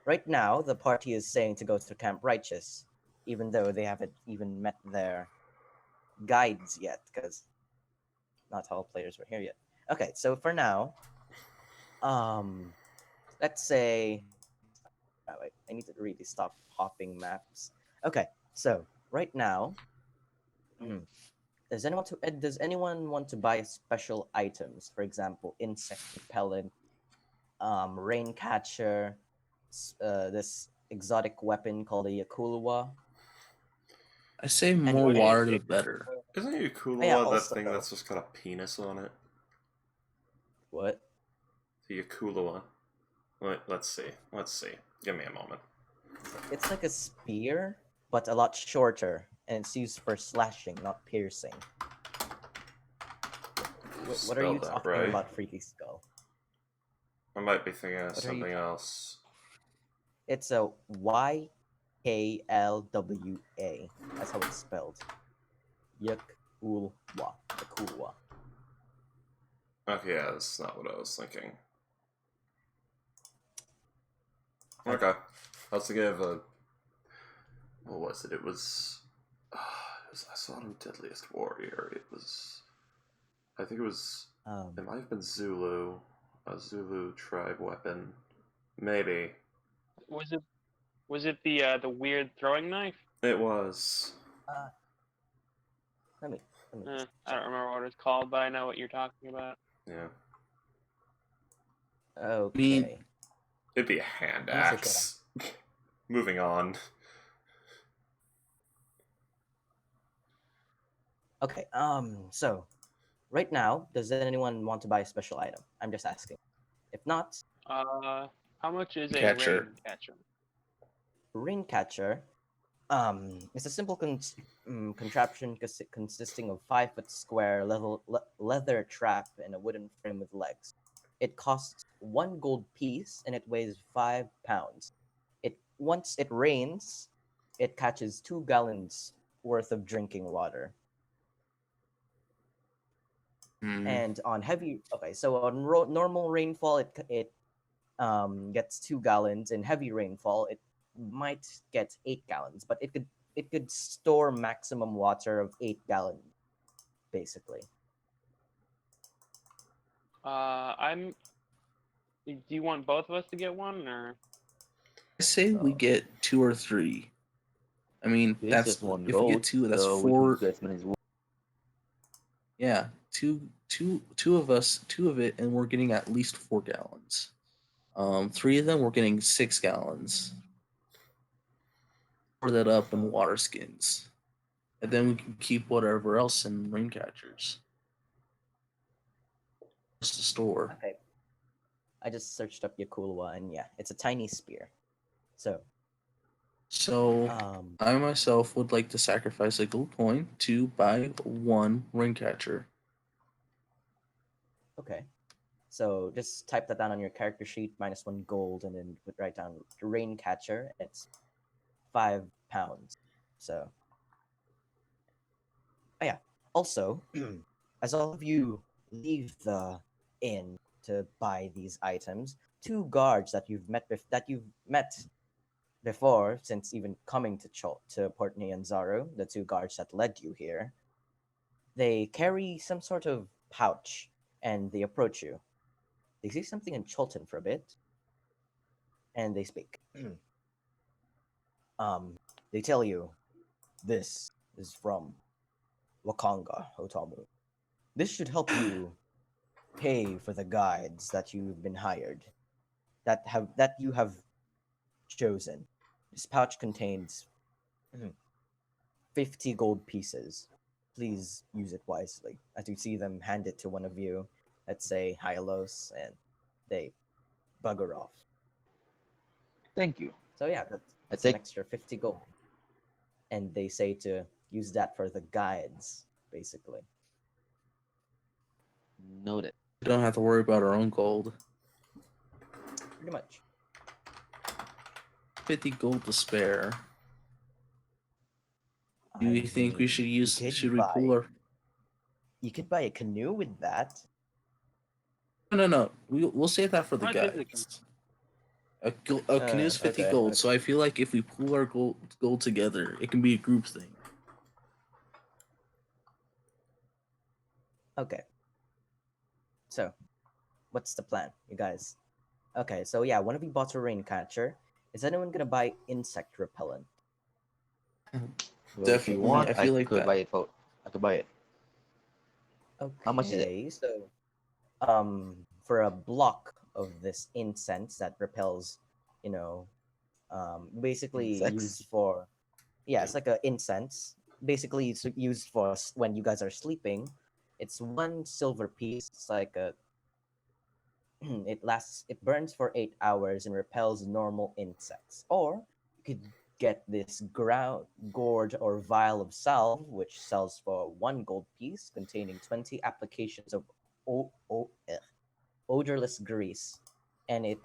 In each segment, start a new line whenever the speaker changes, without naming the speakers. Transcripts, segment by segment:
right now the party is saying to go to Camp Righteous, even though they haven't even met their guides yet, because not all players were here yet. Okay, so for now, let's say, wait, I need to really stop hopping maps. Okay, so right now, does anyone want to buy special items? For example, insect repellent, rain catcher, this exotic weapon called a Yakulwa.
I say more
Anyone?
water the better.
Isn't
Yeah,
Yakula that thing
also.
that's just got a penis on it?
What?
The Yakula one. Let's see. Let's see. Give me a moment.
It's like a spear, but a lot shorter, and it's used for slashing, not piercing. What are you
Spelled that
talking
right.
about, Freaky Skull?
I might be thinking of
What are you
something else.
It's a YKLWA. That's how it's spelled. Yakulwa. Yakulwa.
Okay, yeah, that's not what I was thinking. Okay. I was thinking of a... What was it? It was I saw it in Deadliest Warrior. It was... I think it was... it might have been Zulu. A Zulu tribe weapon. Maybe.
Was it the weird throwing knife?
It was.
Let me
I don't remember what it's called, but I know what you're talking about.
Yeah.
Okay.
It'd be a hand
Let me search
axe. Moving on.
Okay, so right now, does anyone want to buy a special item? I'm just asking. If not,
How much is a
Catcher.
rain catcher?
rain catcher, it's a simple contraption consisting of 5-foot square leather trap and a wooden frame with legs. It costs 1 gold piece and it weighs 5 pounds. Once it rains, it catches 2 gallons worth of drinking water. And on normal rainfall, it gets 2 gallons. In heavy rainfall, it might get 8 gallons, but it could store maximum water of 8 gallons, basically.
Do you want both of us to get one, or?
I say we get 2 or 3. I mean,
It's
that's
just one
if
gold,
we get 2, that's
so
4.
we can get as many as
Yeah, two of us, 2 of it, and we're getting at least 4 gallons. 3 of them, we're getting 6 gallons. Pour that up in water skins, and then we can keep whatever else in rain catchers. Just to store.
Okay. I just searched up Yakulwa, and yeah, it's a tiny spear. So
I myself would like to sacrifice a gold coin to buy 1 rain catcher.
Okay. So just type that down on your character sheet, -1 gold, and then write down rain catcher. It's 5 pounds. So, yeah. Also, as all of you leave the inn to buy these items, 2 guards that you've met before, since even coming to Port Nyanzaru, the 2 guards that led you here, they carry some sort of pouch, and they approach you. They see something in Cholton for a bit, and they speak. They tell you, this is from Wakanga, Otamu. This should help you pay for the guides that you've been hired, that you have chosen. This pouch contains 50 gold pieces. Please use it wisely. As you see them hand it to one of you, let's say Hylos, and they bugger off.
Thank you.
So yeah, that's an extra 50 gold. And they say to use that for the guides, basically.
Noted.
We don't have to worry about our own gold.
Pretty much.
50 gold to spare. Do you think we should use? Should we pull our?
You could buy a canoe with that.
No. We'll save that for the guides. A canoe is 50
Okay,
gold,
okay.
so I feel like if we pool our gold together, it can be a group thing.
Okay. So, what's the plan, you guys? Okay, so yeah, one of you bought a rain catcher. Is anyone gonna buy insect repellent?
Well, if you
Definitely,
want,
I
I
feel like
could
that.
buy it. I could buy it. How much is it?
Okay, so for a block of this incense that repels, you know, basically
Insects?
used for, yeah, it's like a incense. Basically, it's used for when you guys are sleeping. It's one silver piece. It's like a it burns for 8 hours and repels normal insects. Or you could get this gourd or vial of salve, which sells for 1 gold piece, containing 20 applications of odorless grease, and it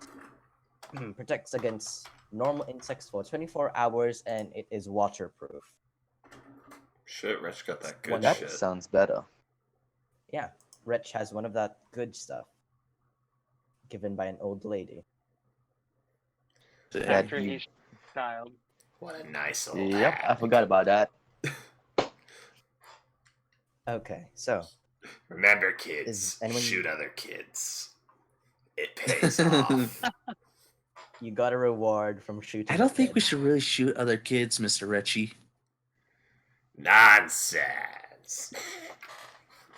protects against normal insects for 24 hours, and it is waterproof.
Shit, Rich got that good
One
That
shit.
sounds better.
Yeah, Wretch has one of that good stuff, given by an old lady.
Dang.
Factory
you-
Asian child.
What a nice old
Yep, I
hat.
forgot about that.
Okay, so
Remember, kids,
Is anyone-
shoot other kids. It pays off.
you got a reward from shooting.
I don't
a
think we
kid.
should really shoot other kids, Mr. Recchi.
Nonsense.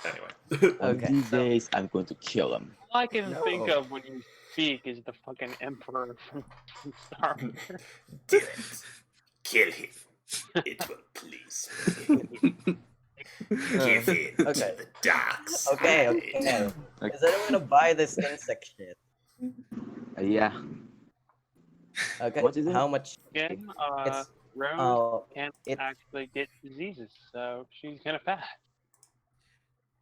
Anyway.
One of
Okay,
these
so-
days, I'm going to kill him.
All I can think
No.
of when you speak is the fucking Emperor from Star Wars.
Do it. Kill him. It will please me. Give in
Okay.
to the dark side.
Okay, okay. Is anyone gonna buy this insect shit?
Yeah.
Okay.
What is it?
How much?
Again,
It's
Rose
uh,
can't
it-
actually get diseases, so she's kind of fat.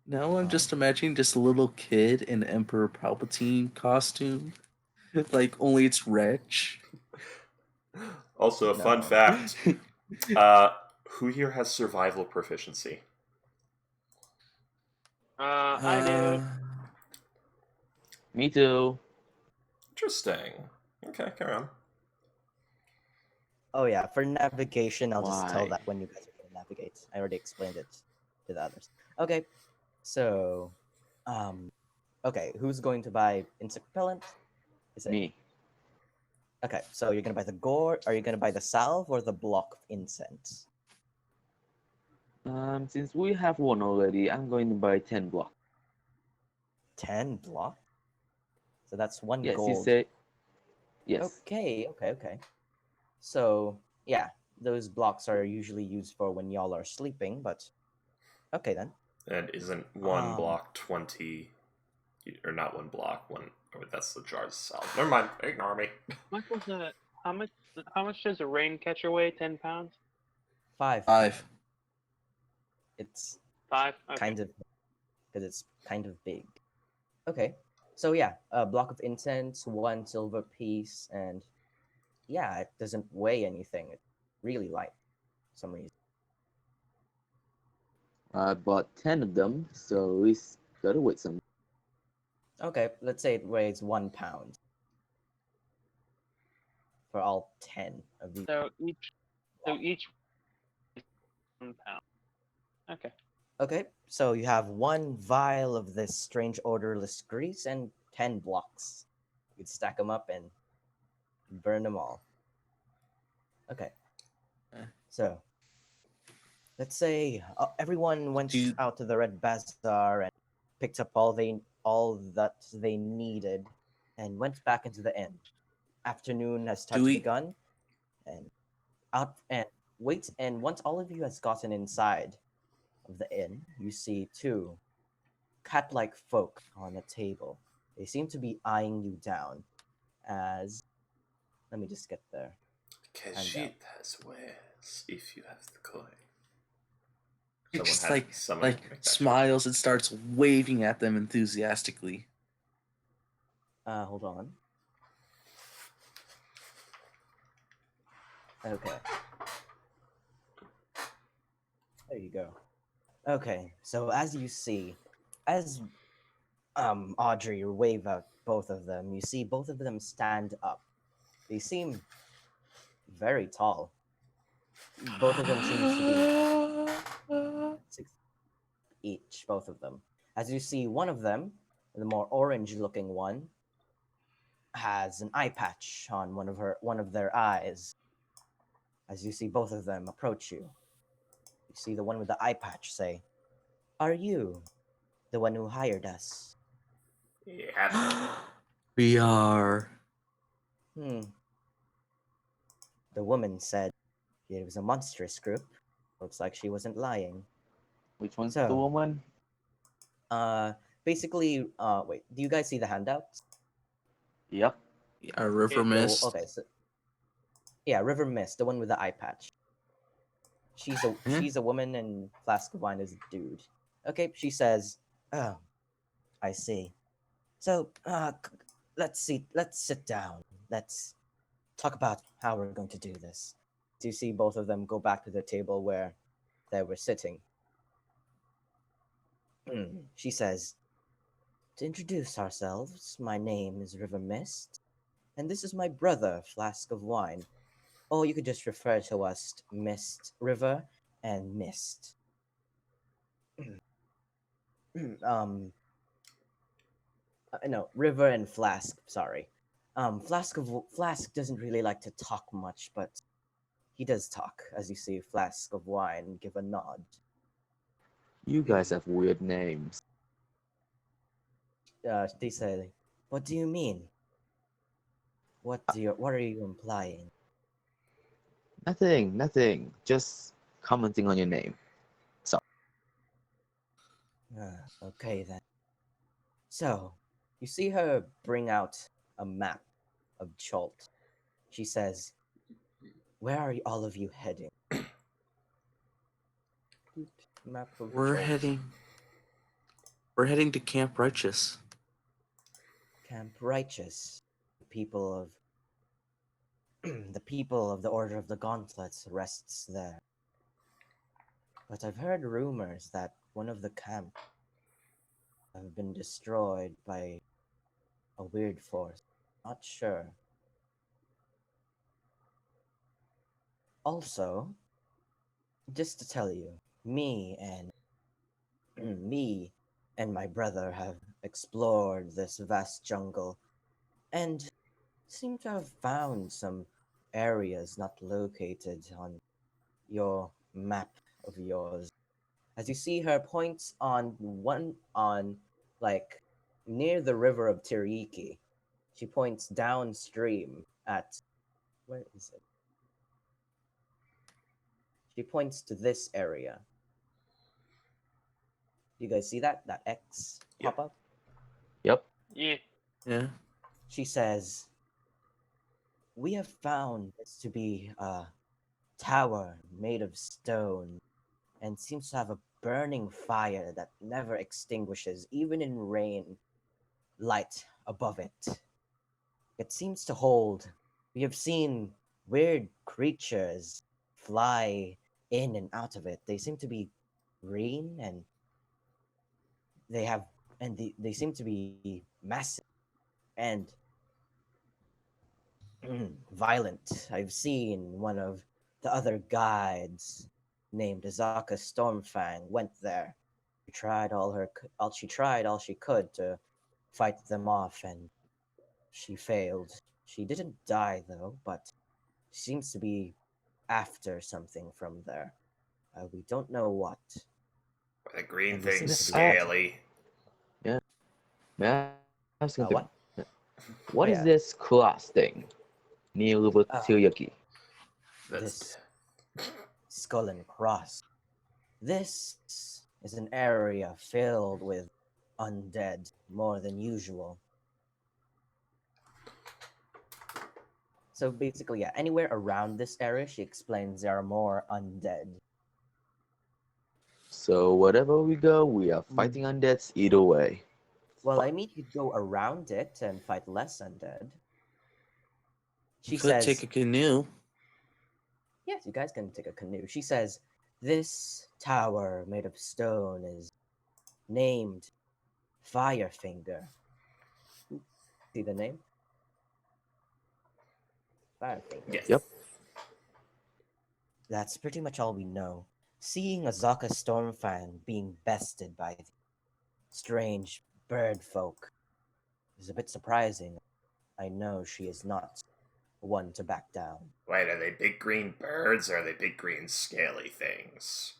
Now I'm just imagining just a little kid in Emperor Palpatine costume. Like, only it's Wretch.
Also, a fun
No.
fact. Who here has survival proficiency?
I do.
Me too.
Interesting. Okay, carry on.
Oh yeah, for navigation, I'll just tell
Why?
that when you guys are gonna navigate. I already explained it to the others. Okay, so, okay, who's going to buy insect repellent? Is it
Me.
Okay, so you're gonna buy the gourd? Are you gonna buy the salve or the block of incense?
Since we have one already, I'm going to buy 10 blocks.
10 block. So that's 1
Yes,
gold.
you say. Yes.
Okay. So yeah, those blocks are usually used for when y'all are sleeping, but okay then.
And isn't one
Um,
block 20, or not one block, one, oh, that's the jars of salve. Never mind, ignore me.
What was that? How much does a rain catcher weigh? 10 pounds?
5.
5.
It's
5? Okay.
kind of because it's kind of big. Okay. So yeah, a block of incense, 1 silver piece, and yeah, it doesn't weigh anything. It's really light for some reason.
I bought 10 of them, so we gotta wait some.
Okay, let's say it weighs 1 pound for all 10 of these.
So each 1 pound. Okay.
Okay, so you have 1 vial of this strange odorless grease and 10 blocks. You can stack them up and burn them all. Okay. So, let's say everyone went
Do-
out to the Red Bazaar and picked up all that they needed and went back into the inn. Afternoon has begun, and once all of you has gotten inside of the inn, you see 2 cat-like folk on a table. They seem to be eyeing you down as let me just get there.
Khajiit has wares, if you have the coin.
He
Someone
just
had-
like
someone
like
make that
smiles and starts waving at them enthusiastically.
Hold on. Okay. There you go. Okay, so as you see, as Audrey wave at both of them, you see both of them stand up They seem very tall. Both of them seems to be 6 each, both of them. As you see, one of them, the more orange-looking one, has an eye patch on one of their eyes. As you see both of them approach you, you see the one with the eye patch say, "Are you the one who hired us?"
Yeah.
We are.
Hmm. The woman said it was a monstrous group. Looks like she wasn't lying.
Which one's
So-
the woman?
Basically, wait, do you guys see the handouts?
Yep.
A river
Okay,
mist.
Okay, so yeah, River Mist, the one with the eye patch. She's a woman and Flask of Wine is a dude. Okay, she says, "Oh, I see. So, let's sit down. Let's talk about how we're going to do this." Do you see both of them go back to the table where they were sitting? She says, "To introduce ourselves, my name is River Mist, and this is my brother, Flask of Wine. Or you could just refer to us Mist River and Mist." No, River and Flask. Sorry. Flask doesn't really like to talk much, but he does talk. As you see, Flask of Wine give a nod.
You guys have weird names.
They say, "What do you mean? What are you implying?"
Nothing. Just commenting on your name.
Okay then. So, you see her bring out a map of Cholt. She says, "Where are all of you heading?" Map of
We're
Cholt.
heading to Camp Righteous.
Camp Righteous. The people of the people of the Order of the Gauntlets rests there. But I've heard rumors that one of the camps have been destroyed by a weird force. Not sure. Also, just to tell you, me and my brother have explored this vast jungle and seem to have found some areas not located on your map of yours. As you see her points on one on like near the river of Tiriki. She points downstream at where is it? She points to this area. You guys see that? That X
Yep.
pop up?
Yep.
Yeah.
Yeah.
She says, "We have found this to be a tower made of stone and seems to have a burning fire that never extinguishes, even in rain, light above it. It seems to hold. We have seen weird creatures fly in and out of it. They seem to be green and they seem to be massive and violent. I've seen one of the other guides named Azaka Stormfang went there. She tried all she could to fight them off and she failed. She didn't die though, but seems to be after something from there. We don't know what.
The green
And they seem
thing's
to be-
scaly.
May I ask something?
What?
What
Oh,
is
yeah.
this class thing? Nilubu Tsuyoki.
That's
Skull and Cross. This is an area filled with undead more than usual. So basically, yeah, anywhere around this area, she explains there are more undead.
So wherever we go, we are fighting undeads either way.
Well, I mean, you could go around it and fight less undead. She
Could
says,
take a canoe.
yes, you guys can take a canoe. She says, "This tower made of stone is named Firefinger." See the name? Firefinger.
Yes.
Yep.
That's pretty much all we know. Seeing Azaka Stormfang being bested by the strange bird folk is a bit surprising. I know she is not one to back down.
Wait, are they big green birds or are they big green scaly things?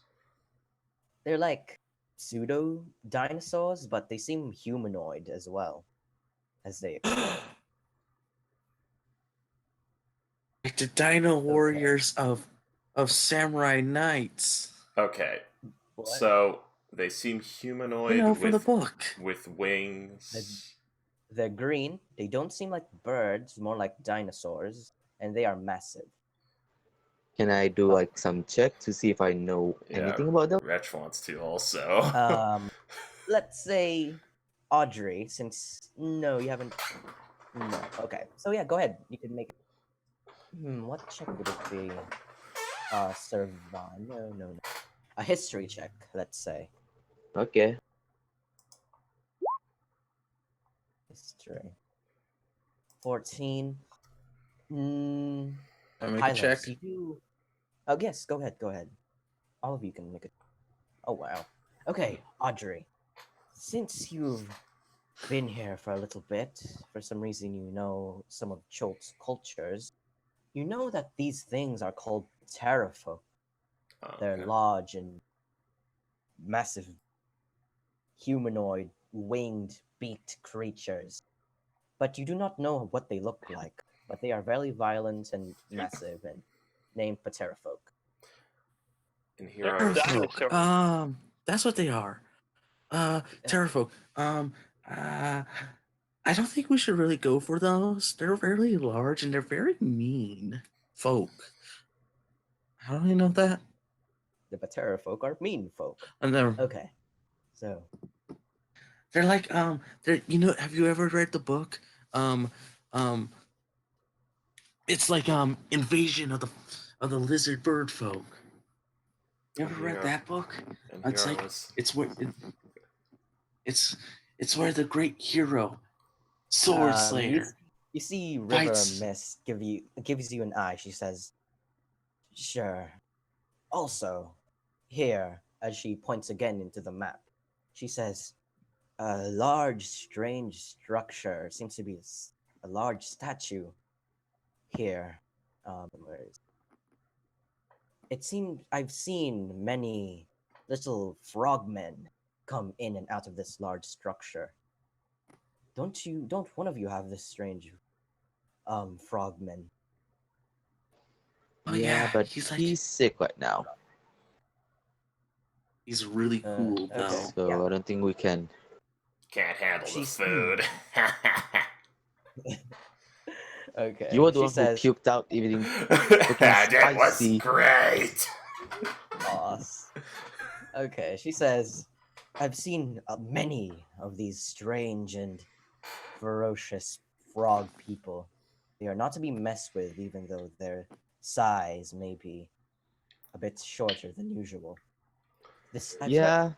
They're like pseudo dinosaurs, but they seem humanoid as well, as they explain.
Like the Dino Warriors of Samurai Knights.
Okay,
What?
so they seem humanoid
You know, from the
with
book.
wings.
They're green. They don't seem like birds, more like dinosaurs, and they are massive.
Can I do like some check to see if I know anything about them?
Wretch wants to also.
Let's say Audrey, since no, you haven't. No, okay. So yeah, go ahead. You can make. What check would it be? Survive. No. A history check, let's say.
Okay.
History. 14.
I make a
Highlands,
check.
you do. Oh yes, go ahead. All of you can make it. Oh wow. Okay, Audrey. Since you've been here for a little bit, for some reason you know some of Cholt's cultures, you know that these things are called terrafolk. They're
Okay.
large and massive humanoid winged beaked creatures. But you do not know what they look like. But they are very violent and massive and named Pterofolk.
And here
They're
I was.
dinosaurs.
That's what they are. Terrafolk. I don't think we should really go for those. They're very large and they're very mean folk. How do I know that?
The Pterofolk are mean folk.
And
Okay. So
they're like they're have you ever read the book? Um um it's like Invasion of the Lizard Bird Folk. You ever read that book?
And
It's
here
like
I was.
it's where the great hero Sword Slayer
you see River
fights.
Mist gives you an eye. She says, "Sure." Also, here, as she points again into the map, she says, "A large, strange structure seems to be a large statue here. Where is it? Seems I've seen many little frogmen come in and out of this large structure. Don't one of you have this strange frogman?"
Oh
Yeah, but
he's like
he's sick right now,
he's really cool
Okay.
though.
so
Yeah.
I don't think we can.
Can't handle
She's-
the food.
Okay.
You were the
She
one who
says,
puked out eating
That was
spicy.
great.
"Boss." Okay. She says, "I've seen many of these strange and ferocious frog people. They are not to be messed with, even though their size may be a bit shorter than usual.
Yeah,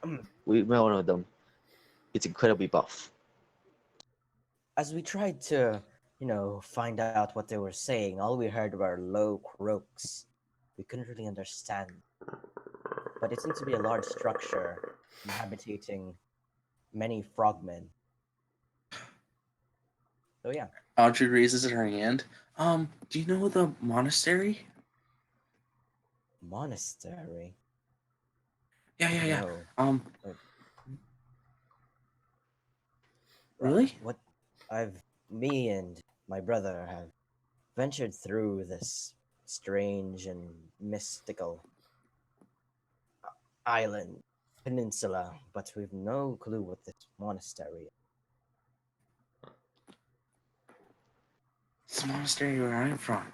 we met one of them. It's incredibly buff.
As we tried to, find out what they were saying, all we heard were low croaks. We couldn't really understand. But it seemed to be a large structure inhabiting many frogmen. So yeah.
Audrey raises her hand. Do you know the monastery?
Monastery?
Yeah.
No.
Really?
What me and my brother have ventured through this strange and mystical island peninsula, but we've no clue what this monastery is.
It's the monastery where I'm from.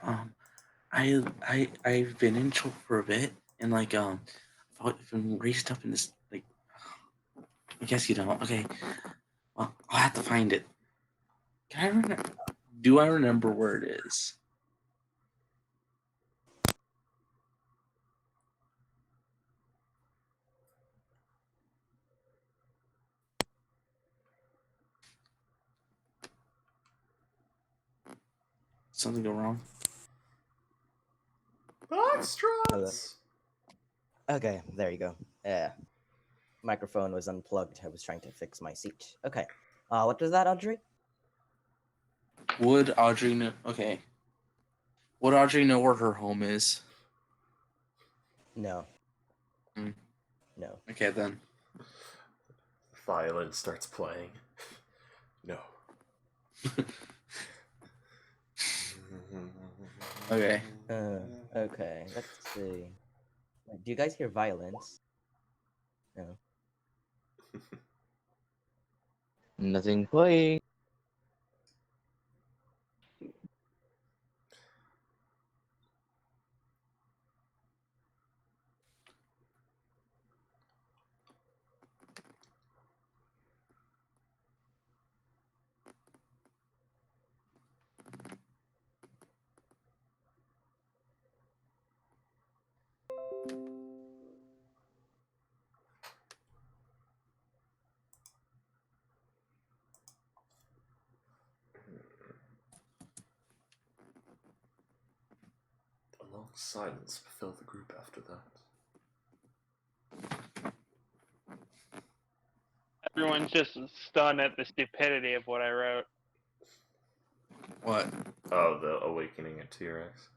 I've been in Chult for a bit, and like I've been raised up in this like. I guess you don't. Okay, well I'll have to find it. Can I remember? Do I remember where it is? Something go wrong?
Foxtrots.
Okay, there you go. Yeah. Microphone was unplugged. I was trying to fix my seat. Okay. What was that, Audrey?
Would Audrey know? Okay. Would Audrey know where her home is?
No.
Mm.
No.
Okay, then.
Violin starts playing. No.
Okay.
Okay. Let's see. Do you guys hear violence? No.
Nothing playing.
A long silence filled the group after that.
Everyone's just stunned at the stupidity of what I wrote.
What?
Oh, the Awakening at T-Rex.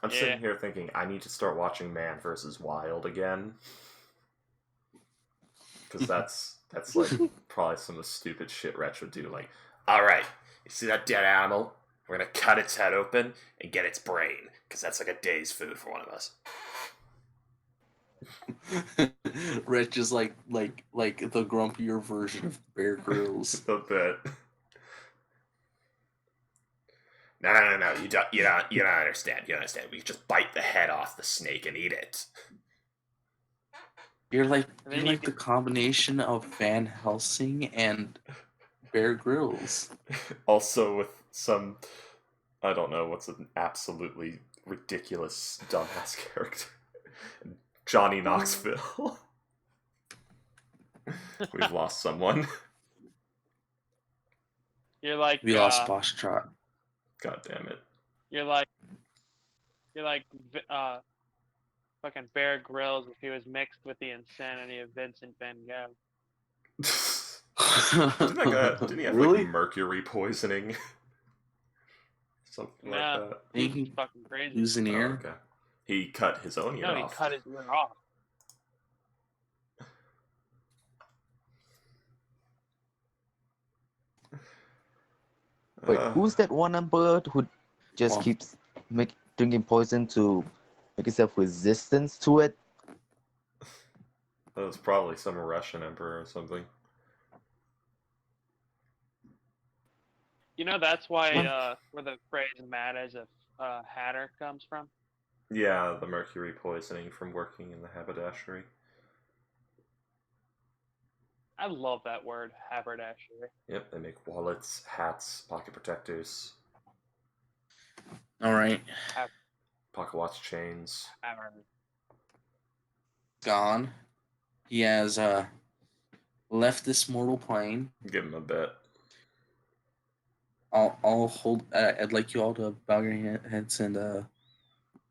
I'm
Yeah.
sitting here thinking I need to start watching Man vs. Wild again. Because that's like probably some of the stupid shit Wretch would do. Like, alright, you see that dead animal? We're gonna cut its head open and get its brain. Because that's like a day's food for one of us.
Rich is like the grumpier version of Bear Grylls.
A bit. No. You don't understand. You don't understand. We just bite the head off the snake and eat it.
You're like
And then
you're
you
like the combination of Van Helsing and Bear Grylls.
Also with some, I don't know, what's an absolutely ridiculous dumbass character. Johnny Knoxville. We've lost someone.
You're like
We lost Foxtrot.
God damn it.
You're like fucking Bear Grylls if he was mixed with the insanity of Vincent Van Gogh.
Didn't he have
Really?
like mercury poisoning? Something like
No,
that.
he's
He
fucking crazy.
lose an
Oh,
ear.
okay. He cut his own ear
No, he
off.
cut his ear off.
Wait, who's that one bird who just
Well.
keeps drinking poison to make himself resistance to it?
That was probably some Russian emperor or something.
You know that's why where the phrase "mad as a hatter" comes from.
Yeah, the mercury poisoning from working in the haberdashery.
I love that word, haberdashery.
Yep, they make wallets, hats, pocket protectors,
All right,
pocket watch chains.
gone. He has left this mortal plane.
Give him a bit.
I'll hold. I'd like you all to bow your heads and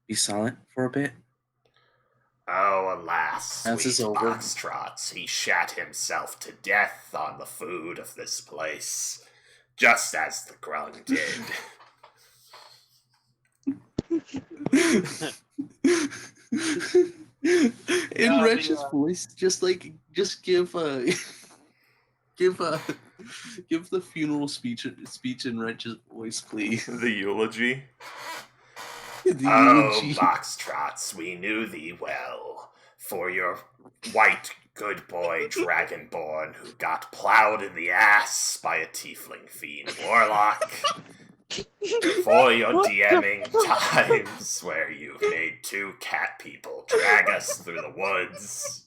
be silent for a bit.
Oh, alas,
As is
sweet
over.
Foxtrots, he shat himself to death on the food of this place, just as the grung did.
In Wretch's voice, just give give the funeral speech in Wretch's voice, please.
The eulogy.
The
Oh,
eulogy.
Foxtrots, we knew thee well, for your white good boy Dragonborn who got plowed in the ass by a tiefling fiend warlock. For your DMing times where you've made two cat people drag us through the woods.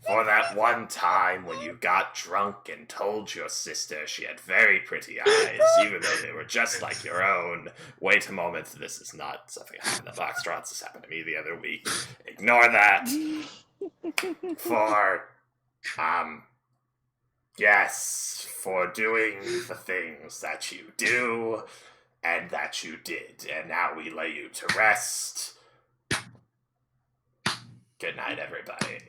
For that one time when you got drunk and told your sister she had very pretty eyes, even though they were just like your own. Wait a moment, this is not something that happened to Foxtrots, this happened to me the other week. Ignore that. For, yes, for doing the things that you do, And that you did, and now we lay you to rest. Good night, everybody.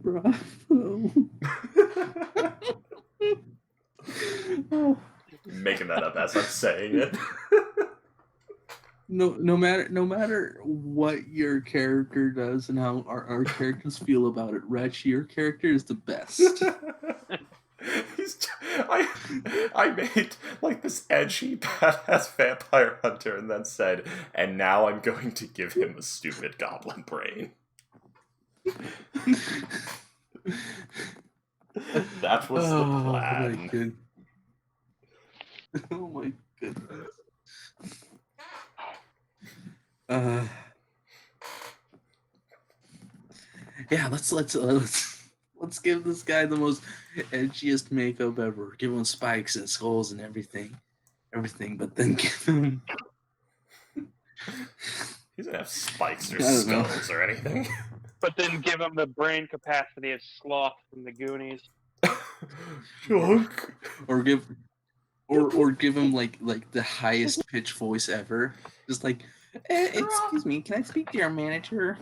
Bravo. Oh.
Making that up as I'm saying it.
No matter what your character does and how our characters feel about it, Wretch, your character is the best.
I made like this edgy badass vampire hunter and then said, and now I'm going to give him a stupid goblin brain. That was the plan.
My goodness. Oh my goodness. Yeah, let's give this guy the most edgiest makeup ever. Give him spikes and skulls and everything, but then give him.
He doesn't have spikes or skulls or anything.
But then give him the brain capacity of Sloth from the Goonies.
or give him like the highest pitch voice ever. Just like, excuse me, can I speak to your manager?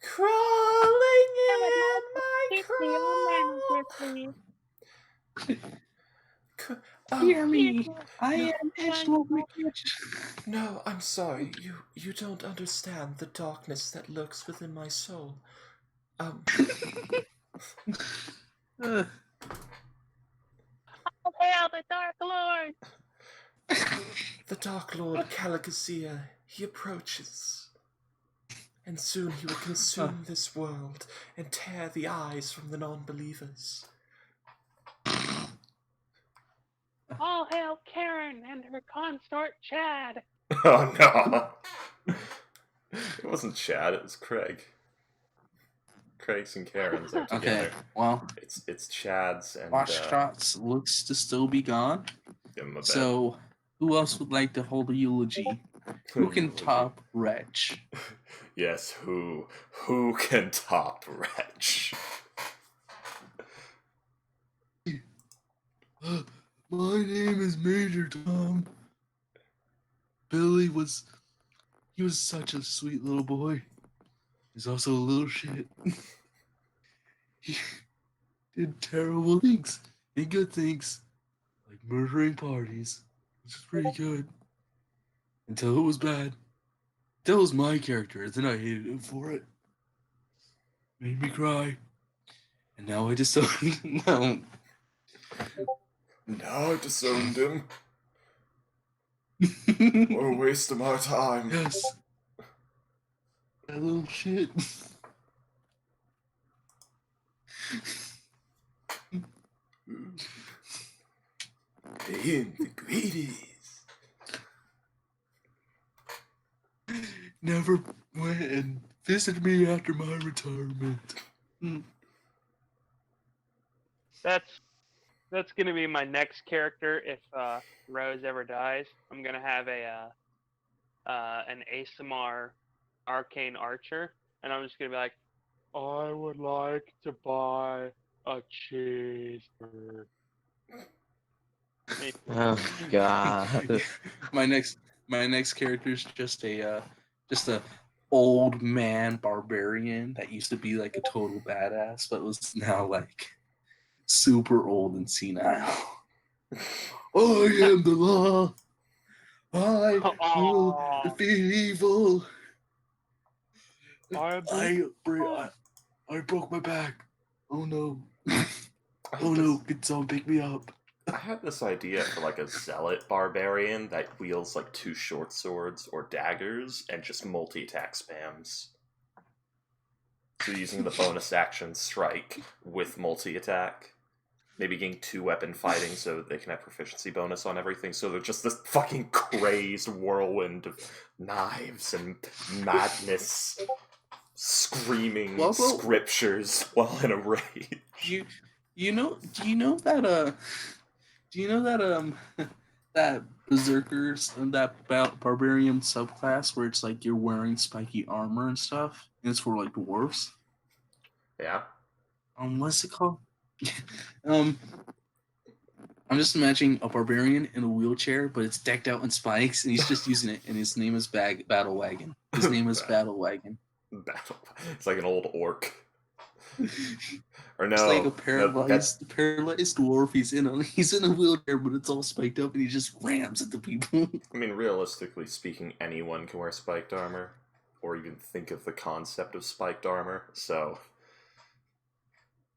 Crawling in my
Hear me, I am Edgelord McMitch.
No, I'm sorry. You don't understand the darkness that lurks within my soul.
Oh, hail the Dark Lord!
The Dark Lord Caligasia, he approaches. And soon he will consume this world and tear the eyes from the non-believers.
All hail Karen and her consort Chad!
Oh no! It wasn't Chad, it was Craig. Craig's and Karen's are together.
Okay, well,
it's Chad's and
Watch Shots looks to still be gone.
give him a bet.
So, who else would like to hold a eulogy? Who can
Eulogy.
top Wretch?
Yes, who can top Wretch?
My name is Major Tom. Billy was such a sweet little boy. He's also a little shit. He did terrible things and good things, like murdering parties, which is pretty good. Until it was bad. That was my character, then I hated him for it. Made me cry. And now I just don't know.
Now I disowned him. What a waste of my time.
Yes. That little shit.
In the greedies.
Never went and visited me after my retirement.
That's gonna be my next character if Rose ever dies. I'm gonna have an ASMR arcane archer, and I'm just gonna be like, I would like to buy a cheeseburger.
Oh god.
my next character is just a old man barbarian that used to be like a total badass, but was now like super old and senile. I am the law. I will defeat evil. I broke my back. Oh no. Oh no, could someone pick me up?
I had this idea for like a zealot barbarian that wields like 2 short swords or daggers and just multi-attack spams. So using the bonus action strike with multi-attack. Maybe getting 2-weapon fighting so they can have proficiency bonus on everything. So they're just this fucking crazed whirlwind of knives and madness, screaming scriptures while in a raid.
Do you know that that berserkers and that barbarian subclass where it's like you're wearing spiky armor and stuff, and it's for like dwarves?
Yeah.
What's it called? I'm just imagining a barbarian in a wheelchair, but it's decked out in spikes, and he's just using it. And his name is Battle Wagon. His name is Battle Wagon.
It's like an old orc. Or no,
It's like a
no,
paralyzed dwarf. He's in a wheelchair, but it's all spiked up, and he just rams into people.
I mean, realistically speaking, anyone can wear spiked armor, or even think of the concept of spiked armor. So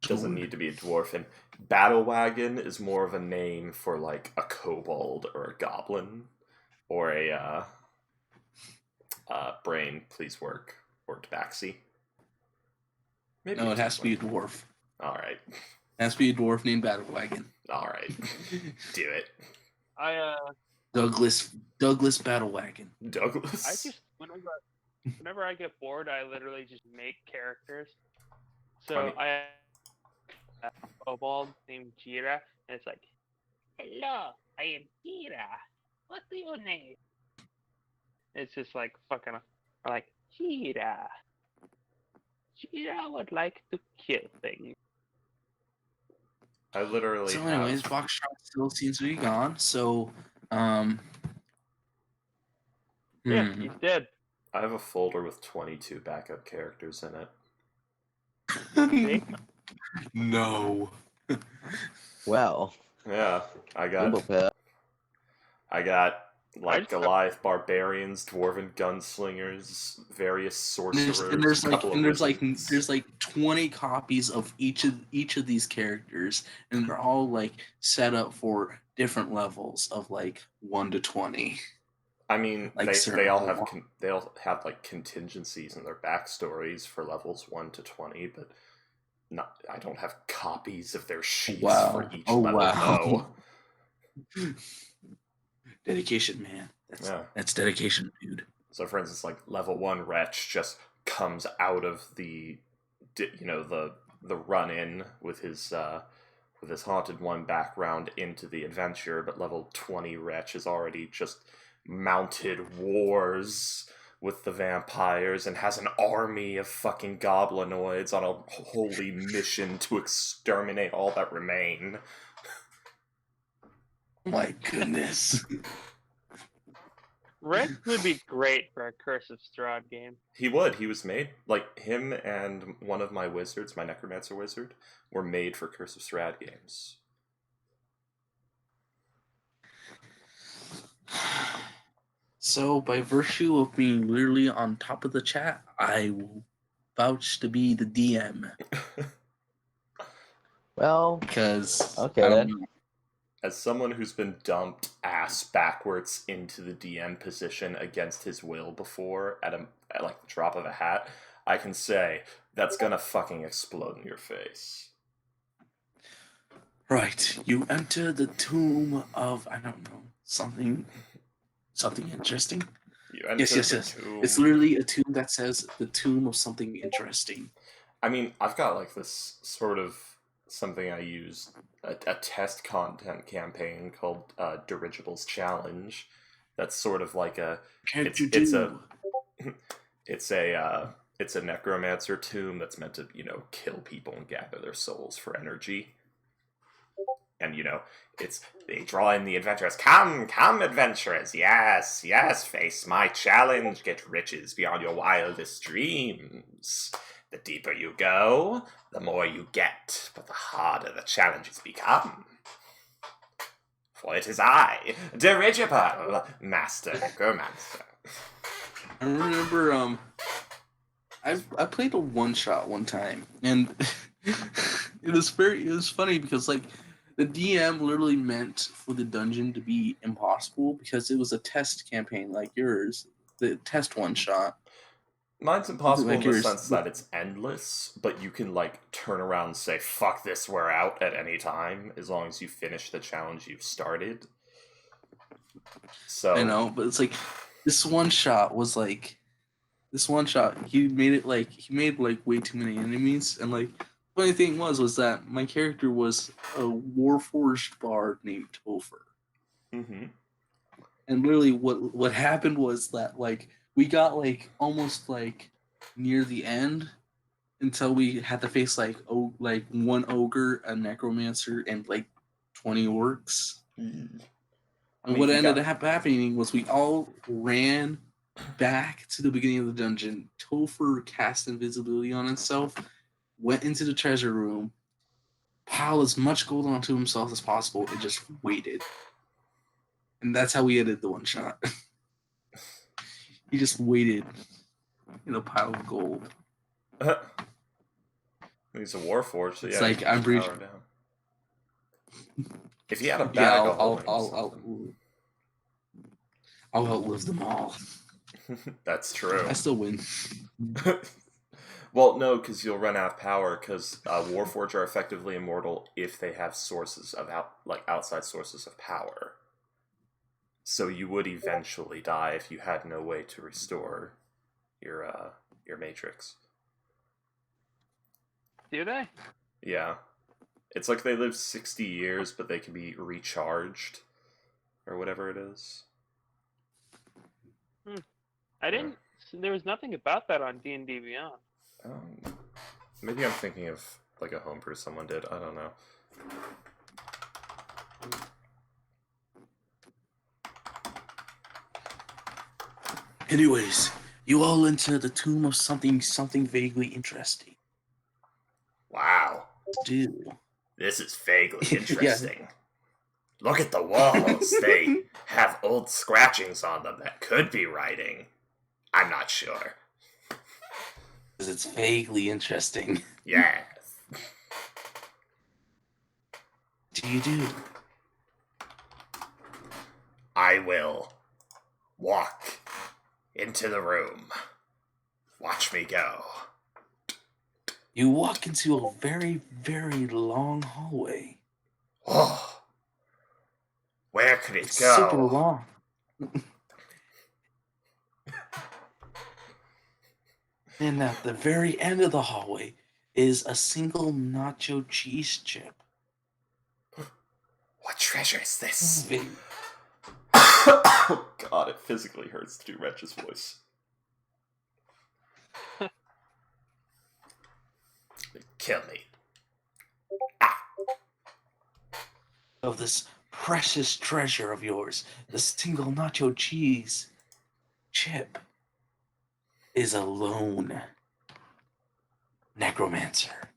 it doesn't need to be a dwarf. And Battle Wagon is more of a name for like a kobold or a goblin, or a brain. Please work or tabaxi.
Maybe no, it has to be a dwarf.
All right.
It has to be a dwarf named Battle Wagon.
All right. Do it.
Douglas Battle Wagon.
Douglas.
I just whenever I get bored, I literally just make characters. So I have a kobold named Jira, and it's like, "Hello, I am Jira. What do you need?" It's just like fucking like Jira. Jira would like to kill things.
I literally.
So, anyways, Foxtrot still seems to be gone. So,
yeah, he's dead.
I have a folder with 22 backup characters in
it. No.
Well.
Yeah, I got like Goliath barbarians, dwarven gunslingers, various sorcerers.
There's like 20 copies of each of these characters, and they're all like set up for different levels of like 1 to 20.
I mean,
like
they all have like contingencies in their backstories for levels 1 to 20, but I don't have copies of their sheets for each level.
Wow. No. Dedication, man. That's dedication, dude.
So, for instance, like level 1 Wretch just comes out of the run in with his Haunted One background into the adventure, but level 20 Wretch is already just mounted wars with the vampires and has an army of fucking goblinoids on a holy mission to exterminate all that remain.
My goodness.
Red would be great for a Curse of Strahd game.
He would. He was made, like, him and one of my wizards, my Necromancer wizard, were made for Curse of Strahd games.
So, by virtue of being literally on top of the chat, I will vouch to be the DM.
Well,
because
okay then.
As someone who's been dumped ass backwards into the DM position against his will before at like the drop of a hat, I can say that's gonna fucking explode in your face.
Right. You enter the tomb of, I don't know, something interesting. Yes. Tomb. It's literally a tomb that says the tomb of something interesting.
I mean, I've got like this sort of something I use, a test content campaign called Dirigibles Challenge. That's sort of like it's a necromancer tomb that's meant to, kill people and gather their souls for energy. And, they draw in the adventurers. Come, adventurers. Yes, face my challenge. Get riches beyond your wildest dreams. The deeper you go, the more you get, but the harder the challenges become. For it is I, Dirigible, Master Necromancer.
I remember, I played a one-shot one time, and it was funny because, like, the DM literally meant for the dungeon to be impossible because it was a test campaign like yours, the test one-shot.
Mine's impossible in the sense that it's endless, but you can, like, turn around and say, fuck this, we're out at any time, as long as you finish the challenge you've started. So
I know, but it's like, this one-shot, he made way too many enemies, and, like, the funny thing was that my character was a Warforged bard named Topher.
Mm-hmm.
And literally what happened was that, like, we got, like, almost, like, near the end, until we had to face like one ogre, a necromancer, and like 20 orcs.
Mm. I
And
mean,
what
if you
ended
got-
up happening was we all ran back to the beginning of the dungeon. Topher cast invisibility on himself, went into the treasure room, piled as much gold onto himself as possible, and just waited. And that's how we ended the one shot. He just waited in a pile of gold.
He's a warforged, so
It's
yeah,
like,
you
I'm
can
pretty
power him down. If he had a
Yeah,
bag of holding or
I'll outlive them all.
something. That's true.
I still win.
Well, no, because you'll run out of power. Because warforged are effectively immortal if they have sources of outside sources of power. So you would eventually die if you had no way to restore your matrix.
Do they?
Yeah, it's like they live 60 years, but they can be recharged, or whatever it is.
I didn't. There was nothing about that on D&D Beyond.
Maybe I'm thinking of like a homebrew someone did. I don't know.
Anyways, you all enter the tomb of something vaguely interesting.
Wow,
Do.
this is vaguely
Yeah.
interesting. Look at the walls. They have old scratchings on them that could be writing. I'm not sure.
Because it's vaguely interesting.
Yes.
Do you do?
I will walk into the room. Watch me go.
You walk into a very, very long hallway.
Oh, where could it
It's
go?
super long. And at the very end of the hallway is a single nacho cheese chip.
What treasure is this?
Big.
Oh god, it physically hurts to do Wretch's voice. Kill me.
Of this precious treasure of yours, the single nacho cheese chip is a lone necromancer.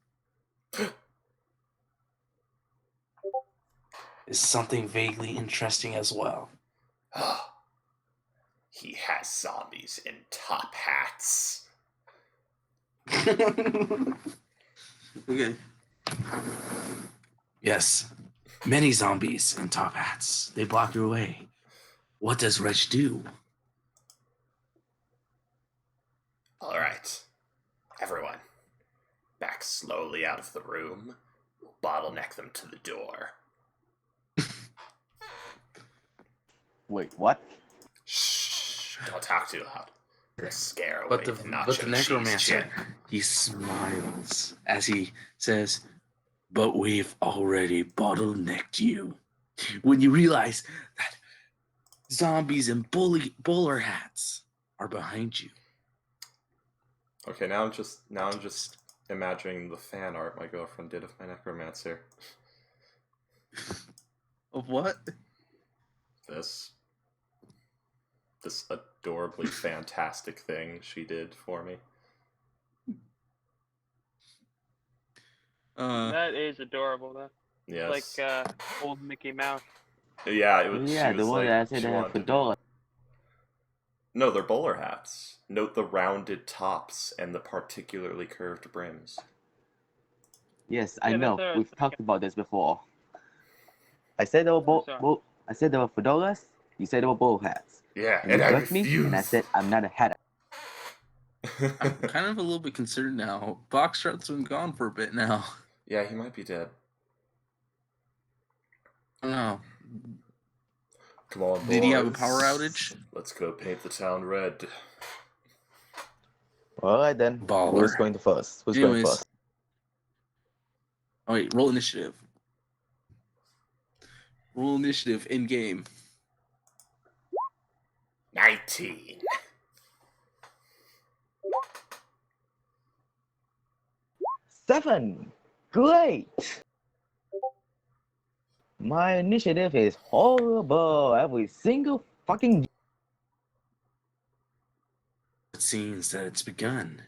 Is something vaguely interesting as well.
He has zombies in top hats.
Okay. Yes, many zombies in top hats. They block your way. What does Wretch do?
Alright. Everyone, back slowly out of the room. We'll bottleneck them to the door.
Wait, what?
Shh, don't talk too loud. We'll scare away
But
the nacho cheese
necromancer,
chip.
he smiles as he says, "But we've already bottlenecked you." When you realize that zombies in bowler hats are behind you.
Okay, now I'm just imagining the fan art my girlfriend did of my necromancer.
Of what?
This adorably fantastic thing she did for me.
That is adorable, though.
Yes.
Like old Mickey Mouse.
Yeah, it was.
Yeah,
She
the
was
one
like,
that I said
she
they have
wanted to be-
fedora.
No, they're bowler hats. Note the rounded tops and the particularly curved brims.
Yes, I
Yeah,
know.
that's
We've
okay.
talked about this before. I said they were I said they were fedoras. You said they were bowl hats.
Yeah,
And you
I
judged me, and I
refuse.
said I'm not a hat.
I'm kind of a little bit concerned now. Boxtrot's been gone for a bit now.
Yeah, he might be dead.
I don't know.
Come on, boys.
Did he have a power outage?
Let's go paint the town red.
All right then.
Baller.
Who's going to first? Who's going
Anyways.
first?
Oh wait, roll initiative. Roll initiative in game.
19.
7. Great. My initiative is horrible. Every single fucking.
It seems that it's begun.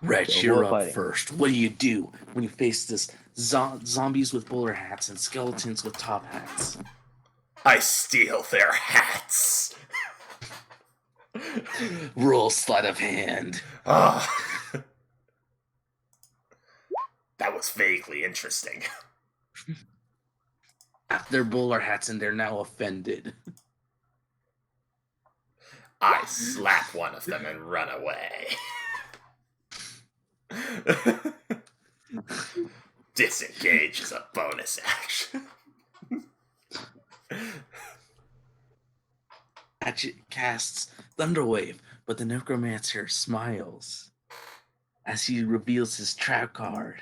Wretch,
So
you're
we're
up
fighting.
first. What do you do when you face this zombies with bowler hats and skeletons with top hats?
I steal their hats.
Roll sleight of hand.
Ah, that was vaguely interesting.
They're bowler hats and they're now offended.
I slap one of them and run away. Disengage is a bonus action.
Hatchet casts Thunderwave, but the Necromancer smiles as he reveals his trap card.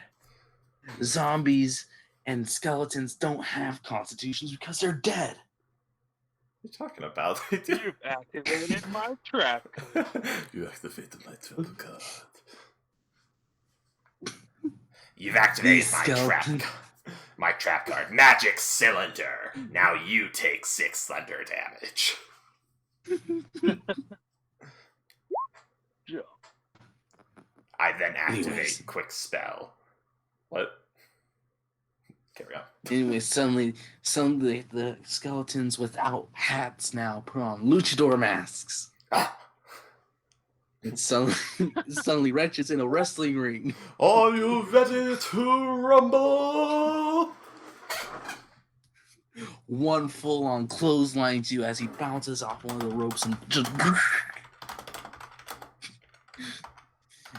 Zombies and skeletons don't have constitutions because they're dead.
What are you talking about?
You've activated my trap.
You activated my trap card. You've activated
These
my trap
skeletons-
card. My trap card. Magic Cylinder. Now you take 6 thunder damage. I then activate
Anyways.
Quick Spell. What? Carry on.
Anyway, suddenly the skeletons without hats now put on luchador masks.
Ah.
And suddenly Wretch is in a wrestling ring.
Are you ready to rumble?
One full-on clotheslines you as he bounces off one of the ropes and just...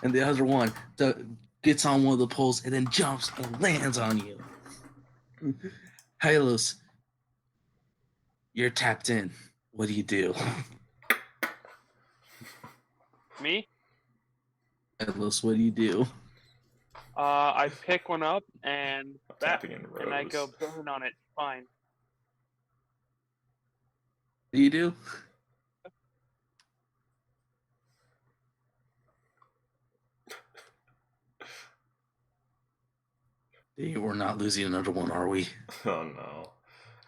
And the other one gets on one of the poles and then jumps and lands on you. Hylos, you're tapped in. What do you do?
Me?
Hylos, what do you do?
I pick one up and
Tapping in
and I
rows.
go burn on it. Fine.
What do you do? We're not losing another one, are we?
Oh no.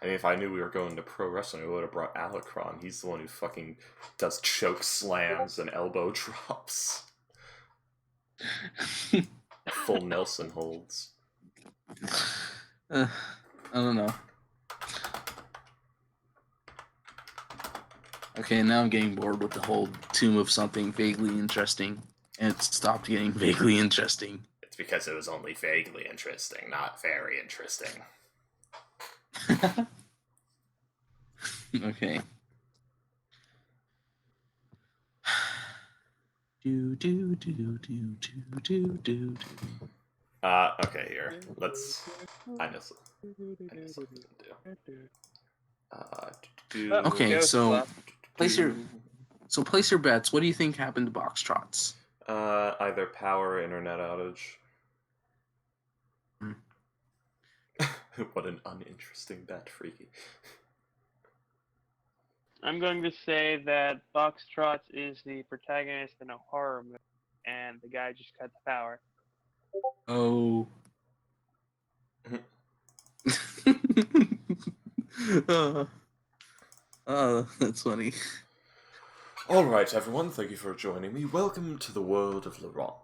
I mean, if I knew we were going to pro wrestling, I would have brought Alacron. He's the one who fucking does choke slams and elbow drops. Full Nelson holds.
I don't know. Okay, now I'm getting bored with the whole Tomb of something vaguely interesting. And it stopped getting vaguely interesting.
It's because it was only vaguely interesting, not very interesting.
Okay. Do do do do do do do do.
Okay, here. Let's... I know something to do.
Okay,
Ghost
so
left.
place your bets. What do you think happened to Box Trots?
Either power or internet outage.
Hmm.
What an uninteresting bet, Freaky.
I'm going to say that Foxtrots is the protagonist in a horror movie, and the guy just cut the power.
Oh. That's funny.
Alright, everyone, thank you for joining me. Welcome to the world of Laurent.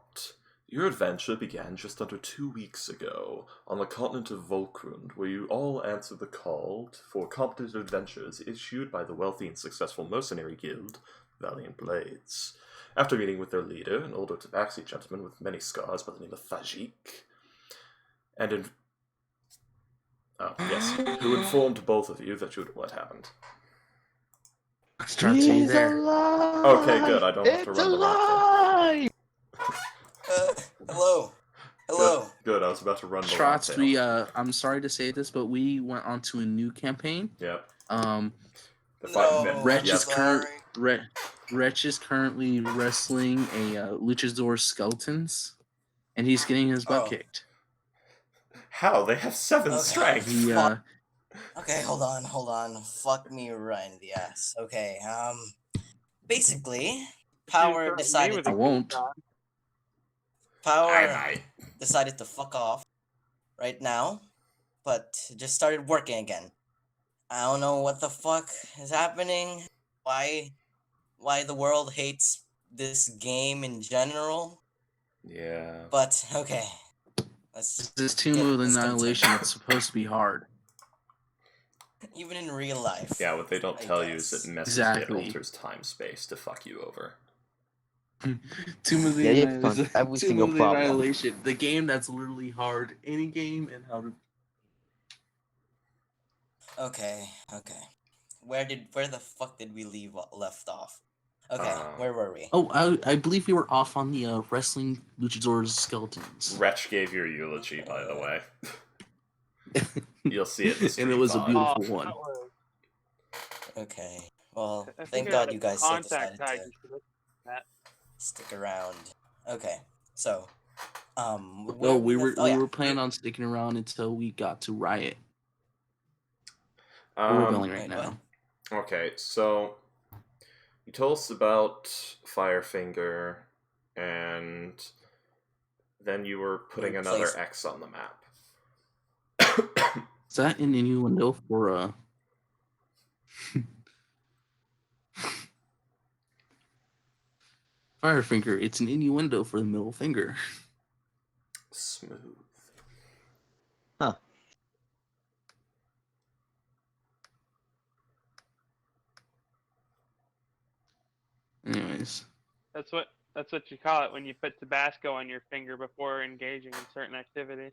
Your adventure began just under 2 weeks ago on the continent of Volkrund, where you all answered the call for competent adventures issued by the wealthy and successful mercenary guild, Valiant Blades. After meeting with their leader, an older tabaxi gentleman with many scars by the name of Fajik, who informed both of you that what happened.
Box Trots, are you
He's
there?
alive!
Okay, good, I don't have to
It's
run the rock
alive!
Hello. Hello.
Good, I was about to run the
Trots,
rock
we
tail.
I'm sorry to say this, but we went on to a new campaign.
Yep.
Um,
The
No,
Wretch
I'm
is
sorry.
Wretch is currently wrestling a luchador skeletons, and he's getting his butt
Oh.
kicked.
How? They have 7
Okay.
strength!
He
Okay, hold on. Fuck me right in the ass. Okay, basically, Power
Threaten me
decided
with
to...
a
I won't.
gun.
power
might.
decided to fuck off right now, but it just started working again. I don't know what the fuck is happening. Why the world hates this game in general.
Yeah.
But okay. Let's
This Tomb of
let's
Annihilation,
continue.
it's supposed to be hard.
Even in real life.
Yeah, what they don't
I
tell you is
guess.
it messes
Exactly.
it alters time space to fuck you over.
Tomb of the
Yeah, you have to count
Annihilation.
every
Tomb
single
of the
problem.
Annihilation, the game that's literally hard. Any game and how to.
Okay. Where the fuck did we left off? Okay, where were we?
Oh, I believe we were off on the wrestling luchadors skeletons.
Wretch gave your eulogy, by the way. You'll see it in the
And
stream
it was a
VOD.
beautiful
Oh,
one.
that was-
Okay. Well,
I think
thank
I
God
got
you
a
guys still
contact
decided
tag.
to
You should look at that.
stick around. Okay. So,
No,
where
we were
left- oh, yeah.
we were planning on sticking around until we got to Riot. We're
Um,
rebelling right
wait, what?
now.
okay, so you told us about Firefinger, and then you were putting
Weird
another
place.
X on the map.
Is that an innuendo for Firefinger? It's an innuendo for the middle finger.
Smooth.
Huh.
Anyways.
That's what you call it when you put Tabasco on your finger before engaging in certain activities.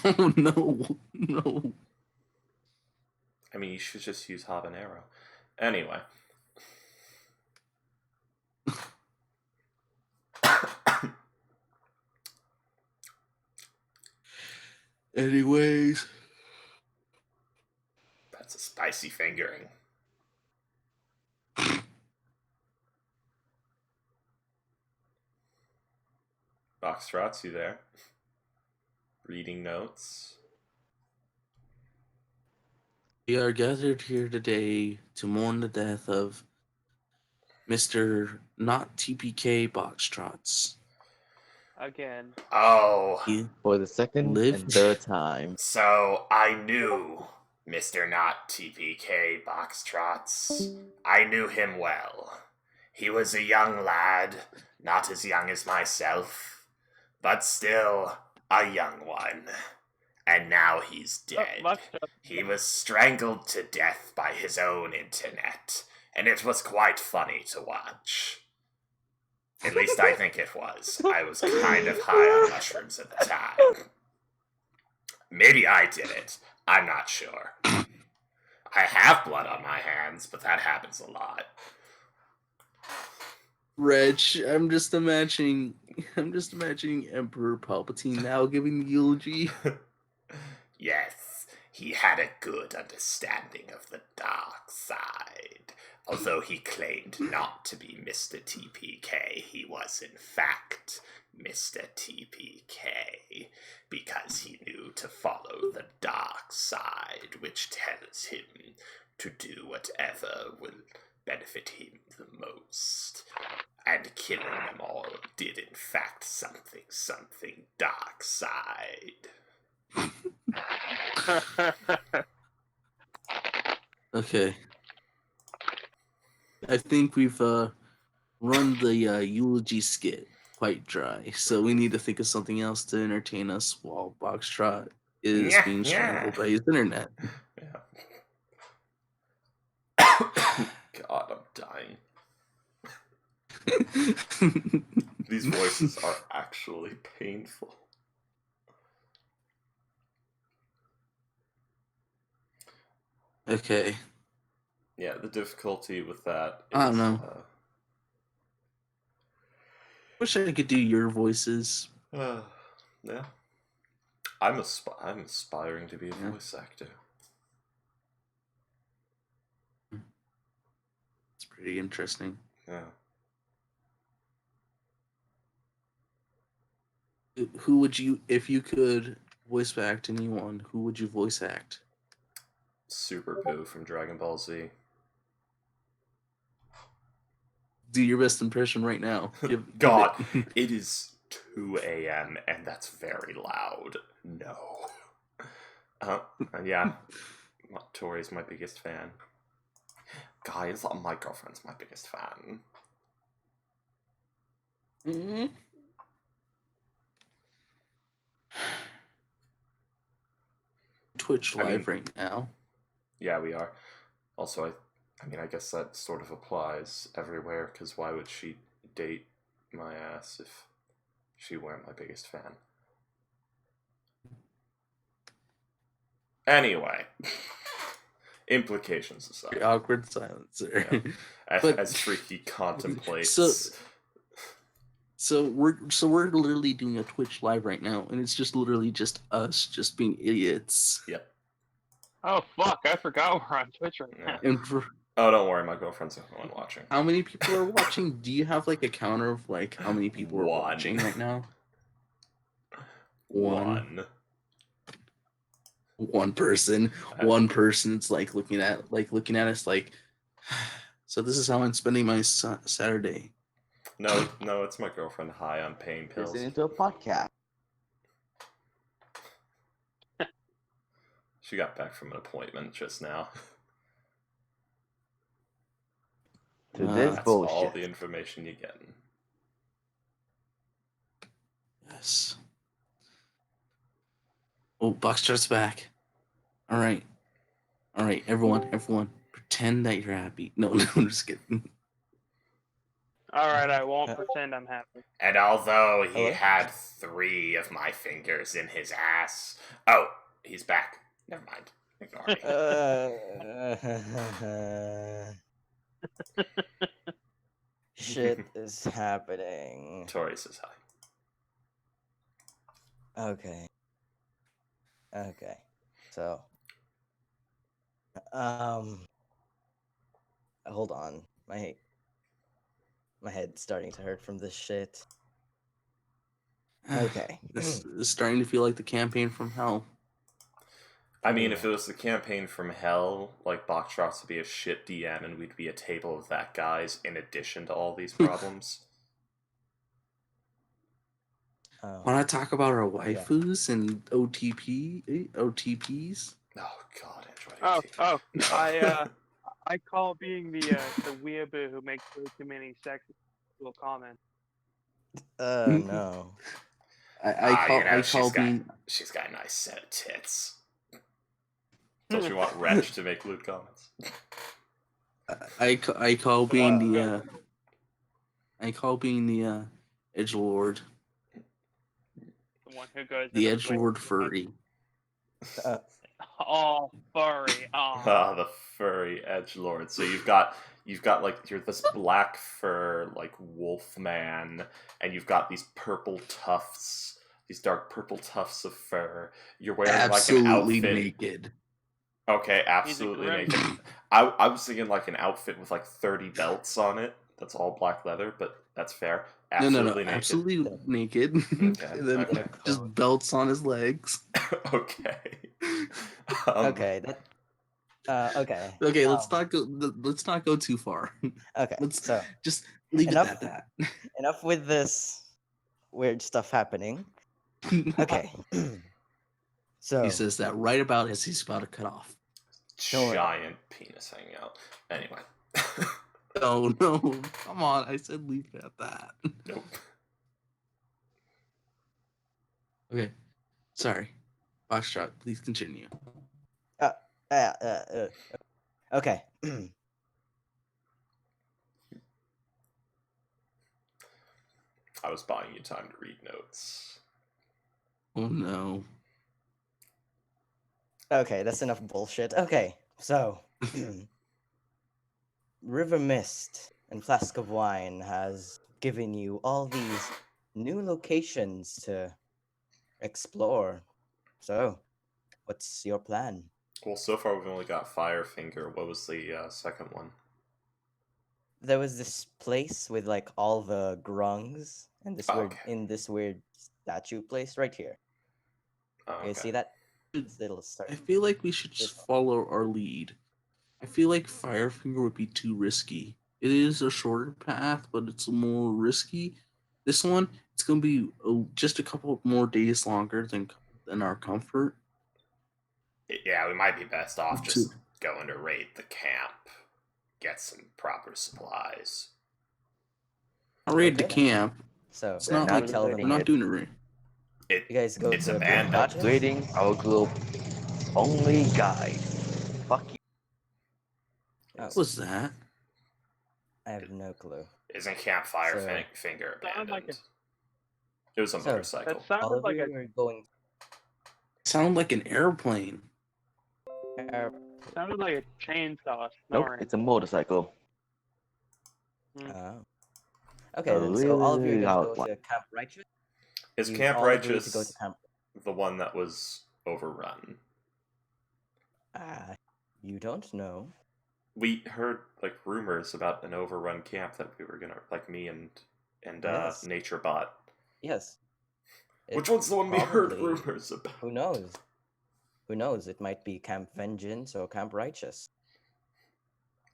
Oh no.
I mean, you should just use habanero. Anyway.
Anyways.
That's a spicy fingering. Boxtrots, you there? Reading notes.
We are gathered here today to mourn the death of Mr. Not TPK Boxtrots.
Again.
Oh,
He
For the second
lived.
and third time.
so I knew Mr. Not TPK Boxtrots. I knew him well. He was a young lad, not as young as myself, but still a young one. And now he's dead. He was strangled to death by his own internet, and it was quite funny to watch. At least I think it was. I was kind of high on mushrooms at the time. Maybe I did it. I'm not sure. I have blood on my hands, but that happens a lot.
Reg, I'm just imagining Emperor Palpatine now giving the eulogy.
Yes, he had a good understanding of the dark side. Although he claimed not to be Mr. TPK, he was in fact Mr. TPK, because he knew to follow the dark side, which tells him to do whatever will benefit him the most. And killing them all did in fact something dark side.
Okay. I think we've run the eulogy skit quite dry, so we need to think of something else to entertain us while Boxtrot is
Yeah,
being strangled
yeah.
by his internet.
Yeah. God, I'm dying. These voices are actually painful.
Okay.
Yeah, the difficulty with that is...
I don't know. Wish I could do your voices.
Yeah. I'm aspiring to be a voice actor.
It's pretty interesting.
Yeah.
Who would you, if you could voice act anyone, who would you voice act?
Super Boo from Dragon Ball Z.
Do your best impression right now.
God, it is 2 a.m. and that's very loud. No. And yeah, Tori's my biggest fan. Guys, my girlfriend's my biggest fan.
Mm-hmm. Twitch live right now.
Yeah, we are. Also, I mean, I guess that sort of applies everywhere, because why would she date my ass if she weren't my biggest fan? Anyway. Implications aside.
Awkward silence there.
Yeah.
But-
As Freaky contemplates...
So we're literally doing a Twitch live right now, and it's just literally just us just being idiots.
Yep.
Oh fuck! I forgot we're on Twitch right now.
Yeah.
And
Oh, don't worry, my girlfriend's the one watching.
how many people are watching? Do you have like a counter of like how many people are
One.
watching right now?
One.
One person. One person's like looking at us like. So this is how I'm spending my Saturday.
No, it's my girlfriend high on pain pills.
Listening to a podcast.
She got back from an appointment just now.
To this
That's all
bullshit.
the information you're getting.
Yes. Oh, Boxtrot's back. All right, everyone, pretend that you're happy. No, I'm just kidding.
All right, I won't pretend I'm happy.
And although he
Hello?
had 3 of my fingers in his ass... Oh, he's back. Never mind. Ignore me.
Shit is happening.
Tori says hi.
Okay. So, hold on. My head's starting to hurt from this shit. Okay.
This is starting to feel like the campaign from hell.
I mean, if it was the campaign from hell, like, Boxtrots would be a shit DM and we'd be a table of that guys in addition to all these problems.
Want to talk about our waifus and OTPs?
Oh god, Android.
Oh, I call being the weeaboo who makes way too many sexual comments.
No.
I call being.
She's got a nice set of tits. Don't you want Wretch to make lewd comments?
I call being the. I call being the edgelord.
The one who goes.
The
in
edgelord furry.
Oh, furry. Oh.
Ah, the furry edgelord. So you've got like you're this black fur like wolf man, and you've got these purple tufts, these dark purple tufts of fur. You're wearing
Absolutely
like an outfit.
naked.
Okay, absolutely
grim.
naked. I was thinking like an outfit with like 30 belts on it. That's all black leather, but that's fair. Absolutely
No,
naked.
absolutely naked.
Okay,
And then
okay.
just belts on his legs.
Okay.
Okay. Okay.
Okay, let's not go too far.
Okay.
Let's
So
just leave
enough-
it at
enough with this weird stuff happening. Okay. So
He says that right about as he's about to cut off.
Giant penis hanging out. Anyway.
Oh no, come on! I said leave it at that.
Nope.
Okay, sorry, Foxtrot. Please continue.
okay.
I was buying you time to read notes.
Oh no.
Okay, that's enough bullshit. Okay, so River Mist and Flask of Wine has given you all these new locations to explore. So, what's your plan?
Well, so far we've only got Firefinger. What was the second one?
There was this place with like all the grungs and this weird
Okay.
in this weird statue place right here.
Oh,
You
okay.
see that? This little
I feel like we should just follow our lead. I feel like Firefinger would be too risky. It is a shorter path, but it's more risky. This one, it's gonna be just a couple more days longer than our comfort.
Yeah, we might be best off
To-
just going to raid the camp, get some proper supplies.
I'll raid the
Okay then.
camp.
So
It's
We're
not
not
like
tell
we're
them
raiding
not
it.
doing a raid.
It
you guys go
it's
to
abandoned.
Brain Patches?
Upgrading our group only guide. Fuck you.
Oh,
What was that?
I have no clue.
Isn't Campfire
So-
Finger
Sounded like
abandoned? It was a
So,
motorcycle.
That
All
sounded
of
like
you
a
are going.
Sound like an airplane.
sounded like a chainsaw
Nope,
snoring.
it's a motorcycle.
Oh. Okay then. So all of you are
Really
going to
loud
go
one.
to Camp Righteous.
Is
You
Camp
all agreed
Righteous
to go to Camp.
the one that was overrun?
You don't know.
We heard like rumors about an overrun camp that we were gonna like me and
Yes.
Nature Bot.
Yes.
Which
It
one's the one we heard
probably-
rumors about?
Who knows? Who knows? It might be Camp Vengeance or Camp Righteous.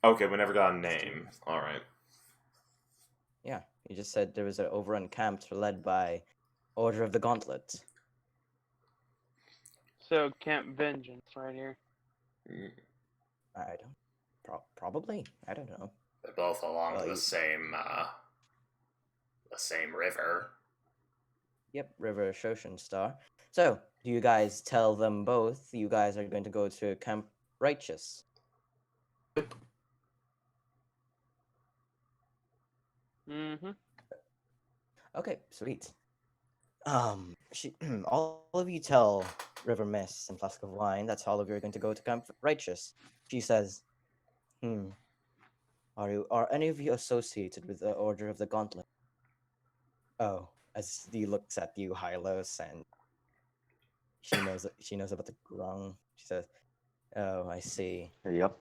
Okay, we never got a name. All right.
Yeah, you just said there was an overrun camp led by Order of the Gauntlet.
So Camp Vengeance right here.
Mm,
I don't. Probably. I don't know.
They're both along
Well,
the
you-
same river.
Yep, River Shoshin Star. So, do you guys tell them both you guys are going to go to Camp Righteous?
Mm-hmm.
Okay, sweet. She, all of you tell River Mist and Flask of Wine that's all of you are going to go to Camp Righteous. She says, are any of you associated with the Order of the Gauntlet? Oh, as he looks at you, Hylos, and she knows about the grung. She says, "Oh, I see."
Yep.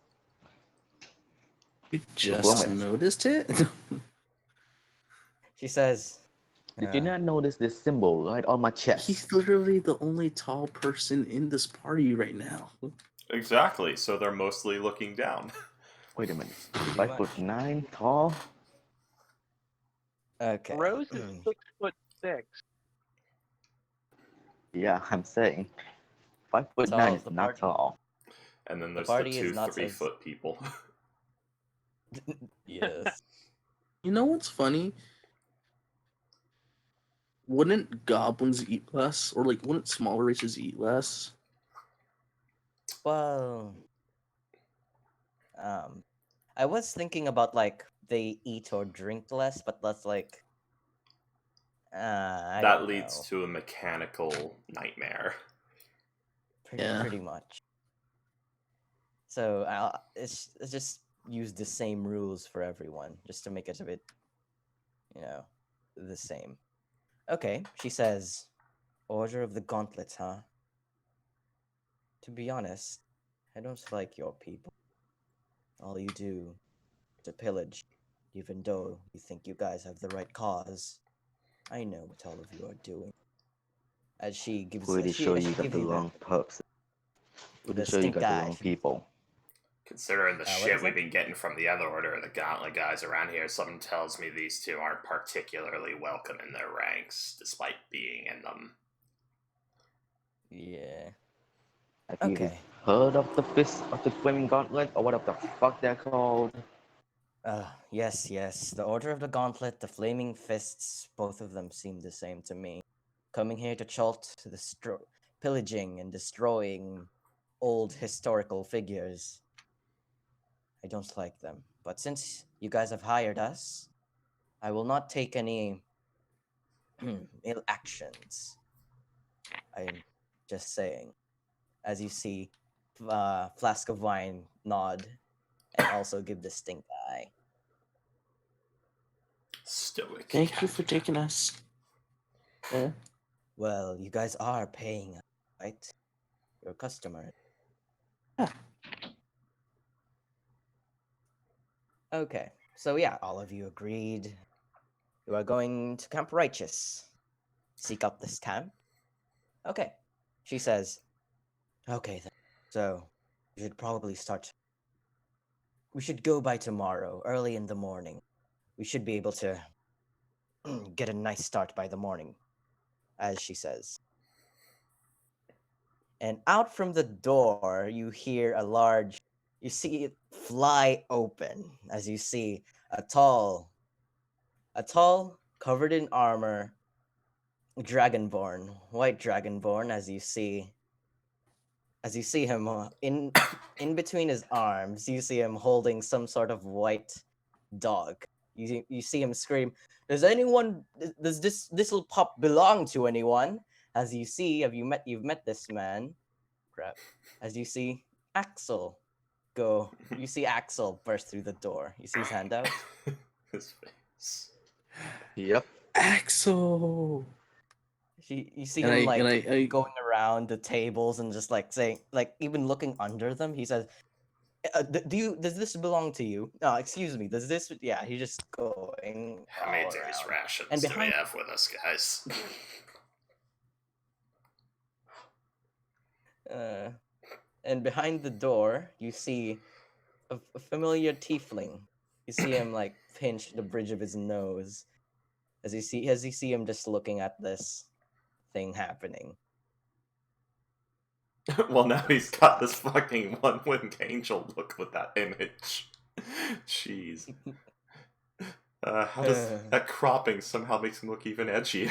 You just
woman.
noticed it?
She says,
Did you not notice this symbol right on my chest?
He's literally the only tall person in this party right now.
Exactly. So they're mostly looking down.
Wait a minute.
Pretty
5'9" tall?
Okay.
Rose is 6'6".
Yeah, I'm saying. 5'9"
Tall,
is
the
not
party-
tall.
And then there's
party
the
is
two
not
3-foot people.
Yes.
You know what's funny? Wouldn't goblins eat less? Or like wouldn't smaller races eat less?
Well, I was thinking about like they eat or drink less, but that's like, I
That
don't
leads
know.
to a mechanical nightmare.
Yeah.
Pretty much. So it's just use the same rules for everyone, just to make it a bit, the same. Okay, she says, Order of the Gauntlet, huh? To be honest, I don't like your people. All you do is to pillage, even though you think you guys have the right cause. I know what all of you are doing. As she gives,
Pretty
she,
sure
she
you got
gives
the
you
wrong person. Pretty
the
sure you
stink
got the
eye.
wrong people.
Considering the
What
shit
is
we've
that?
been getting from the other Order of the Gauntlet guys around here, something tells me these two aren't particularly welcome in their ranks, despite being in them.
Yeah.
Have you
Okay.
heard of the Fist of the Flaming Gauntlet, or what the fuck they're called?
Yes. The Order of the Gauntlet, the Flaming Fists, both of them seem the same to me. Coming here to Chult, pillaging and destroying old historical figures. I don't like them. But since you guys have hired us, I will not take any ill actions. I'm just saying. As you see, Flask of Wine nod and also give the stink eye.
Stoic.
Thank you for taking us. Yeah.
Well, you guys are paying us, right? You're customers.
Yeah.
Okay, so yeah, all of you agreed. You are going to Camp Righteous. Seek out this camp. Okay. She says, okay then. So, we should probably start. We should go by tomorrow, early in the morning. We should be able to get a nice start by the morning, as she says. And out from the door, you hear you see it fly open as you see a tall, covered in armor, dragonborn, white dragonborn, as you see him in between his arms, you see him holding some sort of white dog. You see him scream, does this little pup belong to anyone? As you see, you've met this man. Crap. As you see Axel you see Axel burst through the door. You see his hand out.
His face.
Yep.
Axel.
You see
And
him
I
going around the tables and just like saying, like even looking under them. He says, does this belong to you? No, excuse me. Does this? Yeah, he's just going
How
all
many days
around.
rations
And
do we
behind,
have with us, guys?
and behind the door, you see a familiar tiefling. You see him like pinch the bridge of his nose as you see him just looking at this thing happening.
Well, now he's got this fucking one-winged angel look with that image. Jeez. How does that cropping somehow makes him look even edgier?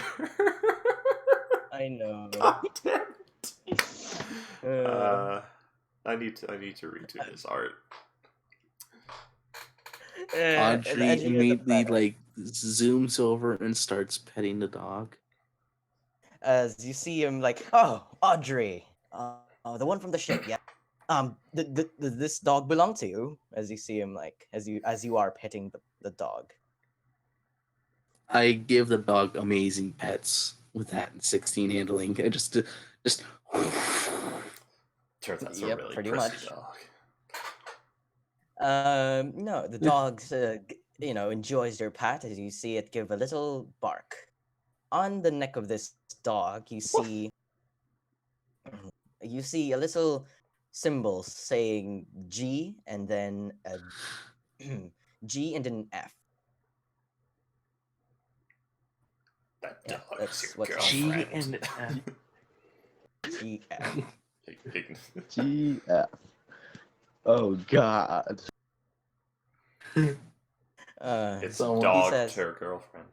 I know.
God damn it. I need to redo his art.
Audrey
edgier the
immediately
better.
like zooms over and starts petting the dog.
As you see him like, oh, Audrey, the one from the ship, yeah. Does this dog belong to you? As you see him like, as you are petting the dog.
I give the dog amazing pets with that 16 handling. I just
Turns out it's
Yep,
a really
pretty
prissy
much.
dog.
No, the dog, enjoys your pat as you see it give a little bark. On the neck of this dog, you see a little symbol saying G and then a G and then an F.
That
Yeah,
dog
that's
is your
what's on
G
girlfriend.
and
GF.
GF. Oh God.
It's
Someone-
He
dog
says,
to her girlfriend.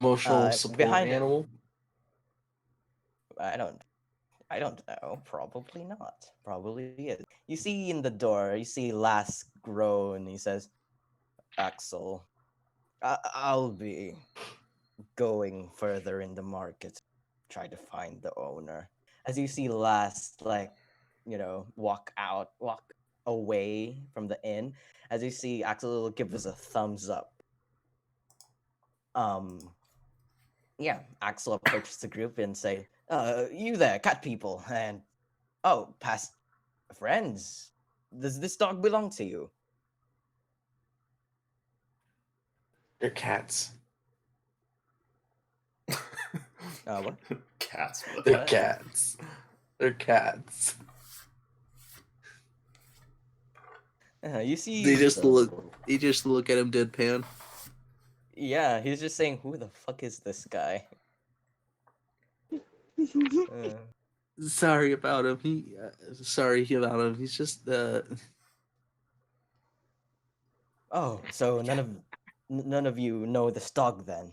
emotional support
behind him-
animal.
I don't know. Probably not. Probably is. You see in the door, you see Lass groan. He says, Axel, I'll be going further in the market, try to find the owner. As you see Lass, walk away from the inn, as you see Axel give us a thumbs up. Yeah, Axel approaches the group and say, you there, cat people, and oh, past friends. Does this dog belong to you?
They're cats.
What?
Cats with
They're
What?
cats. They're cats.
You see,
They just look at him deadpan.
yeah, he's just saying, who the fuck is this guy?
Sorry about him. Sorry about him. He's just
Oh, so none of you know this dog then?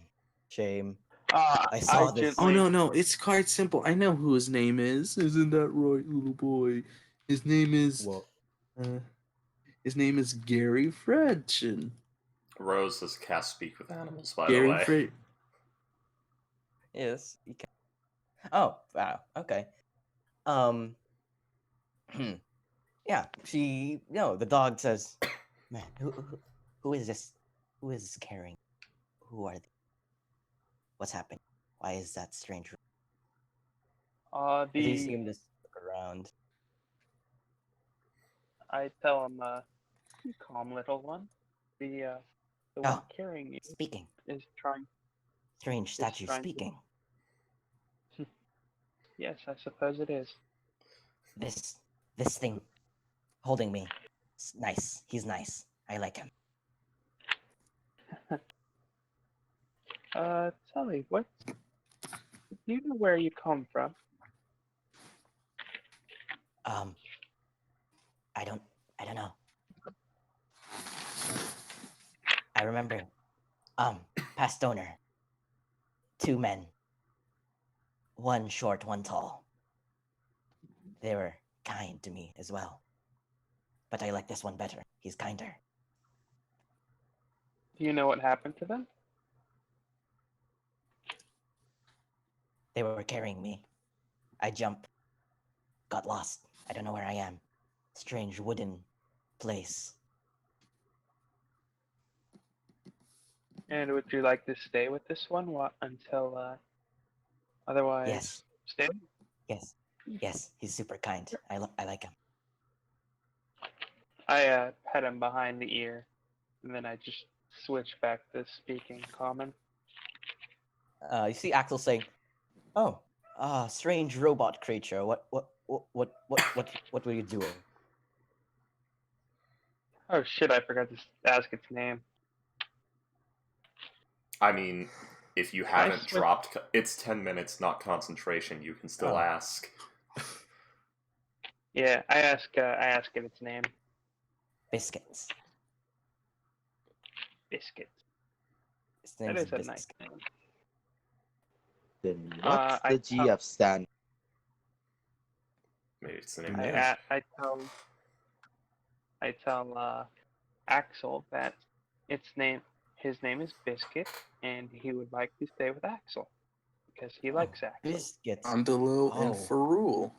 Shame. I saw this.
Oh no, it's quite simple. I know who his name is. Isn't that right, little boy? His name is
Well,
his name is Gary Fredchen.
Rose has cast speak with animals, by
Gary
the way.
Fred.
yes, you can. Oh, wow. Okay. Yeah, the dog says, man, who is this? Who is this caring? Who are they? What's happening? Why is that strange? As you see him just look around.
I tell him, calm little one. The one
Oh,
carrying you
speaking.
is trying.
Strange statue
trying to-
speaking.
Yes, I suppose it is.
This thing holding me. It's nice. He's nice. I like him.
Tully, what? Do you know where you come from?
Um, I don't know. I remember, past owner, two men, one short, one tall. They were kind to me as well. But I like this one better. He's kinder.
Do you know what happened to them?
They were carrying me. I jump, got lost. I don't know where I am. Strange wooden place.
And would you like to stay with this one until otherwise
Yes,
stay?
yes, yes. He's super kind. I like him.
I pet him behind the ear, and then I just switch back to speaking common.
You see Axel saying, "Oh, strange robot creature. What were you doing?"
Oh shit! I forgot to ask its name.
I mean, if you
I
haven't
switch-
dropped, it's 10 minutes, not concentration. You can still
Oh.
ask.
Yeah, I ask it its name.
Biscuits.
Biscuit.
His
That
name's
is a nice
Biscuit.
name.
Then what's
I
the GF stand?
Maybe it's the
Who
name.
knows?
I tell Axel that his name is Biscuit, and he would like to stay with Axel because he likes Axel.
Biscuit.
Andalo and
Oh.
Ferrul.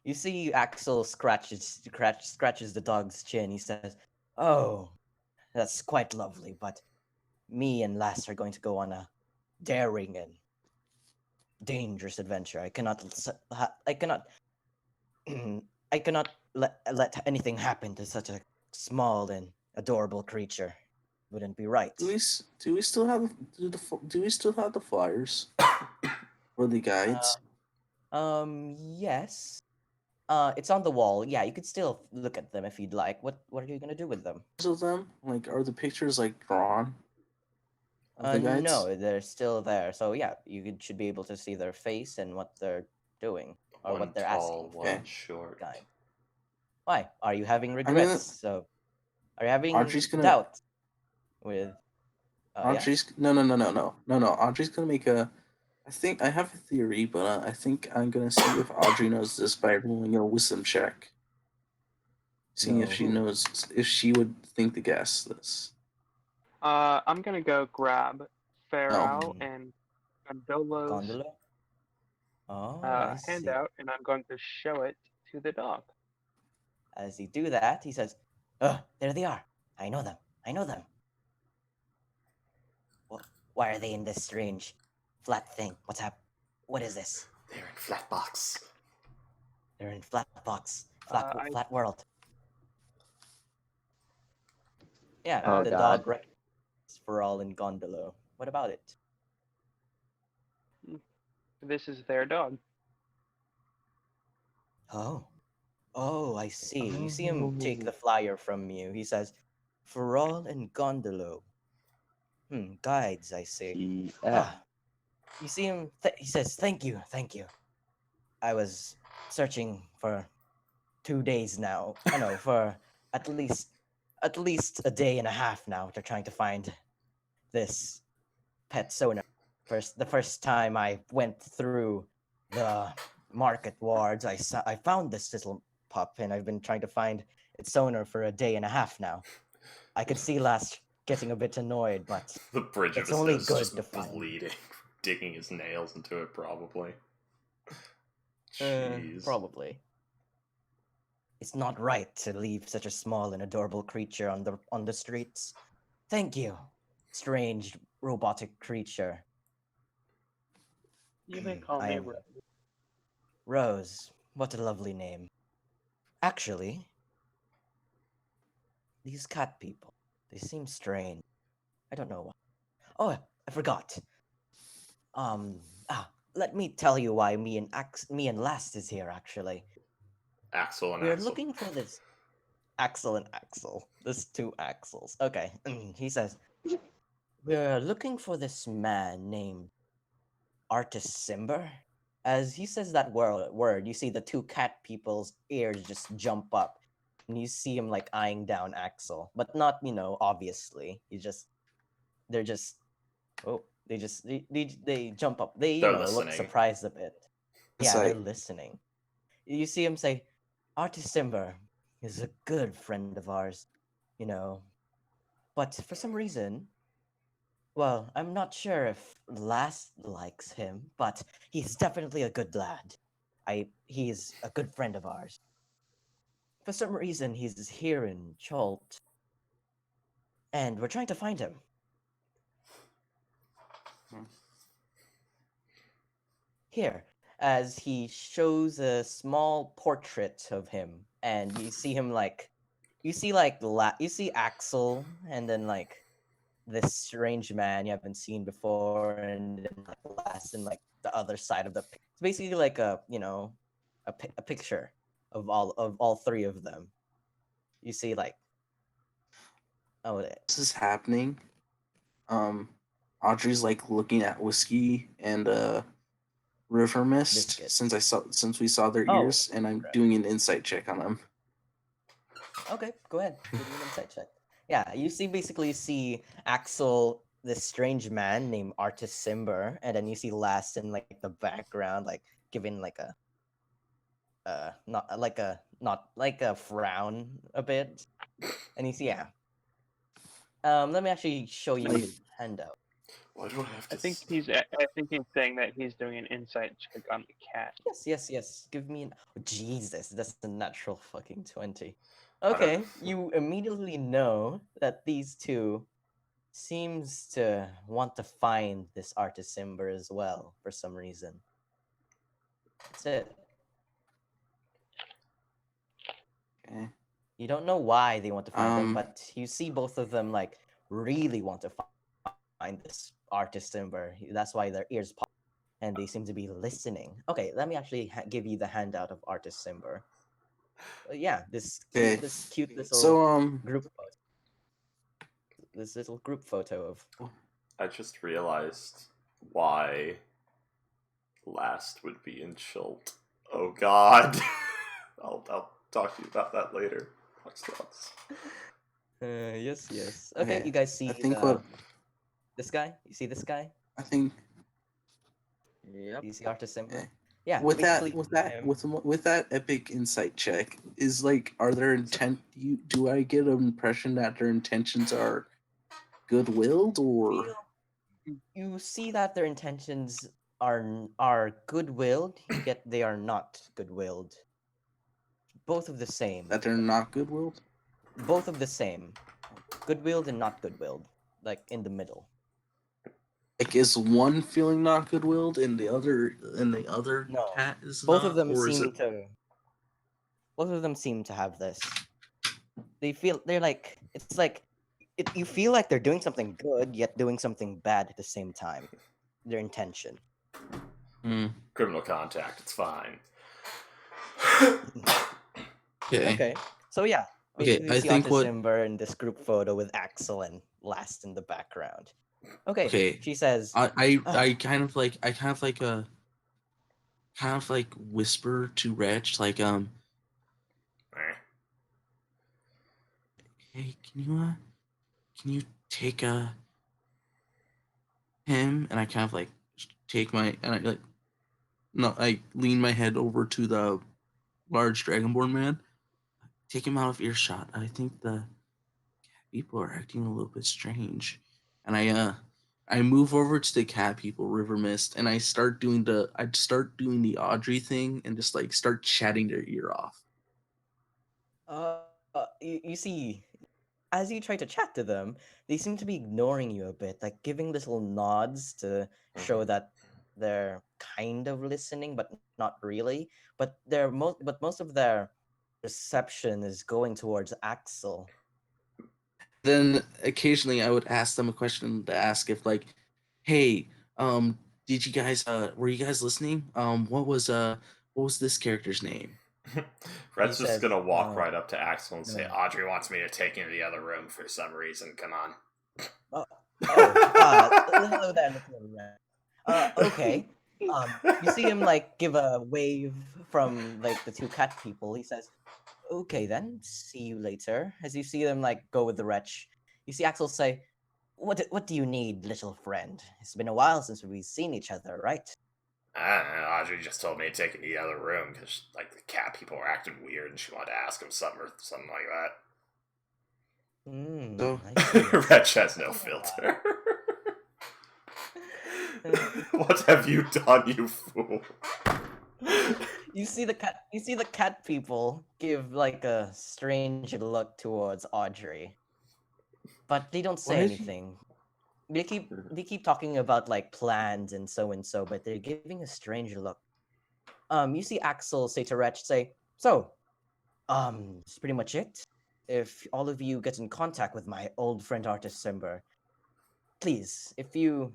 You see Axel scratches the dog's chin. He says, "Oh, that's quite lovely, but me and Lass are going to go on a daring and dangerous adventure. I cannot I cannot let anything happen to such a small and adorable creature. Wouldn't be right."
Do we still have do we still have the flyers or the guides?
Yes. It's on the wall. Yeah, you could still look at them if you'd like. What are you gonna do with them?
Of them, like, are the pictures like drawn? Of the guides?
No, they're still there. So yeah, should be able to see their face and what they're doing or
One
what they're
tall,
asking.
one
Okay.
short.
Guy. Why? Are you having
gonna-
regrets? So, are you having
Audrey's gonna-
doubt with? Yeah.
Audrey's no. Audrey's gonna make a. I think I have a theory, but I think I'm gonna see if Audrey knows this by rolling a wisdom check. Seeing if
No,
she
who?
knows, if she would think to guess this.
I'm gonna go grab Farrell
Oh.
and Gondolo's
Gondola. Oh, I see.
handout, and I'm going to show it to the dog.
As you do that, he says, "Oh, there they are. I know them. I know them. Why are they in this strange flat thing? What's happening? What is this?
They're in flat box.
They're in flat box,
I-
flat world." Yeah,
Oh,
the
God.
dog recognizes for all in Gondolo. What about it?
This is their dog.
Oh. Oh, I see. You see him take the flyer from you. He says, "Feral and Gondolo." Guides, I see.
GF.
You see him, he says, "Thank you, thank you. I was searching for 2 days now. I know, for at least a day and a half now to trying to find this pet sonar. The first time I went through the market wards, I found this little pup, and I've been trying to find its owner for a day and a half now. I could see Last getting a bit annoyed, but
The bridge of
it's
his
only
nose
good
just
to find.
bleeding, digging his nails into it, probably. Jeez.
Probably. It's not right to leave such a small and adorable creature on the streets. Thank you, strange robotic creature.
You may call
I
me
am
Rose.
Rose. What a lovely name. Actually, these cat people, they seem strange. I don't know why. Oh, I forgot. Let me tell you why me and Last is here. Actually,
Axel and
we're
Axel.
looking for this Axel and Axel. There's two Axels. Okay, he says, We're looking for this man named Artis Simber. As he says that word, you see the two cat people's ears just jump up, and you see him like eyeing down Axel, but not obviously. They're just they jump up. They
They're
look
listening.
surprised a bit.
It's
Yeah, they're
like,
listening. You see him say, Artis Simber is a good friend of ours, you know, but for some reason, well, I'm not sure if Last likes him, but he's definitely a good lad. He's a good friend of ours. For some reason, he's here in Cholt, and we're trying to find him. Here, as he shows a small portrait of him, and you see him you see Axel, and then this strange man you haven't seen before, and then Last in the other side of it's basically like a picture of all three of them. You see
this is happening. Audrey's like looking at whiskey and river mist
Biscuits.
since we saw their
Oh,
ears, and I'm
right.
doing an insight check on them.
Okay, go ahead. Give me an insight check. Yeah, you see Axel, this strange man named Artis Simber, and then you see Last in the background, giving not like a frown a bit. And you see, yeah. Let me actually show you his handout.
Why do I have to?
I think he's saying that he's doing an insight check on the cat.
Yes. Give me Jesus, that's a natural fucking 20. Okay, you immediately know that these two seems to want to find this Artis Simber as well for some reason. That's it.
Okay.
You don't know why they want to find him, but you see both of them really want to find this Artis Simber. That's why their ears pop, and they seem to be listening. Okay, let me actually give you the handout of Artis Simber. Yeah, this cute little group photo. This little group photo of.
I just realized why Last would be in Chult. Oh God. I'll talk to you about that later. Watch thoughts.
Yes. Okay, you guys see this guy? You see this guy?
I think.
Yep.
You see Artis Simber?
Okay.
Yeah.
With
him.
that epic insight check, is are their do I get an impression that their intentions are good-willed, or
you see that their intentions are good-willed, yet they are not good-willed. Both of the same.
that they're not good-willed?
Both of the same. Good-willed and not good-willed. In the middle.
Is one feeling not good-willed and the other
No.
cat is
Both
not?
of them
or is
seem
it...
to. Both of them seem to have this. They're it's you feel like they're doing something good, yet doing something bad at the same time. Their intention.
Criminal contact. It's fine.
Okay.
So yeah.
Okay,
I think Simber in this group photo with Axel and Last in the background. Okay. She says.
I kind of whisper to Wretch hey, can you take him? And I kind of take my I lean my head over to the large dragonborn man. Take him out of earshot. I think the people are acting a little bit strange. And I move over to the cat people, River Mist, and I start doing the Audrey thing and just start chatting their ear off.
You see, as you try to chat to them, they seem to be ignoring you a bit, giving little nods to show that they're kind of listening, but not really. But most of their reception is going towards Axel.
Then occasionally I would ask them a question to ask if hey, did you guys were you guys listening? What was this character's name?
Red's just gonna walk right up to Axel and say, Audrey wants me to take you to the other room for some reason. Come on.
Hello there, little rat. Okay. You see him like give a wave from like the two cat people. He says, "Okay then, see you later." As you see them like go with the wretch, you see Axel say, What do you need, little friend? It's been a while since we've seen each other, right?"
I don't know. Audrey just told me to take it to the other room because, like, the cat people were acting weird, and she wanted to ask him something or something like
So-
I see.
that. Wretch has no filter. What have you done, you fool?
You see the cat people give like a strange look towards Audrey, but they don't say
Why is he-
anything. They keep talking about like plans and so, but they're giving a strange look. You see Axel say to Wretch, "So, it's pretty much it. If all of you get in contact with my old friend Artist Simber, please, if you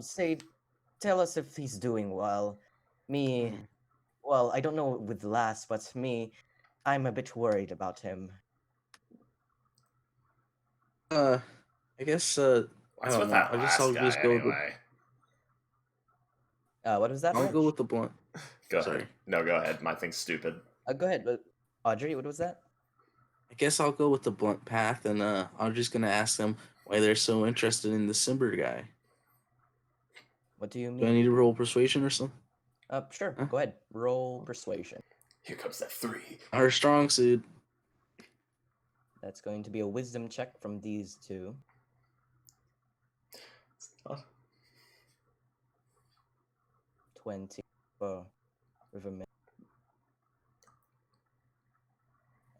say, tell us if he's doing well. Me, well, I don't know with last, but me, I'm a bit worried about him."
I guess I
What's
don't
with
know.
that
I guess
last
I'll
guy
just go with
anyway?
What was that?
I'll
Reg?
go with the blunt.
Go
Sorry.
ahead. No, go ahead. My thing's stupid.
Go ahead, Audrey. What was that?
I guess I'll go with the blunt path, and I'm just gonna ask them why they're so interested in the Simber guy.
What do you
Do I
mean?
need to roll persuasion or something?
Sure.
Huh?
Go ahead. Roll persuasion.
Here comes that 3.
Our strong suit.
That's going to be a wisdom check from these two. 20 for Riverman.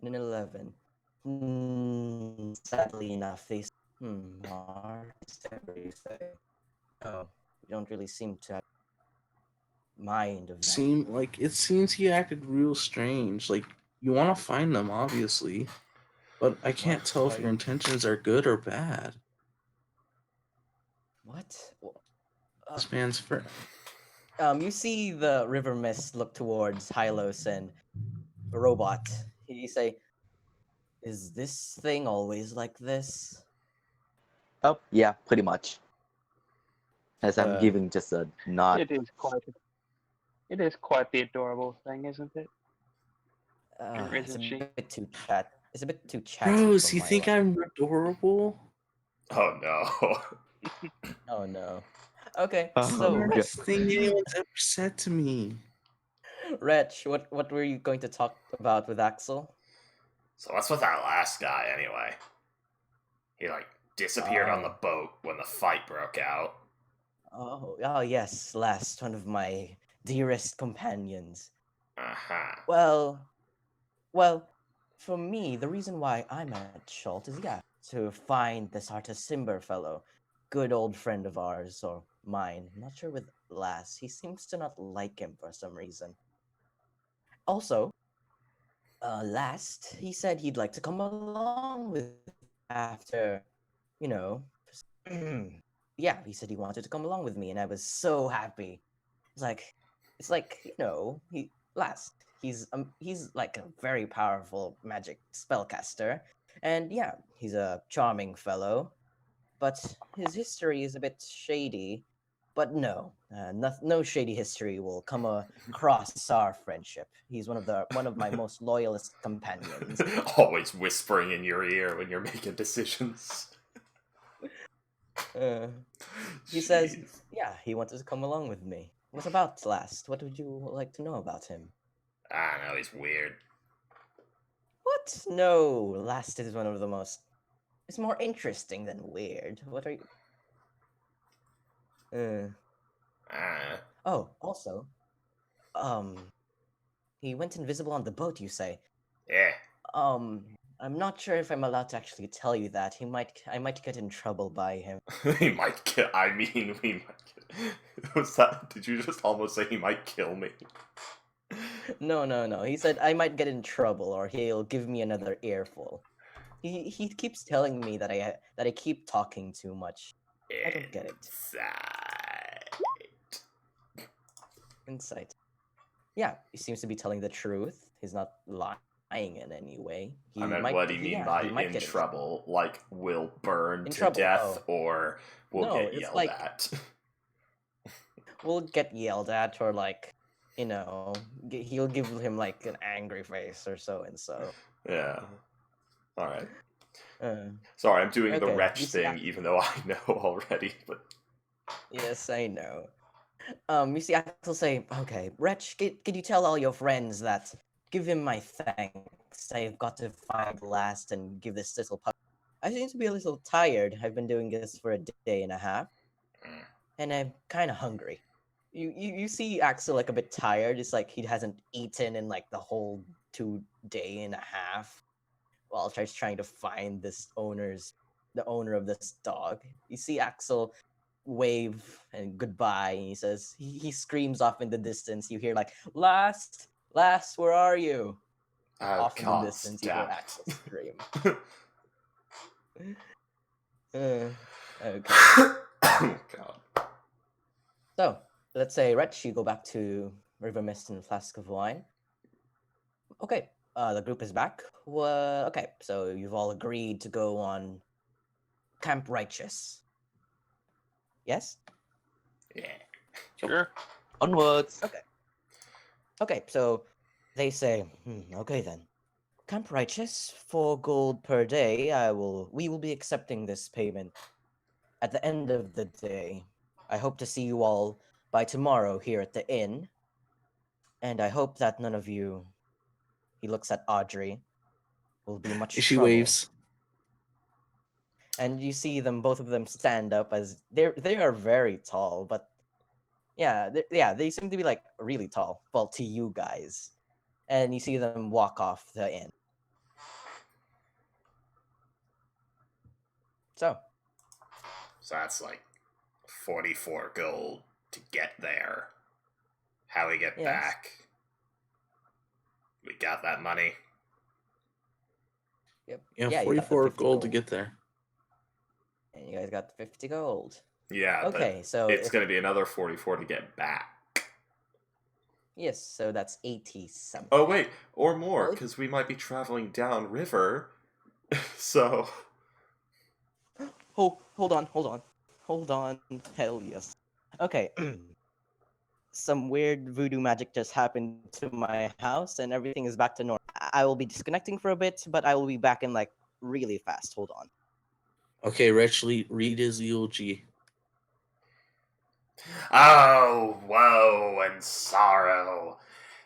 And an 11. Sadly enough, they you say. Oh, you don't really seem to have mind of that.
It seems he acted real strange. Like, you want to find them, obviously, but I can't
What?
tell if your intentions are good or bad.
What?
This man's friend.
You see the river mist look towards Hylos and Robot. He say, "Is this thing always like this?"
Oh, yeah, pretty much. As I'm
Uh,
giving just a nod.
It is quite the adorable thing, isn't it? Or
It's a
isn't she?
bit too chat. It's a bit too chatty.
Bros,
for
you
my
think
liking.
I'm adorable?
Oh no.
Oh no. Okay,
Oh,
so
God.
Rich,
Best thing anyone's ever said to me.
what were you going to talk about with Axel?
So what's with that last guy anyway? He like disappeared on the
Oh.
boat when the fight broke out.
Oh yes, last one of my dearest companions.
Uh-huh.
Well, for me, the reason why I'm at Schultz is to find this artist Simber fellow, good old friend of ours or mine. I'm not sure with Lass. He seems to not like him for some reason. Also, last he said he'd like to come along with after, you know, yeah, he said he wanted to come along with me, and I was so happy. It's like he last he's like a very powerful magic spellcaster, and yeah, he's a charming fellow, but his history is a bit shady. But no shady history will come across our friendship. He's one of my most loyalist companions.
Always whispering in your ear when you're making decisions.
He says,
Jeez.
yeah, he wanted to come along with me. What about last? What would you like to know about him?
I don't know, he's weird.
What? No, last is one of the most. It's more interesting than weird. What are you? Oh, also, he went invisible on the boat. You say?
Yeah.
I'm not sure if I'm allowed to actually tell you that. I might get in trouble by him.
He might kill. I mean, we might kill. Was that? Did you just almost say he might kill me?
No. He said I might get in trouble or he'll give me another earful. He keeps telling me that I keep talking too much. I don't get it. Insight. Yeah, he seems to be telling the truth. He's not lying. dying in any way. He
I mean,
might,
what do you mean
yeah,
by
he might
in
get
trouble? Like, will burn
in
to
trouble.
death,
Oh,
or will
no,
get
it's
yelled
like
at?
we'll get yelled at, or like, he'll give him like an angry face or so and so.
Yeah. All right.
Uh,
Sorry, I'm doing the
okay,
wretch
you see,
thing, even though I know already. But
yes, I know. You see, Axel say, okay, Wretch, could you tell all your friends that give him my thanks? I've got to find last and give this little pup. I seem to be a little tired. I've been doing this for a day and a half,
Mm.
and I'm kind of hungry. You see Axel like a bit tired. It's like he hasn't eaten in like the whole 2 day and a half. While he's trying to find the owner of this dog. You see Axel wave and goodbye, and he screams off in the distance. You hear like, last, where are you?
oh
Off in the
god,
distance, you hear
damn
Axel scream.
it!
Okay.
Oh god.
So let's say, Wretch, you go back to River Mist and Flask of Wine. Okay. The group is back. Okay, so you've all agreed to go on Camp Righteous. Yes?
Yeah.
Sure.
Onwards.
Okay, so they say, okay then. Camp Righteous, 4 gold per day. We will be accepting this payment at the end of the day. I hope to see you all by tomorrow here at the inn. And I hope that none of you, he looks at Audrey, will be much
She
trouble.
waves.
And you see them, both of them stand up as they are very tall, but they seem to be like really tall. Well, to you guys. And you see them walk off the inn. So
that's like 44 gold to get there. How we get
Yes.
back? We got that money.
Yep.
Yeah,
Yeah, you got the
44
50
gold to get there.
And you guys got the 50 gold.
Yeah,
Okay,
but
so
it's going to be another 44 to get back.
yes, so that's 80 something.
Oh wait, or more,
Well,
because we might be traveling downriver. So
hold on. Hell yes. Okay. Some weird voodoo magic just happened to my house and everything is back to normal. I will be disconnecting for a bit, but I will be back in like really fast. Hold on.
Okay, Retchley, read his eulogy.
oh, woe and sorrow.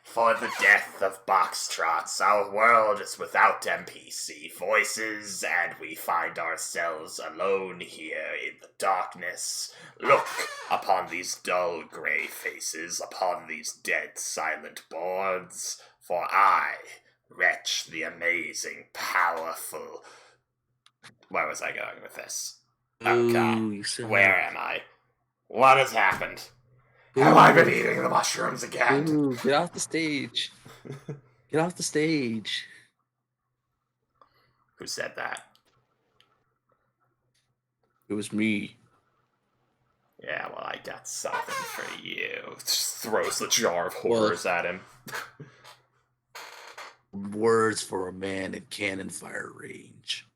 For the death of Boxtrots, our world is without NPC voices, and we find ourselves alone here in the darkness. Look upon these dull grey faces, upon these dead silent boards, for I, Wretch the amazing, powerful... Where was I going with this? Oh god,
Ooh, you said
where am I? What has happened? Have I been eating the mushrooms again?
Ooh, get off the stage. Get off the stage.
Who said that?
It was me.
Yeah, well, I got something for you. Just throws the jar of horrors at him.
Words for a man in cannon fire range.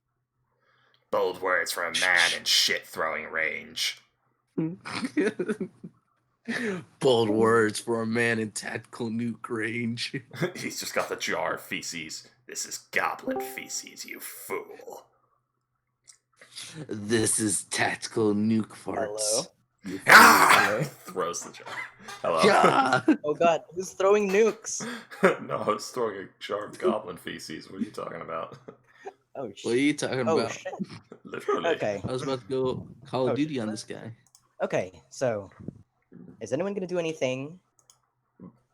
Bold words for a man in shit-throwing range.
Bold words for a man in tactical nuke range.
He's just got the jar of feces. This is goblin feces, you fool.
This is tactical nuke farts.
Hello?
You
Ah!
Hello?
Throws the jar. Hello.
Yeah.
Oh god, who's throwing nukes?
No, I was throwing a jar of goblin feces. What are you talking about?
Oh
What are
shit.
you talking
Oh
about?
shit.
Literally.
Okay.
I was about to go Call of
Oh,
Duty on this guy.
Okay, so is anyone gonna do anything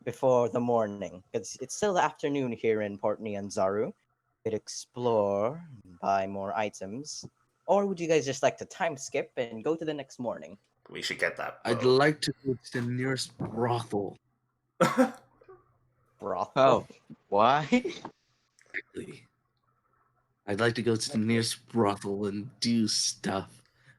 before the morning? Because it's still the afternoon here in Portney and Zaru. You could explore, buy more items. Or would you guys just like to time skip and go to the next morning?
We should get that
I'd
boat.
like to go to the nearest brothel.
Brothel?
Oh, why?
Exactly. I'd like to go to the nearest brothel and do stuff.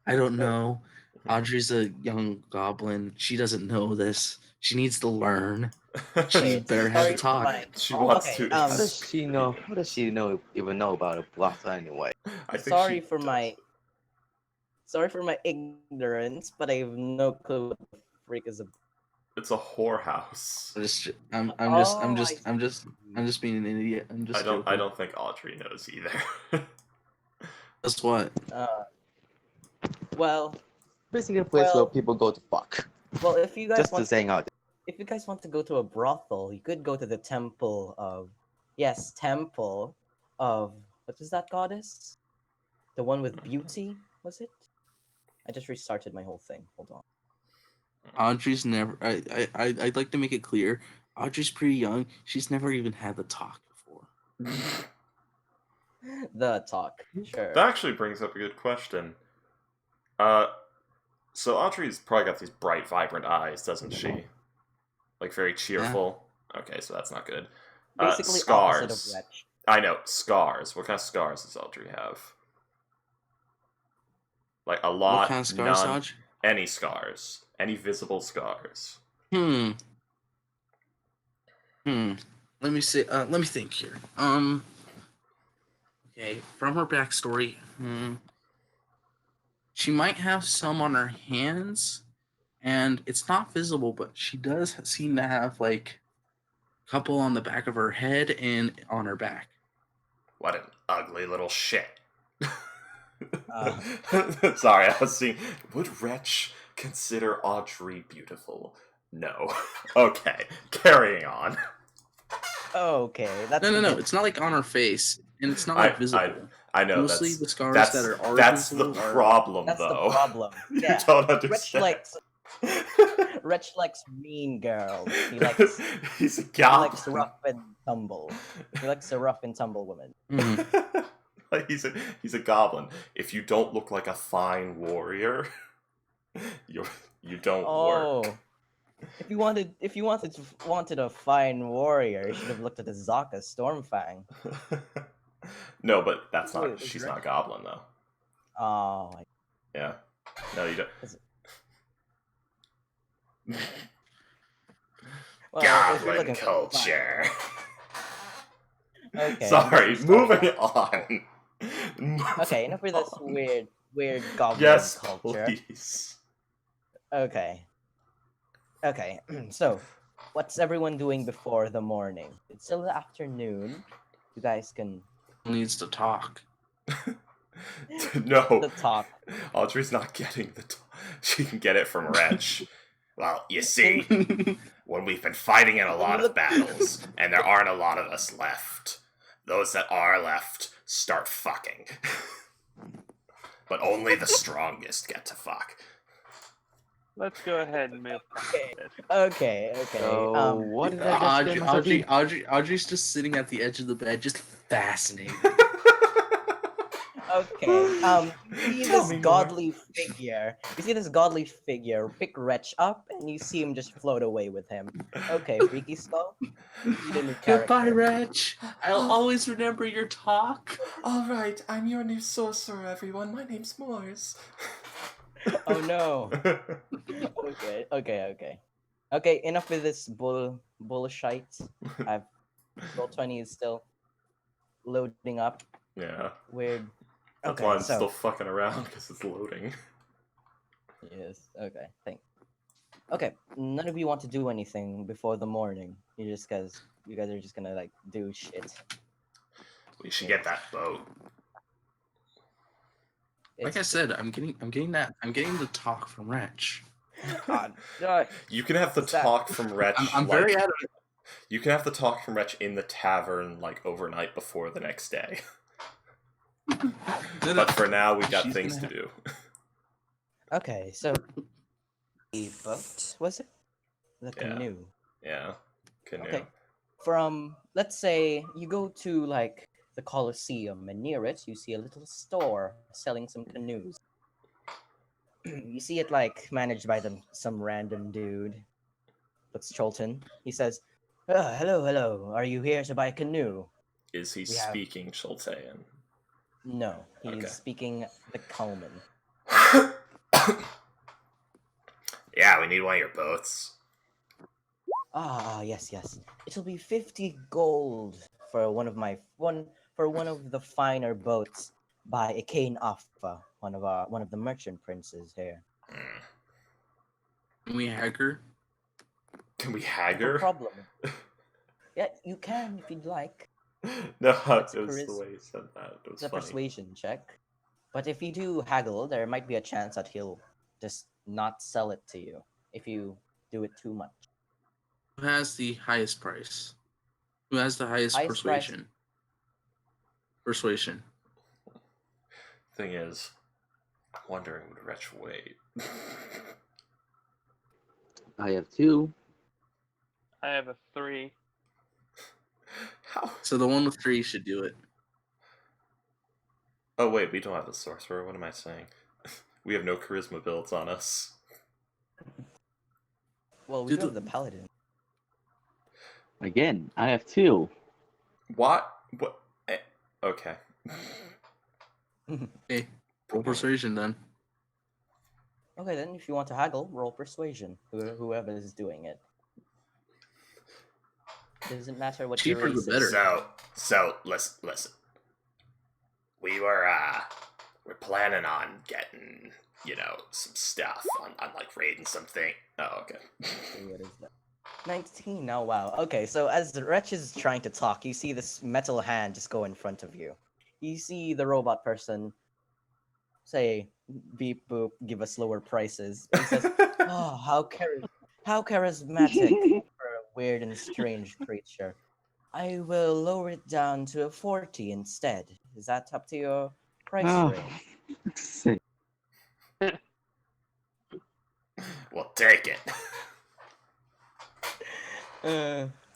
I don't know. Audrey's a young goblin. She doesn't know this. She needs to learn. She
Okay,
better have
sorry
to
for
talk.
my-
She wants
okay,
to.
How does she know? How does she know even know about a brothel anyway?
I think
sorry
she
for
does.
my ignorance, but I have no clue what the freak is a.
It's a whorehouse.
I'm just being an idiot. I'm just
I
joking.
don't think Audrey knows either.
That's what.
Well,
Basically, a place where
Well-
people go to fuck,
well, if you guys
just
want
to hang out.
if you guys want to go to a brothel, you could go to the temple of temple of what is that goddess? The one with beauty, was it? I just restarted my whole thing. Hold on.
Audrey's never. I'd like to make it clear. Audrey's pretty young. She's never even had the talk before.
The talk. Sure.
That actually brings up a good question. So Audrey's probably got these bright, vibrant eyes, doesn't she? Like very cheerful. Okay, so that's not good.
Basically
Scars.
opposite of wretch.
I know, scars. What kind of scars does Audrey have? Like a lot,
What kind of scars,
none,
Audrey?
any scars. Any visible scars.
Hmm. Let me see. Let me think here. Okay, from her backstory, she might have some on her hands, and it's not visible, but she does seem to have like a couple on the back of her head and on her back.
What an ugly little shit.
Uh.
Sorry, I was seeing. Would Wretch consider Audrey beautiful? No. Okay, carrying on.
Okay, that's
No. It's not like on her face, and it's not like visible.
I know
Mostly the scars
that's
that are
that's the
visible are-
problem,
That's
though.
the problem.
You
Yeah.
don't
Wretch
understand.
likes mean girls. He likes
He's a
he
goblin.
likes rough and tumble. He likes a rough and tumble woman.
Mhm.
Like he's a goblin. If you don't look like a fine warrior, you don't work.
Oh, if you wanted a fine warrior, you should have looked at the Zaka Stormfang.
No, but that's
Wait,
not.
is
She's
Wretch-
not goblin though.
Oh,
Yeah. No, you don't.
well, if you're
Goblin
looking for a fine-
culture.
Okay.
Sorry,
I'm
moving
sorry.
on.
Okay, enough with this weird goblin
Yes,
culture.
please.
Okay. Okay. So, what's everyone doing before the morning? It's still the afternoon. You guys can
Needs to talk.
No,
the talk.
Audrey's not getting the. She can get it from Wretch. Well, you see, when we've been fighting in a lot of battles, and there aren't a lot of us left, those that are left start fucking. But only the strongest get to fuck.
Let's go ahead and move.
Okay.
So what did I just say, Master
Audrey's just sitting at the edge of the bed, just fascinated.
Okay. You see
Tell
this
me more.
godly figure. You see this godly figure pick Wretch up, and you see him just float away with him. Okay, Freaky Skull. You did a
Goodbye,
character.
Wretch. I'll always remember your talk.
All right, I'm your new sorcerer, everyone. My name's Moors.
Oh no. Okay. Okay, enough with this bullshit. I've Roll20 is still loading up.
Yeah,
Weird.
that's
Okay,
why I'm
so
still fucking around because it's loading.
yes. Okay, thanks. Okay, none of you want to do anything before the morning. You guys are just gonna like do shit.
We should get that boat.
Like I said, I'm getting the talk from Wretch.
God,
You can have the
What's that?
talk from Wretch.
I'm very
like,
adamant.
You can have the talk from Wretch in the tavern, like overnight before the next day. But for now, we got
She's
things
gonna
to do.
okay, so the boat was it? The
Yeah.
canoe.
Yeah, canoe.
Okay. From let's say you go to like the Colosseum, and near it you see a little store selling some canoes. You see it like managed by some random dude. Looks Cholton. He says, hello. Are you here to buy a canoe?"
Is he
We have-
speaking Choltean?
No, he's
Okay.
speaking the Kalman.
Yeah, we need one of your boats.
Yes, yes. It'll be 50 gold for one of the finer boats by a Kane Offa, one of the merchant princes here.
Mm.
Can we hack her?
Can we
No
hagger?
problem. Yeah, you can if you'd like.
No,
It's
it
a
was the
charis-
way you said that. It was
it's a
funny.
persuasion check. But if you do haggle, there might be a chance that he'll just not sell it to you if you do it too much.
Who has the highest price? Who has the highest
Highest price.
persuasion? Persuasion.
Thing is, I'm wondering would Wretch wait?
I have 2.
I have a 3.
How?
So the one with 3 should do it.
Oh wait, we don't have the sorcerer. What am I saying? We have no charisma builds on us.
Well, we
Dude,
do have the paladin.
Again, I have 2.
What? What? Okay.
Hey, roll persuasion then.
Okay, then if you want to haggle, roll persuasion. Whoever is doing it. Doesn't matter what your
Cheaper the
race
better.
is.
So listen. We're planning on getting, some stuff on like raiding something. Oh, okay.
What is that? 19. Oh, wow. Okay, so as the wretch is trying to talk, you see this metal hand just go in front of you. You see the robot person say, beep boop, give us lower prices. He says, oh, how charismatic for a weird and strange creature. I will lower it down to a 40 instead. Is that up to your price
Oh,
range?
sick.
We'll take it.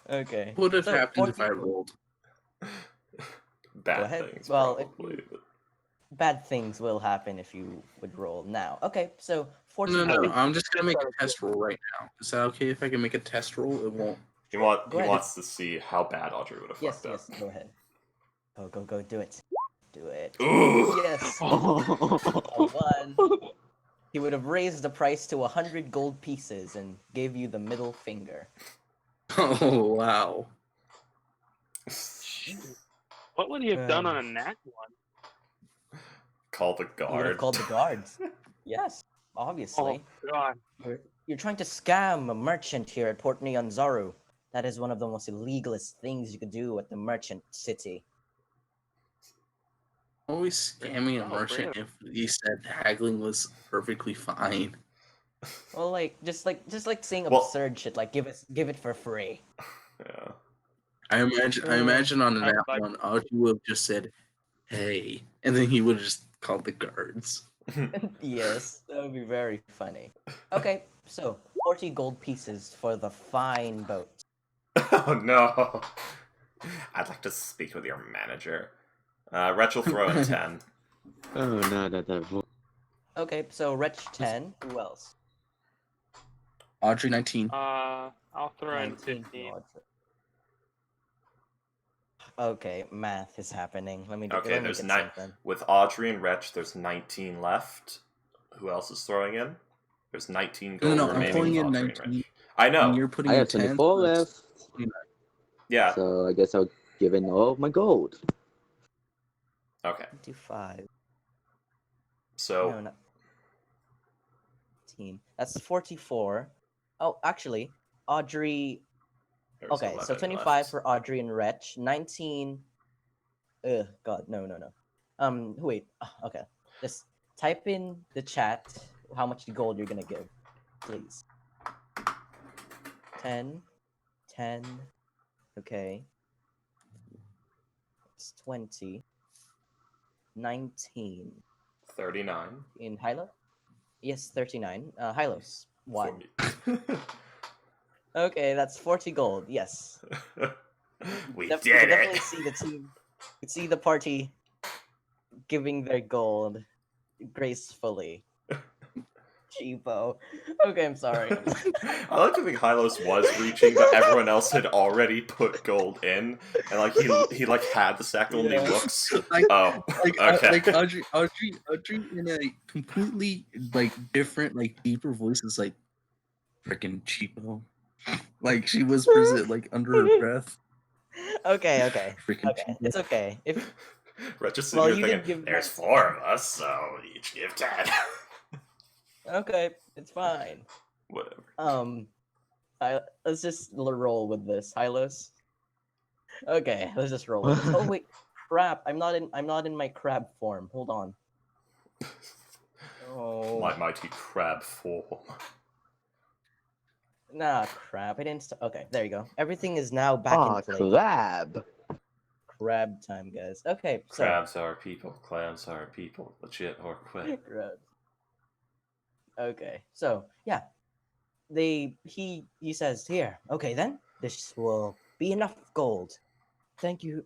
Okay.
What would have
So,
happened if
40
I rolled?
Bad
ahead.
things,
Well, if
probably.
you- Bad things will happen if you would roll now. Okay, so 40
No,
gold.
I'm just gonna make a test roll right now. Is that okay if I can make a test roll? It won't.
He
Go ahead.
wants to see how bad Audrey would have
Yes,
fucked
yes,
up.
go ahead. Go, do it. Do it.
Ooh.
Yes. A
Oh.
1. He would have raised the price to 100 gold pieces and gave you the middle finger.
Oh wow.
What would he have done on a nat 1?
Call the
He would have
guard.
called the guards. Yes, obviously.
Oh god.
You're trying to scam a merchant here at Port Neon Zaru. That is one of the most illegalist things you could do at the merchant city.
Always scamming a
Oh,
merchant
really?
if he said haggling was perfectly fine.
Well, just like saying
Well-
absurd shit, like give it for free.
Yeah.
I imagine on
I'd
that
like-
one, Audrey would have just said, "Hey," and then he would have just called the guards.
Yes, that would be very funny. Okay, so 40 gold pieces for the fine boat.
Oh no. I'd like to speak with your manager. Wretch will throw in 10.
Oh, no, that.
Okay, so Wretch 10. Who else?
Audrey 19.
I'll throw in
19 for
15.
Audrey. Okay, math is happening. Let me
Okay,
let me
there's
get
nine.
something.
With Audrey and Wretch, there's 19 left. Who else is throwing in? There's 19
No,
gold
no, I'm
remaining
pulling
with
in
Audrey and
19.
Wretch. I
And
know.
you're putting
I
in
have
10.
24
so that's
left.
29.
Yeah.
So I guess I'll give in all of my gold.
Okay.
25.
So
No, not 15. That's 44. Oh, actually, Audrey.
there's
Okay, so
11
25
left.
for Audrey and Wretch. 19. Ugh, God, no. Wait. Okay, just type in the chat how much gold you're gonna give, please. 10. 10. Okay. It's 20. 19.
39.
In Hilo? Yes, 39. Hylos. 1.
40.
Okay, that's 40 gold. Yes.
We
You
did
can definitely
it.
see the team. You can see the party giving their gold gracefully. Cheapo. Okay, I'm sorry.
I like to think Hylos was reaching, but everyone else had already put gold in, and like he like had the sack and
Yeah.
he looks.
Like,
Oh,
like,
okay.
like Audrey in a completely like different, like deeper voice is like, freaking cheapo. Like she whispers it like under her breath.
Okay.
Freaking
Okay. It's okay. If
Right, just sitting
well,
here
you
thinking,
did give
there's
that-
4 of us, so each give 10.
Okay, it's fine.
Whatever.
Let's just roll with this, Hylos. Okay, let's just roll with this. Oh wait, crap! I'm not in my crab form. Hold on. Oh,
My mighty crab form.
nah, crap! I didn't. Okay, there you go. Everything is now back in
Ah,
place.
crab.
Crab time, guys. Okay, so
Crabs are people, clams are people, legit or quit.
crabs. Okay, so yeah, he says here. Okay, then this will be enough gold. Thank you.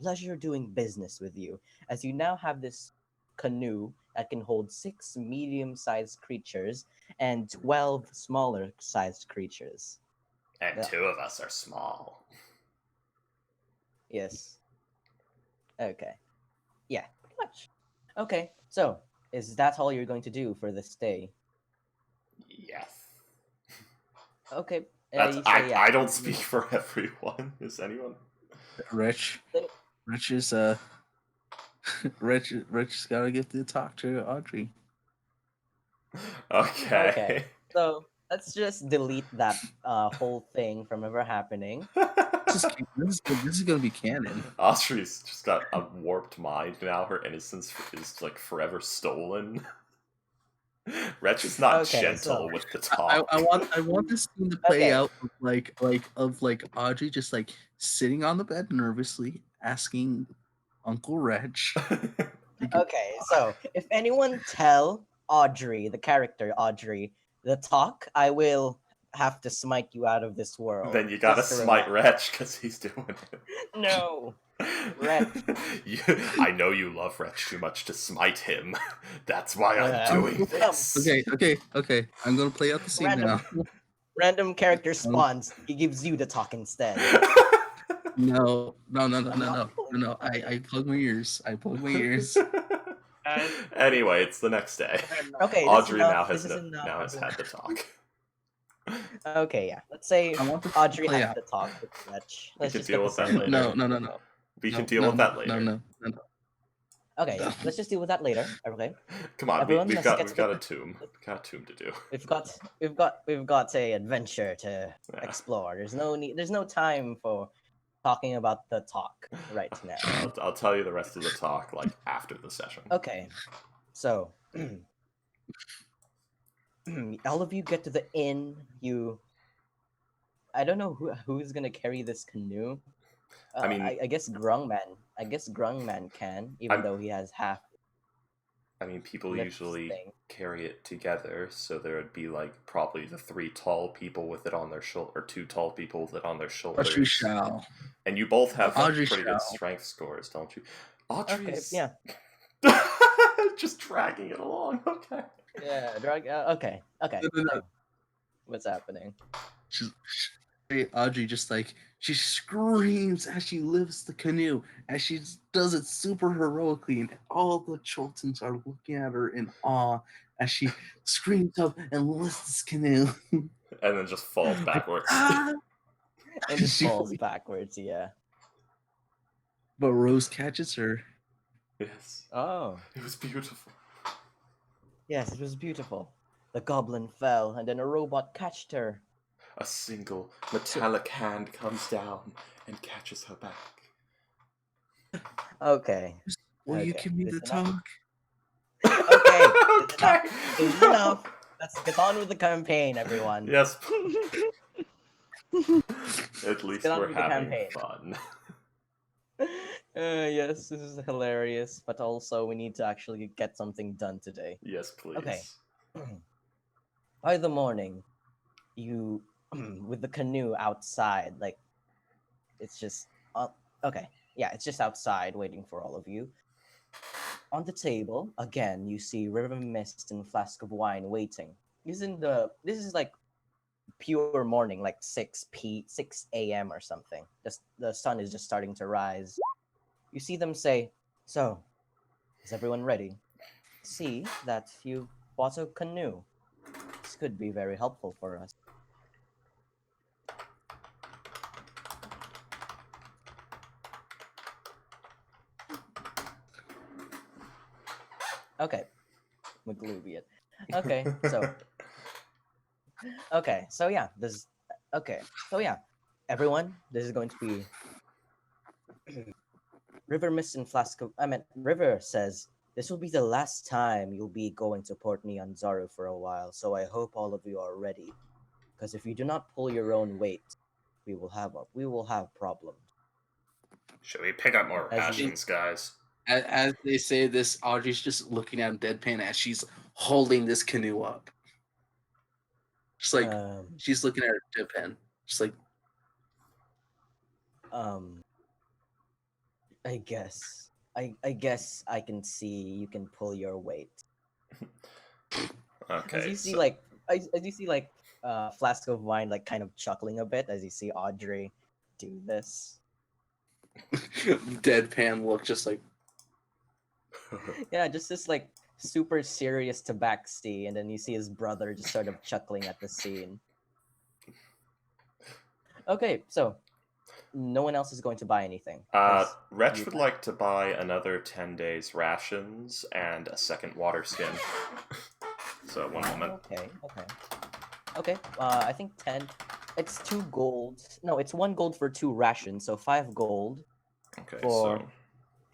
Pleasure doing business with you. As you now have this canoe that can hold 6 medium-sized creatures and 12 smaller-sized creatures.
And
Yeah.
2 of us are small.
Yes. Okay. Yeah, pretty much. Okay, so is that all you're going to do for this day?
Yes.
Okay.
That's
You say yeah.
I don't speak for everyone. Is anyone?
Rich is Rich gotta get to talk to Audrey.
Okay.
Okay. So let's just delete that whole thing from ever happening.
This is gonna be canon.
Austri's just got a warped mind now. Her innocence is like forever stolen. Wretch is not
Okay,
gentle
so-
with the talk.
I want this scene to play
Okay.
out of Audrey just like sitting on the bed nervously asking Uncle Wretch.
Okay, so if anyone tell Audrey, the character Audrey, the talk, I will have to smite you out of this world.
Then you gotta
Just a
smite
reminder.
Wretch because he's doing it.
No. Wretch.
I know you love Wretch too much to smite him. That's why I'm
Yeah.
doing this.
Okay. I'm gonna play out the scene
Random,
now.
random character spawns. He gives you the talk instead.
No. I plug my ears.
Anyway, it's the next day.
Okay,
Audrey now
this
has
is enough.
now has had the talk.
Okay, yeah. Let's say
I want this to
Audrey
play
has
out.
the talk with Wretch.
We
Let's
can
just
deal
get
with that
this
later.
No.
We can deal with that later.
No.
Okay, yeah. Let's just deal with that later. Okay.
Come on,
Everyone,
we've
let's
got
get
we've
to
got
the-
a tomb. We've got a tomb to do.
We've got a adventure to
Yeah.
explore. There's no time for talking about the talk right now.
I'll tell you the rest of the talk like after the session.
Okay. So all of you get to the inn. I don't know who's gonna carry this canoe.
I mean-
I guess Grungman. I guess Grungman can, even
I'm-
though he has half.
I mean, people
lift
usually
thing.
carry it together, so there would be like probably the 3 tall people with it on their shoulder, or 2 tall people with it on their shoulders.
Audrey shall.
And you both have
Audrey
pretty good
shall.
strength scores, don't you?
Okay,
Audrey's
yeah,
just dragging it along. Okay.
yeah. Drag. Okay.
No.
So, what's happening?
Audrey just like she screams as she lifts the canoe, as she does it super heroically, and all the Choltons are looking at her in awe as she screams up and lifts this canoe.
And then just falls backwards.
Ah!
And just
She-
falls backwards. Yeah.
But Rose catches her.
Yes.
Oh.
It was beautiful.
Yes, it was beautiful. The goblin fell, and then a robot catched her.
A single metallic hand comes down and catches her back.
Okay.
Will you
Okay,
give me
this
the
enough?
talk?
Okay. This is
Okay.
enough. This is enough. Let's get on with the campaign, everyone.
Yes. At least
get on
we're
with the
having
campaign.
fun.
Yes, this is hilarious, but also we need to actually get something done today.
Yes, please.
Okay. By the morning, you with the canoe outside, like it's just okay. Yeah, it's just outside waiting for all of you. On the table, again, you see river mist and flask of wine waiting. This is like pure morning, like 6 a.m. or something. Just the sun is just starting to rise. You see them say, "So, is everyone ready? See that you bought a canoe. This could be very helpful for us." Okay, McLubian. Okay, so yeah, this. Okay, so yeah, everyone, this is going to be River Mist and Flask of. I mean, River says this will be the last time you'll be going to Port Neon Zaru for a while. So I hope all of you are ready, because if you do not pull your own weight, we will have problems.
Should we pick up more
As you-
rations, guys?
As they say this, Audrey's just looking at him deadpan as she's holding this canoe up. Just like she's looking at her deadpan. Just like
um, I guess. I guess I can see you can pull your weight.
Okay.
As you see,
so-
like, as you see, like, Flask of Wine, like, kind of chuckling a bit as you see Audrey do this.
deadpan look, just like
Yeah, just this like super serious tabaxi, and then you see his brother just sort of chuckling at the scene. Okay, so no one else is going to buy anything. 'cause
Wretch
you-
would like to buy another 10 days rations and a second water skin. So, one moment.
Okay. I think 10. It's 2 gold. No, it's 1 gold for 2 rations, so 5 gold
Okay,
for
so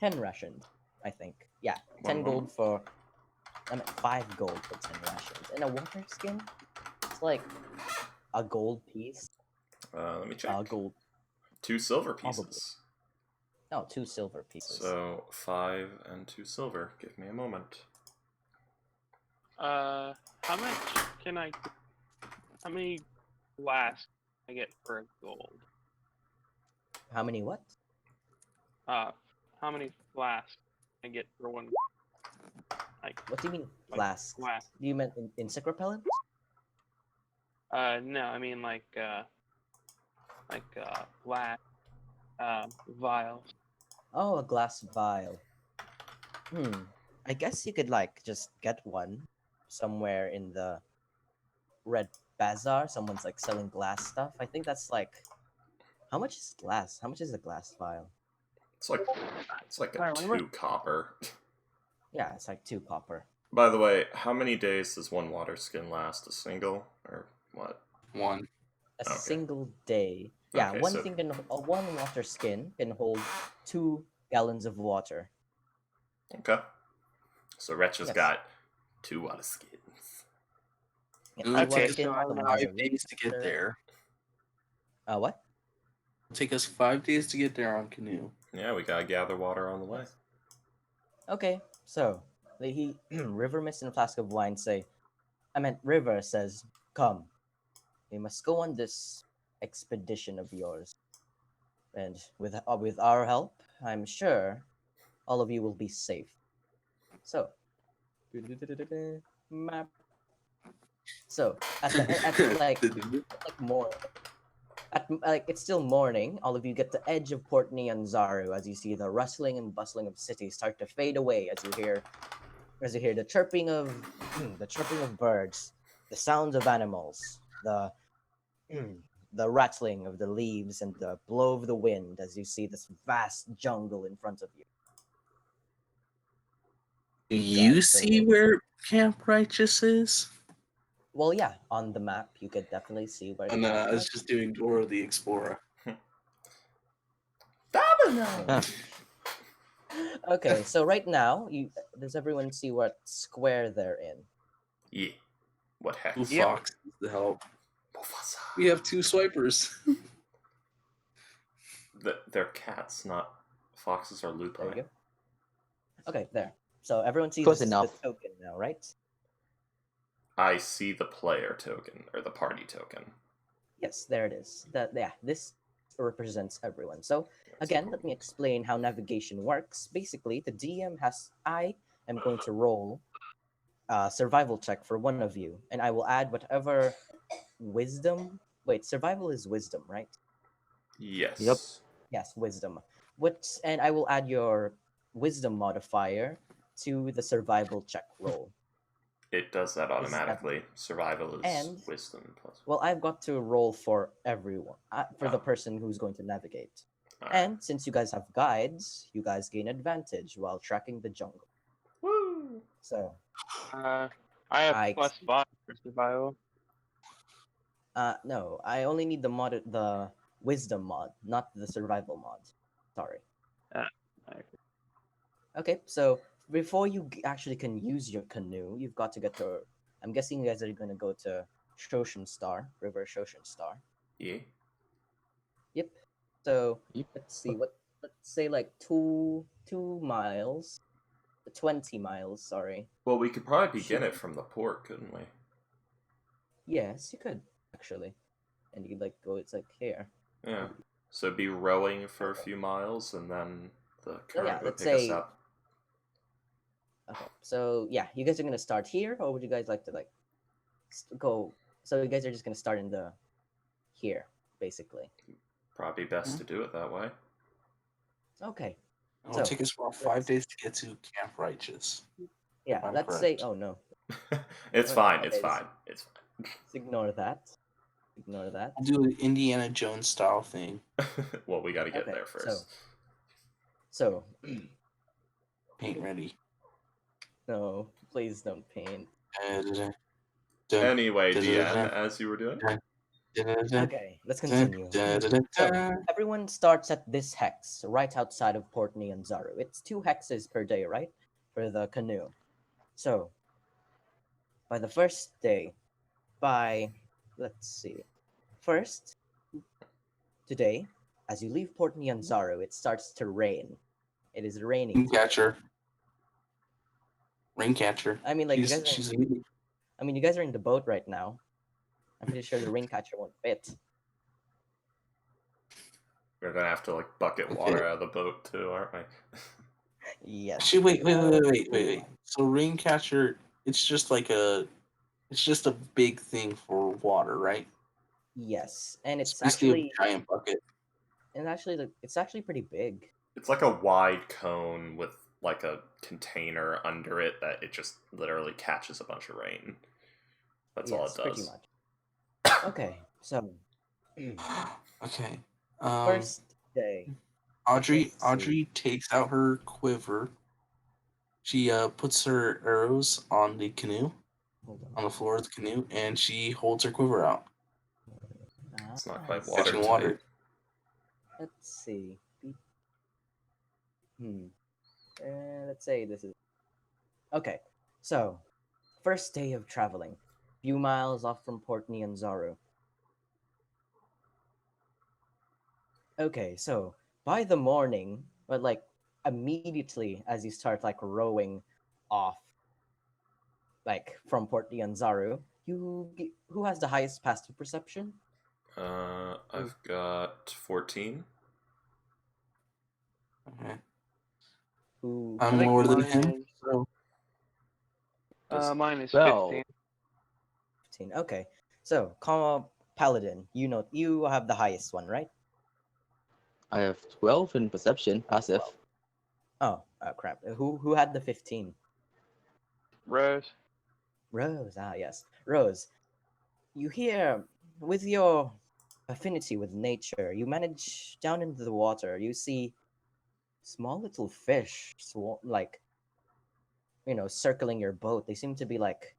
10 rations. I think. Yeah, 10
One
gold for. I mean, 5 gold for 10 rations, and a water skin. It's like a gold piece.
let me check.
Gold.
2 silver
Probably.
pieces.
No, 2 silver pieces.
So 5 and 2 silver. Give me a moment.
How much can I? How many flasks can I get for a gold?
How many what?
How many flasks can I get for one? Like,
What do you mean
Like
flasks?
flask.
Do you mean insect repellent?
no, I mean flat, vials.
Oh, a glass vial. I guess you could like just get one somewhere in the Red Bazaar. Someone's like selling glass stuff. I think that's like, how much is glass? How much is a glass vial?
It's like
I
a
remember.
2 copper.
Yeah, it's like 2 copper.
By the way, how many days does one water skin last? A single or what?
one.
A
Okay.
single day. Yeah,
Okay,
one
so-
thing can one water skin can hold 2 gallons of water.
Okay. So Wretch has
Yes.
got 2 water skins.
Yeah,
It'll
2
take
water
us
skin,
so I
some
know-
water
5 days to get
water.
there.
What?
It'll take us 5 days to get there on canoe.
Yeah, we gotta gather water on the way.
Okay, so he River Mist and a Flask of Wine say, River says, "Come, we must go on this expedition of yours, and with our help, I'm sure all of you will be safe." So, map. So at like more. Like it's still morning, all of you get the edge of Port Neon Zaru as you see the rustling and bustling of cities start to fade away as you hear the chirping of birds, the sounds of animals, the the rattling of the leaves and the blow of the wind as you see this vast jungle in front of you.
Do you
Guys, so
see where Camp Righteous is?
well, yeah, on the map you could definitely see where.
Oh, no, I was just doing Dora the Explorer.
Domino!
Okay, so right now, does everyone see what square they're in?
Yeah. What heck?
Blue
Yep.
Fox is the help.
Mufasa.
We have 2 swipers.
They're cats, not foxes or
There you
lupi.
go. Okay, there. So everyone sees
Close
the
enough.
token now, right?
I see the player token, or the party token.
Yes, there it is. This represents everyone. So again, let me explain how navigation works. Basically, I am going to roll a survival check for one of you, and I will add whatever wisdom. Wait, survival is wisdom, right?
Yes.
Yep.
Yes, wisdom. And I will add your wisdom modifier to the survival check roll.
It does that
that-
automatically. Survival is
and-
wisdom plus.
Well, I've got to roll for everyone, for the
Oh.
person who's going to navigate.
Alright.
And since you guys have guides, you guys gain advantage while tracking the jungle.
Woo!
So,
I have
I
+5 for survival.
no, I only need the wisdom mod, not the survival mod. Sorry.
Uh, okay.
Okay, so before you actually can use your canoe, you've got to get to. I'm guessing you guys are gonna go to Shoshin Star, River Shoshin Star.
Yeah.
Yep. So
Yep.
let's see what. Let's say like 2 miles, 20 miles. Sorry.
Well, we could probably begin
Should-
it from the port, couldn't we?
Yes, you could actually, and you like go. It's like here.
Yeah. So be rowing for a few miles, and then the current
yeah,
would
let's
pick us
say-
up.
Okay, so yeah, you guys are gonna start here, or would you guys like to like go? So you guys are just gonna start in the here, basically.
Probably best to do it that way.
Okay.
It'll
So,
take us about 5 days to get to Camp Righteous.
Yeah,
I'm
let's say.
correct.
Oh no,
It's
Okay,
fine.
okay,
It's
this-
fine. It's
let's ignore that. Ignore that.
I'll do an Indiana Jones style thing.
fine. Well, we got to get
Okay,
there first.
So
Paint ready.
no, please don't paint.
Anyway,
Da-da-da-da.
DM, as you were doing.
Okay, let's continue. So everyone starts at this hex right outside of Port Nyanzaru. It's 2 hexes per day, right, for the canoe. So by the first day, let's see, first today, as you leave Port Nyanzaru, it starts to rain. It is raining.
Raincatcher. Raincatcher.
I mean, like you
She's,
guys.
she's
You guys are in the boat right now. I'm pretty sure the rain catcher won't fit.
We're gonna have to like bucket water out of the boat too, aren't we?
Yes.
Actually, wait. So Raincatcher, it's just a big thing for water, right?
Yes, and it's
basically
actually
a giant bucket.
it's actually pretty big.
It's like a wide cone with like a container under it that it just literally catches a bunch of rain. That's all it
Yes, pretty
does.
much. Okay, so
Okay.
first day.
Audrey
let's see.
Audrey takes out her quiver. She puts her arrows on the canoe,
Hold
on the floor of the canoe, and she holds her quiver out.
It's not quite
so
Catching
watertight.
water.
Let's see. Let's say this is okay. So, first day of traveling, few miles off from Port Nyanzaru. Okay, so by the morning, but like immediately as you start like rowing off, like from Port Nyanzaru, who has the highest passive perception?
I've got 14.
Okay.
Who?
I
I'm
think
lower than
mine
him.
is-
So
Mine is
Well,
15.
15. Okay, so Paladin, you have the highest one, right?
I have 12 in perception, passive.
Oh, crap. Who had the 15?
Rose.
Rose. Yes, Rose. You hear with your affinity with nature, you manage down into the water. You see small little fish, like circling your boat. They seem to be like,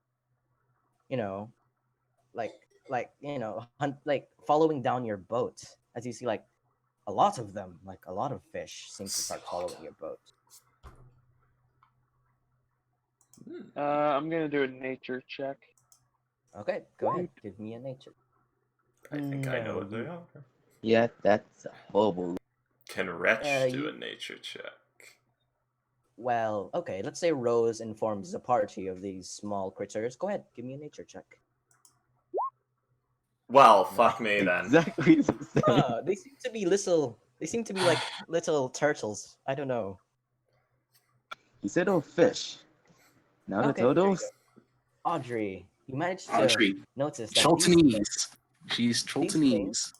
like following down your boat. As you see, like a lot of them, like a lot of fish, seem to start following your boat.
I'm gonna do a nature check.
Okay, go ahead. Give me a nature.
I think I know
No,
what they
you-
are.
Yeah, that's horrible.
Can Wretch do
you-
a nature check?
Well, okay. Let's say Rose informs the party of these small critters. Go ahead, give me a nature check.
Well, fuck me then.
Exactly the same.
They seem to be little. They seem to be like little turtles. I don't know.
You said oh fish. Now the
Okay, there you
turtles.
go. Audrey, you managed to
Audrey,
notice that
Choltonese. She's
things-
Choltonese.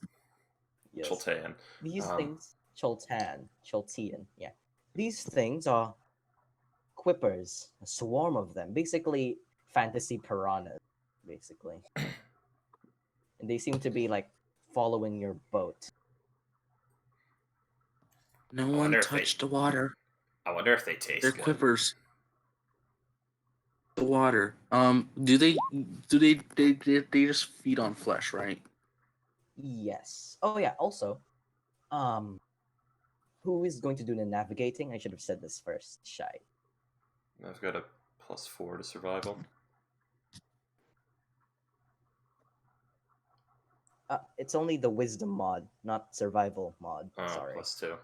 Yes,
Chultan.
these
Um,
things, Choltean, yeah. These things are quippers, a swarm of them. Basically, fantasy piranhas, basically. And they seem to be like following your boat.
No
wonder
one
if they-
touched the water.
I wonder if they taste
They're
good.
quivers. the water. They just feed on flesh, right?
Yes. Oh yeah. Also, um, who is going to do the navigating? I should have said this first. Shy.
I've got a +4 to survival.
It's only the wisdom mod, not survival mod.
Oh,
Sorry.
+2.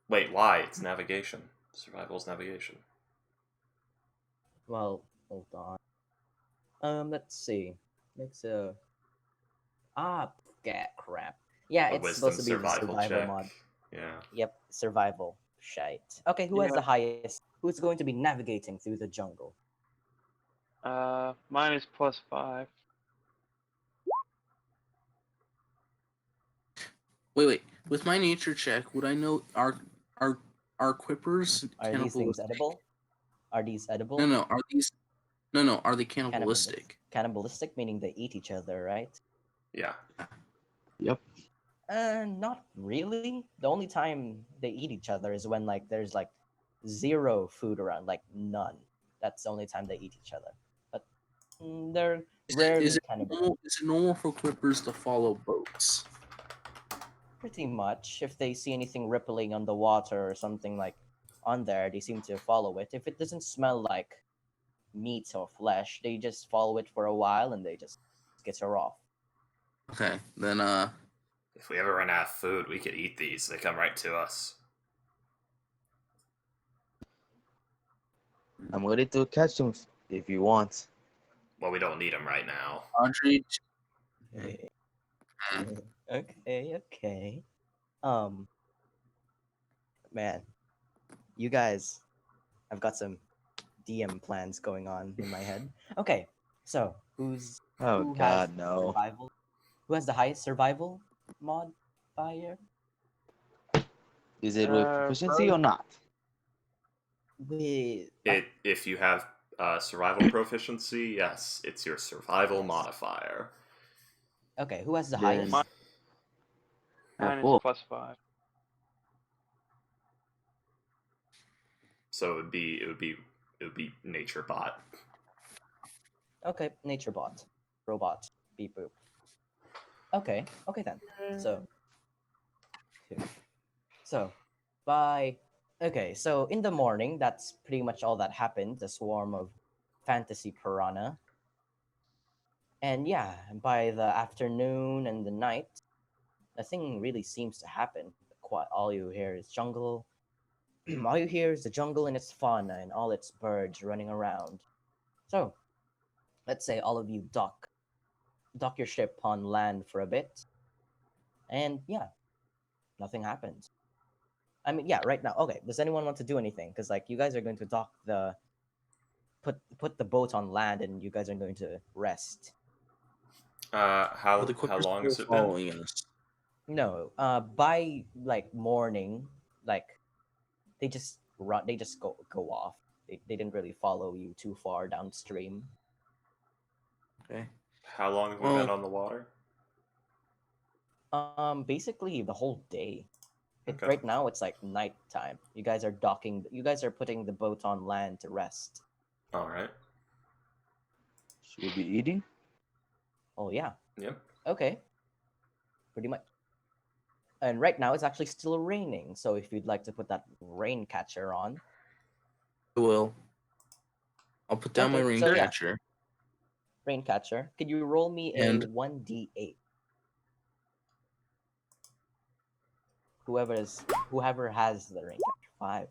Wait, why? It's navigation. Survival's navigation.
Well, hold on. Let's see. Makes a crap. Yeah,
A
it's
wisdom
supposed to be the
survival
survival
check.
mod.
Yeah.
Yep, survival. Shite. Okay, who
You
has
know-
the highest? Who's going to be navigating through the jungle?
Mine is +5.
Wait. With my nature check, would I know are quippers
Are these things
cannibalistic?
edible? Are these edible?
No. Are these? No. Are they cannibalistic?
Cannibalistic, meaning they eat each other, right?
Yeah.
Yep.
Not really. The only time they eat each other is when like there's like zero food around, like none. That's the only time they eat each other. But they're rarely cannibal.
Is it normal for quippers to follow boats?
Pretty much. If they see anything rippling on the water or something like on there, they seem to follow it. If it doesn't smell like meat or flesh, they just follow it for a while and they just skitter off.
Okay, then
If we ever run out of food, we could eat these. They come right to us.
I'm ready to catch them if you want.
Well, we don't need them right now.
Audrey.
Okay. Man, you guys, I've got some DM plans going on in my head. Okay, so
Oh
who has
God, no.
survival? Who has the highest survival mod fire?
Is it with proficiency or not?
With
If you have survival proficiency, yes, it's your survival
Yes.
modifier.
okay, who has the
Then-
highest?
Mine is
Full.
+5.
So it would be nature bot.
Okay, nature bot, robot, beep boop. Okay then. So so in the morning, that's pretty much all that happened. The swarm of fantasy piranha. And yeah, by the afternoon and the night, nothing really seems to happen. All you hear is jungle. All you hear is the jungle and its fauna and all its birds running around. So, let's say all of you dock your ship on land for a bit, and yeah, nothing happens. I mean, yeah, right now. Okay, does anyone want to do anything? Because like you guys are going to put the boat on land, and you guys are going to rest.
How
the quippers
long
still
has it been?
following us?
No, by like morning, like they just run. They just go off. They didn't really follow you too far downstream.
Okay.
How long have we
Well-
been on the water?
Basically the whole day.
Okay.
Right now it's like nighttime. You guys are docking. You guys are putting the boat on land to rest.
All right.
Should we be eating?
Oh yeah.
Yep.
Okay. Pretty much. And right now it's actually still raining. So if you'd like to put that rain catcher on,
I will. I'll put down my
Okay,
rain
so yeah.
catcher.
rain catcher, could you roll me a
And-
1d8? Whoever has the rain catcher. 5.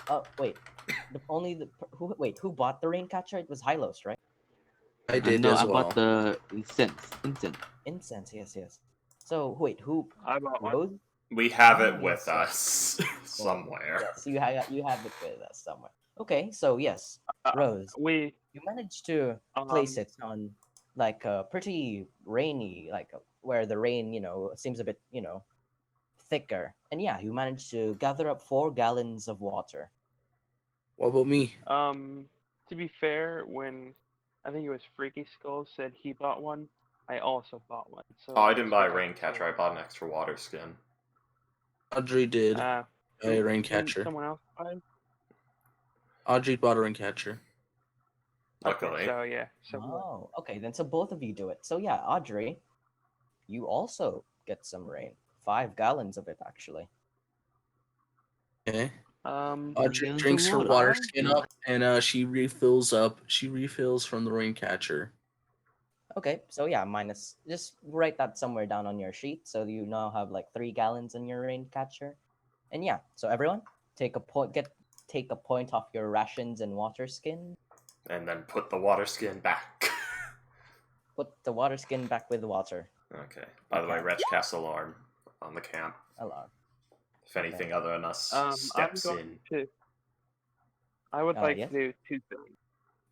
Oh wait. Who bought the rain catcher? It was Hylos, right?
I did
No,
as
I
well.
bought the incense.
Incense, yes. So wait, who
I bought one.
Rose?
We have
Oh,
it with
yes,
us somewhere.
Yes, you have it with us somewhere. Okay, so yes,
Uh,
Rose,
We
you managed to place it on like a pretty rainy, like where the rain, seems a bit, thicker. And yeah, you managed to gather up 4 gallons of water.
What about me?
to be fair, when I think it was Freaky Skull said he bought one, I also bought one. So
Oh, I didn't buy a
that's why
rain catcher. I bought an extra water skin.
Audrey did.
Uh,
a rain
didn't
catcher.
Someone else buy?
Audrey bought a rain catcher.
Luckily.
So yeah. So
Oh, okay. Then so both of you do it. So yeah, Audrey, you also get some rain. 5 gallons of it, actually.
Okay.
um,
Audrey
Gallons of
drinks her
water.
water
I
skin up, and she refills up. She refills from the rain catcher.
Okay, so yeah, minus. Just write that somewhere down on your sheet, so you now have like 3 gallons in your rain catcher. And yeah, so everyone, take a point off your rations and water skin.
And then put the water skin back.
Put the water skin back with water.
Okay. By the way,
Okay.
Wretch cast alarm on the camp.
Alarm.
If anything other than us
I'm
steps
going
in.
to. I would like
Yes.
to do 2 things.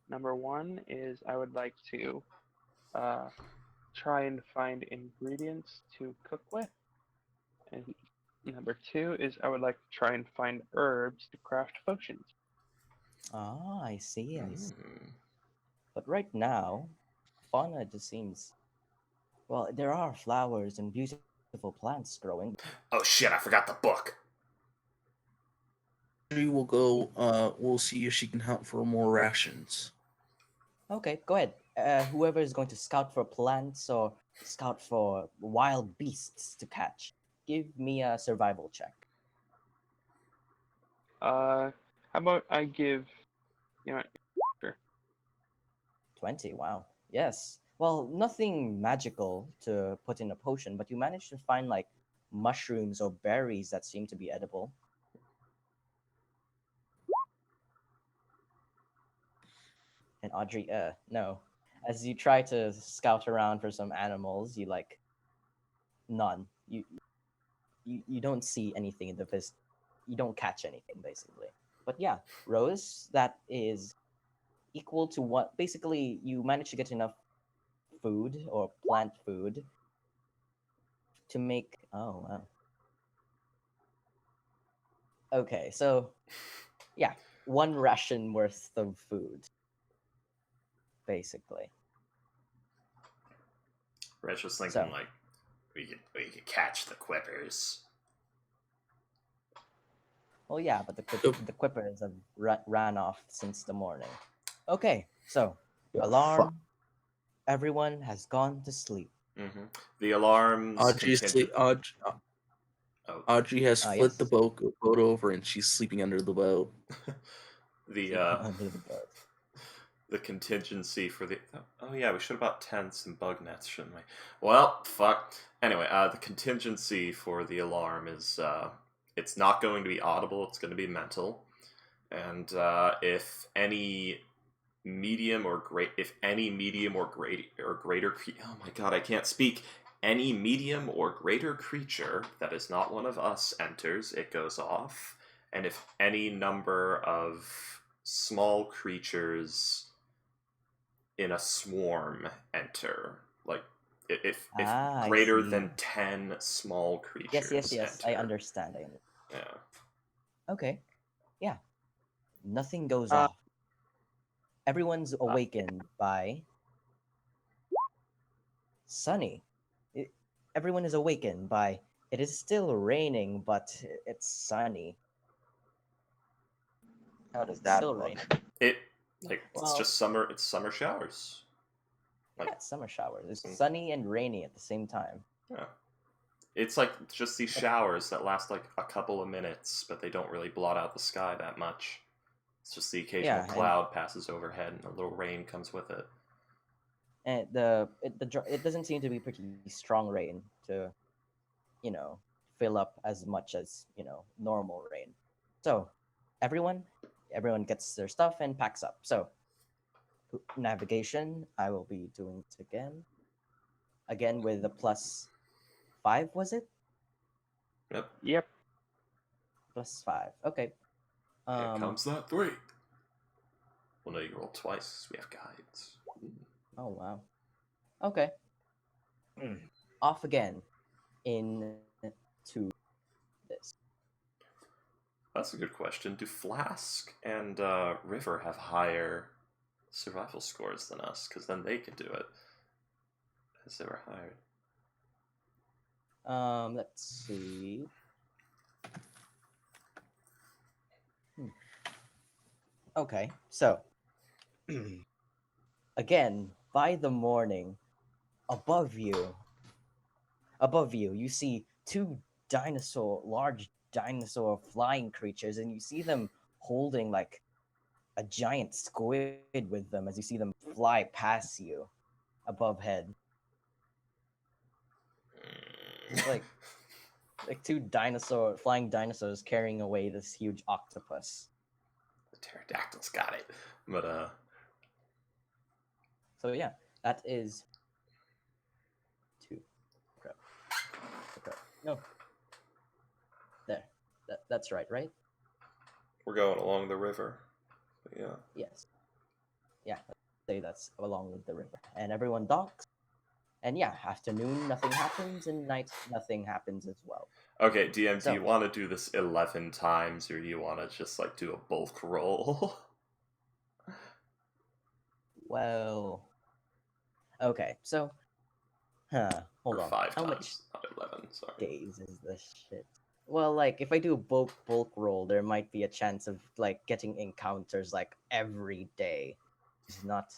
Number one is I would like to try and find ingredients to cook with, and number two is I would like to try and find herbs to craft potions.
Ah, I see. I see.
Mm.
But right now, fauna just seems. Well, there are flowers and beautiful plants growing.
Oh shit, I forgot the book.
Audrey will go. We'll see if she can help for more rations.
Okay, go ahead. Whoever is going to scout for plants or scout for wild beasts to catch, give me a survival check.
How about I give, you know, sure.
20. Wow. Yes. Well, nothing magical to put in a potion, but you managed to find like mushrooms or berries that seem to be edible. And Audrey, no. As you try to scout around for some animals, you like none. You don't see anything in the you don't catch anything basically. But yeah, Rose, that is equal to what basically you manage to get enough food or plant food to make. Oh wow. Okay, so yeah, 1 ration worth of food basically.
Wretch was thinking
So
like we could catch the quippers.
well, yeah, but
So-
the quippers have ran off since the morning. Okay, so
Yeah,
alarm. Everyone has gone to sleep.
Mm-hmm. The alarms. Oh,
Audrey has flipped the
Yes.
boat over, and she's sleeping under the boat.
the
Under the boat.
the contingency for the. Oh yeah, we should have bought tents and bug nets, shouldn't we? Well, fuck. Anyway, the contingency for the alarm is it's not going to be audible. It's going to be mental, and if any medium or greater oh my god, I can't speak. Any medium or greater creature that is not one of us enters, it goes off. And if any number of small creatures in a swarm enter, like if
I
greater
see.
than 10 small creatures
Yes. I
enter.
understand.
Yeah.
Okay. Yeah. Nothing goes
Uh,
off. Everyone's awakened by Sunny. Everyone is awakened by it is still raining, but it's sunny.
How does
It's
that
still
look?
raining.
It's
Well,
just summer. It's summer showers. Like,
yeah, it's summer showers. It's
Mm.
sunny and rainy at the same time.
yeah. It's like just these showers that last like a couple of minutes, but they don't really blot out the sky that much. It's just the occasional
Yeah, and-
cloud passes overhead and a little rain comes with it.
And it doesn't seem to be pretty strong rain to, fill up as much as normal rain. So, everyone gets their stuff and packs up. So, navigation, I will be doing it again with the +5. Was it
Yep.
Yep.
+5? Okay.
Here comes that 3. Well, no, you roll twice. We have guides.
Oh wow. Okay. Off again into this.
That's a good question. Do Flask and River have higher survival scores than us? Because then they could do it. As they were hired.
Let's see. Okay, so again, by the morning, above you, you see two large dinosaur flying creatures, and you see them holding like a giant squid with them as you see them fly past you above head. It's like two flying dinosaurs carrying away this huge octopus.
The pterodactyls got it. But
So yeah, that is two. Okay. No. There. That's right, right?
we're going along the river. But yeah.
Yes. Yeah, let's say that's along with the river. And everyone docks. And yeah, afternoon, nothing happens, and night, nothing happens as well.
Okay, DM, do
So-
you want to do this 11 times, or do you want to just like do a bulk roll?
Well. Okay, so. Hold
or
on.
5
How
times,
much
not 11, sorry.
days is this shit? Well, like, if I do a bulk roll, there might be a chance of, like, getting encounters, like, every day. It's not.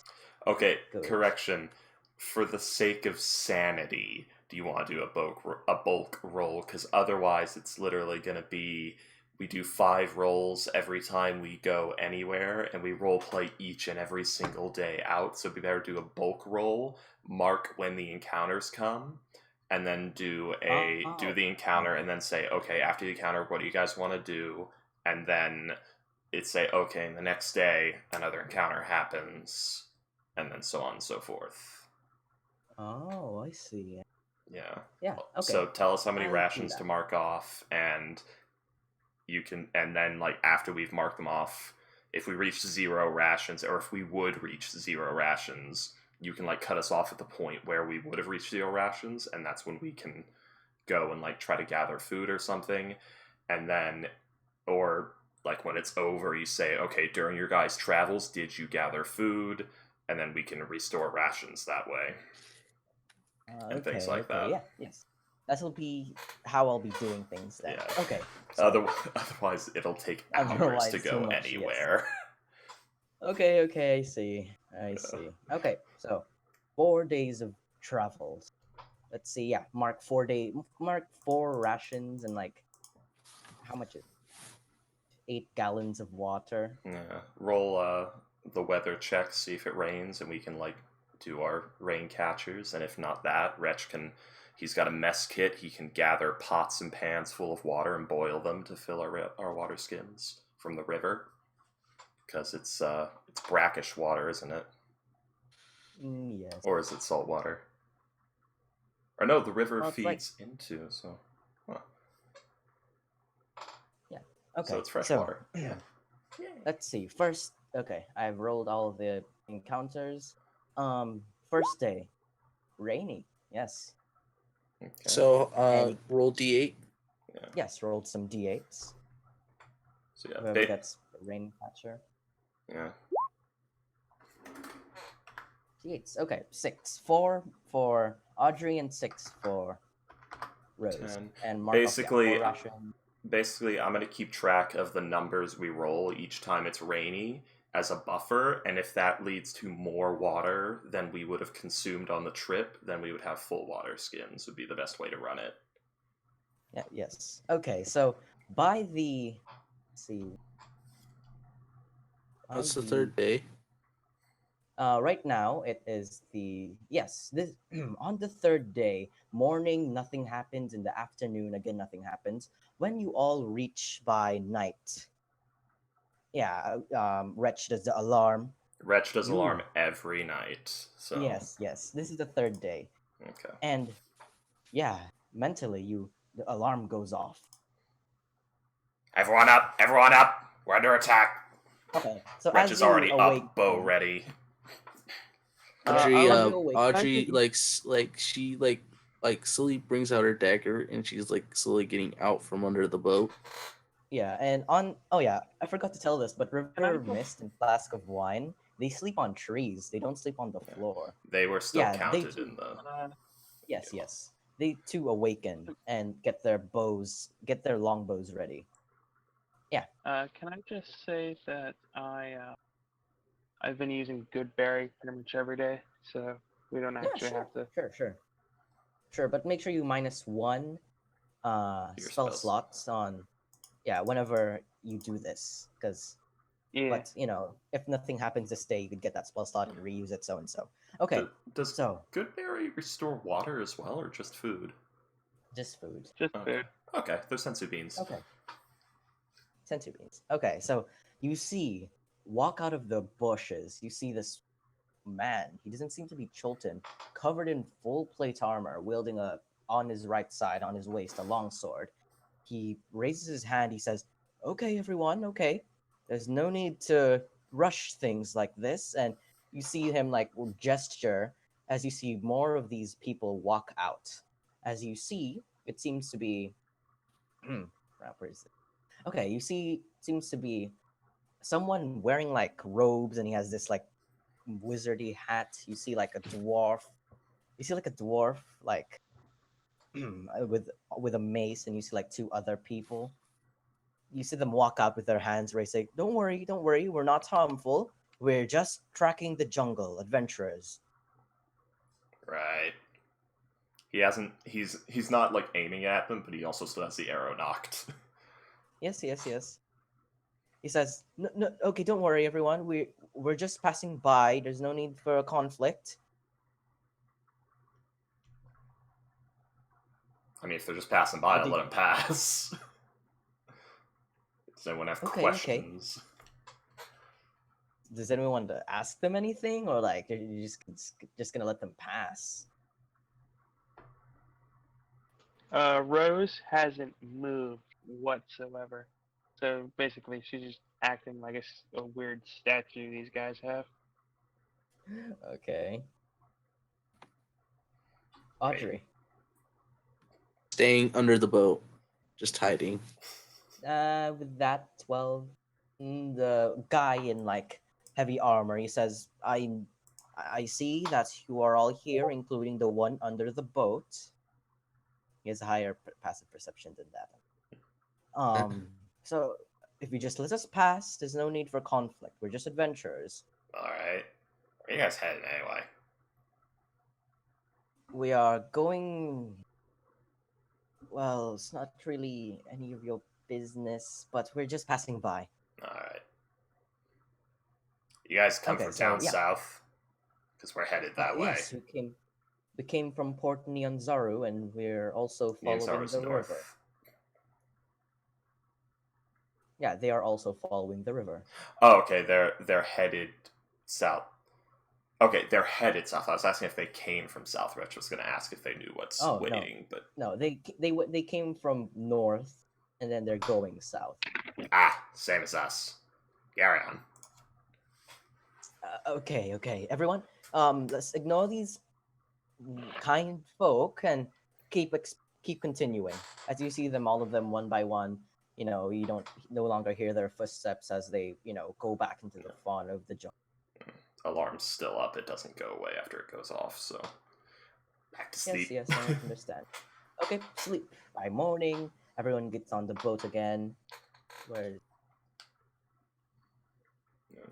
Okay,
Good.
correction. For the sake of sanity, do you want to do a bulk roll? Because otherwise, it's literally going to be we do 5 rolls every time we go anywhere, and we role play each and every single day out. So we better do a bulk roll, mark when the encounters come, and then do the encounter, and then say, okay, after the encounter, what do you guys want to do? And then it's say, okay, and the next day another encounter happens, and then so on and so forth.
Oh, I see.
Yeah.
Yeah, okay.
So tell us how many
I'll do
rations
that.
to mark off, and you can, and then like after we've marked them off, if we reach 0 rations, or if we would reach 0 rations, you can like cut us off at the point where we would have reached 0 rations, and that's when we can go and like try to gather food or something, and then, or like when it's over, you say, okay, during your guys' travels, did you gather food? And then we can restore rations that way. And things like that.
Yeah, yes. That'll be how I'll be doing things then.
Yeah.
Okay. So,
Otherwise, it'll take hours
Otherwise,
to
too
go
much, yes.
anywhere.
okay, I see. I see. Okay, so 4 days of travels. Let's see, yeah, mark 4 rations and like how much is 8 gallons of water.
Yeah. Roll the weather check, see if it rains, and we can like do our rain catchers. And if not that, Wretch can. He's got a mess kit. He can gather pots and pans full of water and boil them to fill our water skins from the river. Because it's brackish water, isn't it?
Yes.
Or is it salt water? Or no, the river
Well, it's like-
feeds into, so... Huh.
Okay.
So it's fresh
so,
water. Yeah.
Let's see. First, okay, I've rolled all of the encounters. First day, rainy. Yes.
Okay.
So,
Any-
roll d8.
Yeah.
Yes, rolled some d8s.
So yeah,
Whoever gets the rain catcher.
yeah.
D8s. Okay, 6. 4 for Audrey and 6 for Rose.
10.
And mark
Basically,
off, ration.
Basically, I'm going to keep track of the numbers we roll each time it's rainy as a buffer, and if that leads to more water than we would have consumed on the trip, then we would have full water skins, would be the best way to run it.
Yeah, yes. Okay, so by the... Let's see.
What's
By
the third day?
Right now, it is the... Yes, this on the third day, morning, nothing happens. In the afternoon, again, nothing happens. When you all reach by night, yeah, Wretch does the alarm.
Wretch does
You-
alarm every night, so...
Yes, this is the third day.
Okay.
And, yeah, mentally, the alarm goes off.
Everyone up! Everyone up! We're under attack!
Okay, so
Wretch
as
is
you
already
awake,
up, bow ready.
Audrey,
as you awake,
Audrey, she slowly brings out her dagger and she's like slowly getting out from under the boat.
Yeah, and I forgot to tell this, but River Mist and Flask of Wine, they sleep on trees. They don't sleep on the
Yeah.
floor.
They were still
Yeah, they
counted
do.
in the...
Yes. They too awaken and get their longbows ready.
Can I just say that I've been using Good Berry pretty much every day, so we don't
Yeah,
actually
sure,
have to.
sure. But make sure you -1
Your
spell
spells.
slots on, yeah, whenever you do this, because
Yeah.
but if nothing happens this day, you could get that spell slot and reuse it, so and so. Okay,
Does
so
Goodberry restore water as well, or just food?
just food.
Just
Okay.
food.
Okay, they're sensu beans.
Okay. Sensu beans. Okay, so you see, walk out of the bushes. You see this man. He doesn't seem to be Chultan, covered in full plate armor, wielding on his right side, on his waist, a long sword. He raises his hand. He says, "Okay, everyone. Okay, there's no need to rush things like this." And you see him like gesture as you see more of these people walk out. As you see, it seems to be. Where is it? Okay, you see, seems to be someone wearing like robes, and he has this like wizardy hat. You see like a dwarf. You see like a dwarf like with a mace, and you see like two other people. You see them walk out with their hands raised, saying, don't worry, we're not harmful. We're just tracking the jungle adventurers."
Right. He hasn't. He's not like aiming at them, but he also still has the arrow knocked.
Yes, yes, yes. He says, "No, no, okay, don't worry, everyone. We're just passing by. There's no need for a conflict."
I mean, if they're just passing by,
What
I'll
do
let
you-
them pass. Does anyone have
Okay, okay.
questions?
Does anyone want to ask them anything, or like you're just gonna let them pass?
Rose hasn't moved whatsoever. So basically, she's just acting like a weird statue these guys have.
Okay. Audrey.
Staying under the boat, just hiding.
With that 12, the guy in like heavy armor, he says, I see that you are all here, including the one under the boat." He has a higher passive perception than that. So if you just let us pass, there's no need for conflict. We're just adventurers.
Alright. Where are you guys headed anyway?
We are going. Well, it's not really any of your business, but we're just passing by.
Alright. You guys come
Okay,
from
so,
down
yeah.
south? Because we're headed that way.
Yes, we came from Port Nyanzaru, and we're also following
Nyanzaru's
the
north.
river. Yeah, they are also following the river.
Oh, okay. They're headed south. Okay, they're headed south. I was asking if they came from south. Rich was going to ask if they knew what's
Oh,
waiting, but
no, they came from north, and then they're going south.
same as us. Carry on.
Okay, everyone. Let's ignore these kind folk and keep continuing. As you see them, all of them one by one. You don't no longer hear their footsteps as they go back into the fauna of the jungle.
Alarm's still up. It doesn't go away after it goes off, so back to sleep.
Yes, I understand. Okay, sleep. By morning, everyone gets on the boat again. Where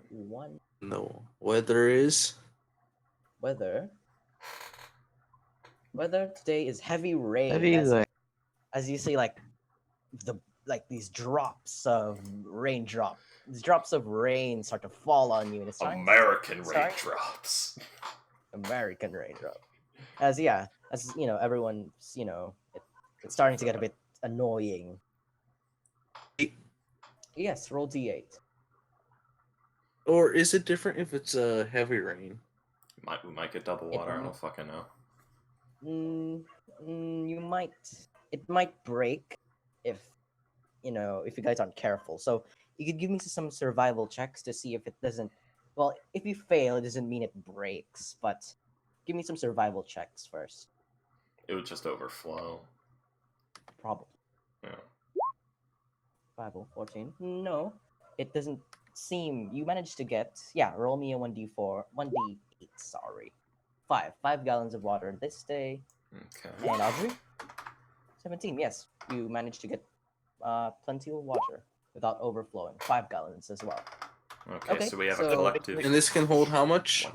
one
No, weather is
weather today is heavy rain.
Heavy rain.
As you see, like these drops of these drops of rain start to fall on you, and it's
American
sorry?
raindrops.
American raindrop. As everyone's it's starting to get a bit annoying. Yes, roll d8.
or is it different if it's a heavy rain?
We might get double water. I don't fucking know.
You might. It might break if if you guys aren't careful. So you could give me some survival checks to see if it doesn't. Well, if you fail, it doesn't mean it breaks. But give me some survival checks first.
It would just overflow.
Probably.
Yeah.
Survival 14. No, it doesn't seem. You managed to get. Yeah, roll me a 1d4, 1d8. Sorry, 5 gallons of water this day.
Okay.
And Audrey, 17. Yes, you managed to get plenty of water without overflowing. 5 gallons as well.
Okay, so we have a
so
collective.
And this can hold how much?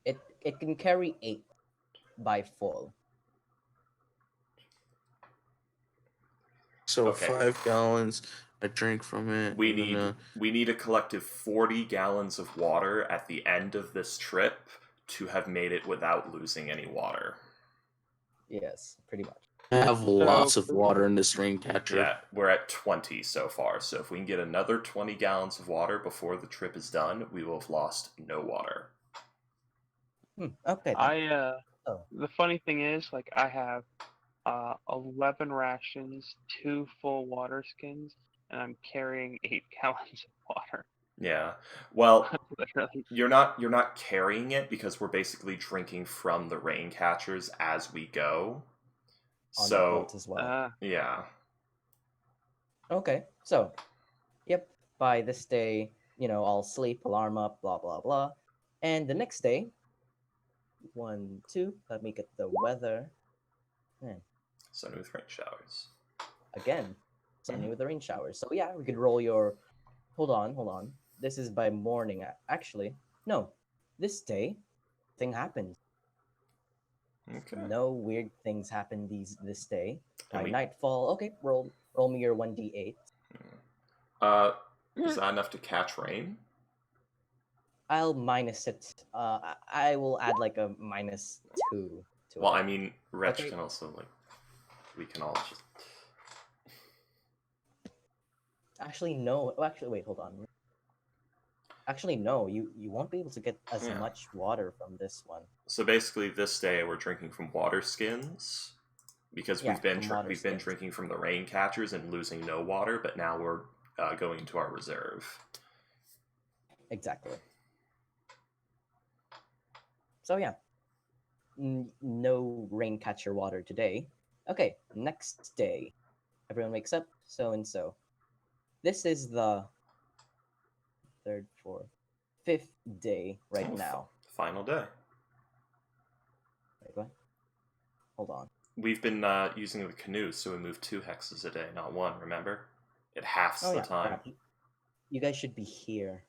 20.
it can carry 8 by full.
So
Okay.
5 gallons. I drink from it.
We
and then,
need a collective 40 gallons of water at the end of this trip to have made it without losing any water.
Yes, pretty much.
I have lots of water in this rain catcher.
Yeah, we're at 20 so far. So if we can get another 20 gallons of water before the trip is done, we will have lost no water.
Okay. Then. Oh.
The funny thing is, like, I have 11 rations, 2 full water skins, and I'm carrying 8 gallons of water.
Yeah. Well,
Literally.
you're not carrying it because we're basically drinking from the rain catchers as we go.
On
So
the boat as well.
yeah.
Okay. So, yep. By this day, I'll sleep, alarm up, blah blah blah, and the next day, 1, 2. Let me get the weather.
Sunny with rain showers.
Again, sunny with the rain showers. So yeah, we could roll your. Hold on. This is by morning. Actually, no. This day, thing happened.
Okay.
No weird things happen this day.
And
By nightfall, okay, roll me your 1d8.
Is that enough to catch rain?
I'll minus it. I will add like a -2 to
Well,
it.
I mean, Wretch
Okay.
can also we can all just.
Actually, no. Oh, actually, wait, hold on. Actually, no. You won't be able to get as
Yeah.
much water from this one.
So basically, this day we're drinking from water skins because
Yeah,
we've been
from water
we've been
skins.
drinking from the rain catchers and losing no water, but now we're going to our reserve.
Exactly. So yeah, no rain catcher water today. Okay, next day, everyone wakes up. So and so. This is the 3rd, 4th, 5th day right
Oh,
now.
Final day.
Wait, what? Hold on.
We've been using the canoe, so we move 2 hexes a day, not 1. Remember, it halves
Oh
the
yeah,
time.
crap. You guys should be here.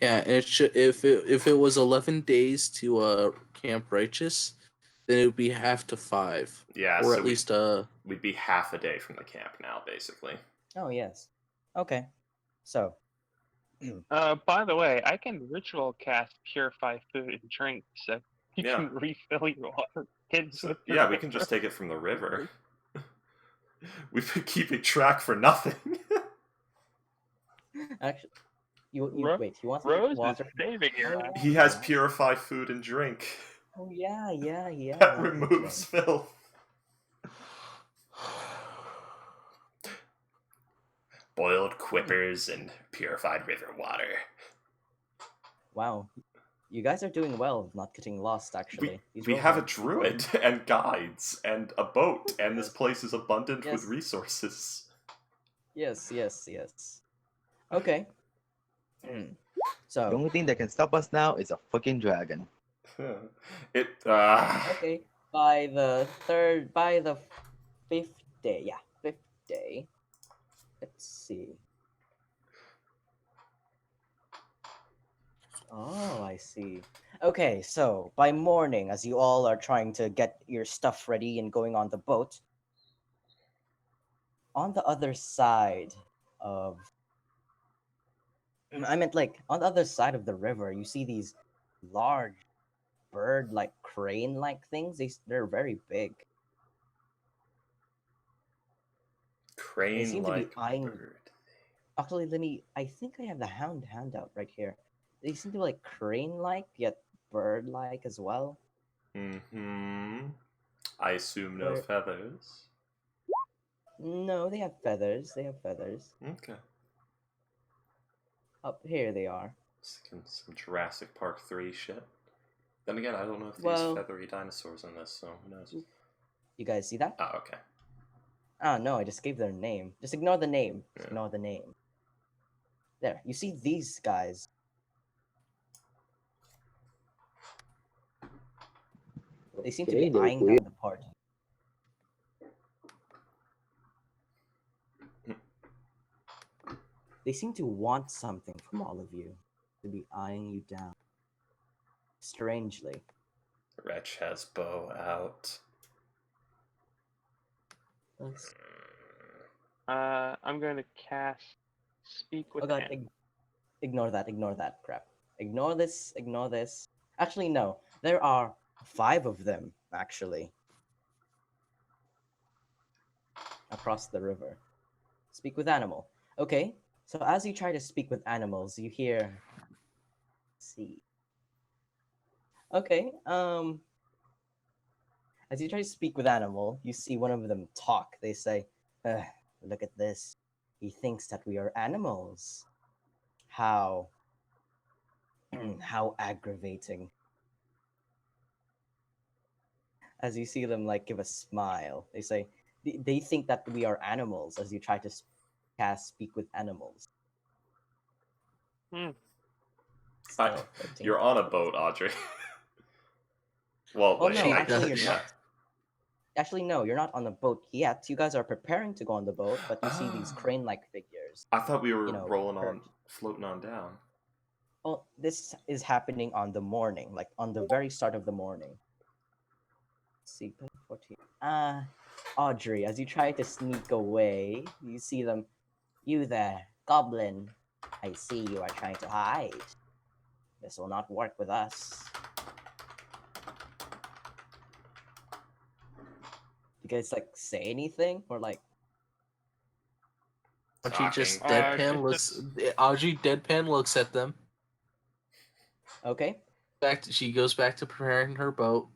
Yeah, and it should if it was 11 days to Camp Righteous, then it would be half to 5.
Yeah,
Or
so
at least
we'd be half a day from the camp now, basically.
Oh yes. Okay. So.
By the way, I can ritual cast purify food and drink, so you
Yeah.
can refill your water skins with the
Yeah, we can just take it from the river. We've been keeping track for nothing.
Actually, you wait. You want
Rose
water?
is saving your
Oh,
ass.
He has purified food and drink.
Oh yeah.
That
that's a
removes
thing.
filth. Boiled quippers and purified river water.
Wow, you guys are doing well, not getting lost. Actually, These
We
rolls
have a
are
druid and guides and a boat, and this place is abundant with
Yes.
resources.
Yes. Okay.
The
So
only thing that can stop us now is a fucking dragon.
okay, by the 5th day, 5th day. Let's see. Oh, I see. Okay, so by morning, as you all are trying to get your stuff ready and going on the boat, on the other side of I meant like on the other side of the river, you see these large bird-like crane-like things. They're very big. They seem to be
Crane-like
eyeing.
bird.
Actually, I think I have the handout right here. They seem to be like crane-like yet bird-like as well.
Mm-hmm. I assume no
Where-
feathers.
No, they have feathers.
Okay.
Up here they are.
Some Jurassic Park 3 shit. Then again, I don't know if these
Well-
feathery dinosaurs in this, so who knows?
You guys see that?
Oh, okay.
Oh no, I just gave their name. Just ignore the name.
Yeah.
Ignore the name. There, you see these guys. They seem to
Okay,
be
they're
eyeing
weird.
down the party. They seem to want something from all of you, to be eyeing you down. Strangely.
Wretch has bow out.
Let's-
I'm going to cast Speak with
Oh god,
Animals.
ignore that crap. Ignore this. Actually, no. There are 5 of them, actually. Across the river. Speak with animal. Okay, so as you try to speak with animals, you hear. Let's see. Okay, as you try to speak with animal, you see one of them talk. They say, "Ugh, look at this. He thinks that we are animals. How how aggravating." As you see them like give a smile, they say they think that we are animals as you try to cast speak with animals.
Hmm.
Still 13.
You're on a boat, Audrey. Well,
Well,
wait.
no, actually you're
yeah.
not. Actually, no, you're not on the boat yet. You guys are preparing to go on the boat, but you see these
Oh.
crane-like figures.
I thought we were
You know,
rolling on,
perched.
floating on down.
Well, this is happening on the morning, like on the very start of the morning. Let's see, 14. Audrey, as you try to sneak away, you see them. You there, goblin. I see you are trying to hide. This will not work with us. You guys like say anything or like?
Audrey just
Talking.
deadpan looks. Audrey deadpan looks at them.
Okay.
She goes back to preparing her boat.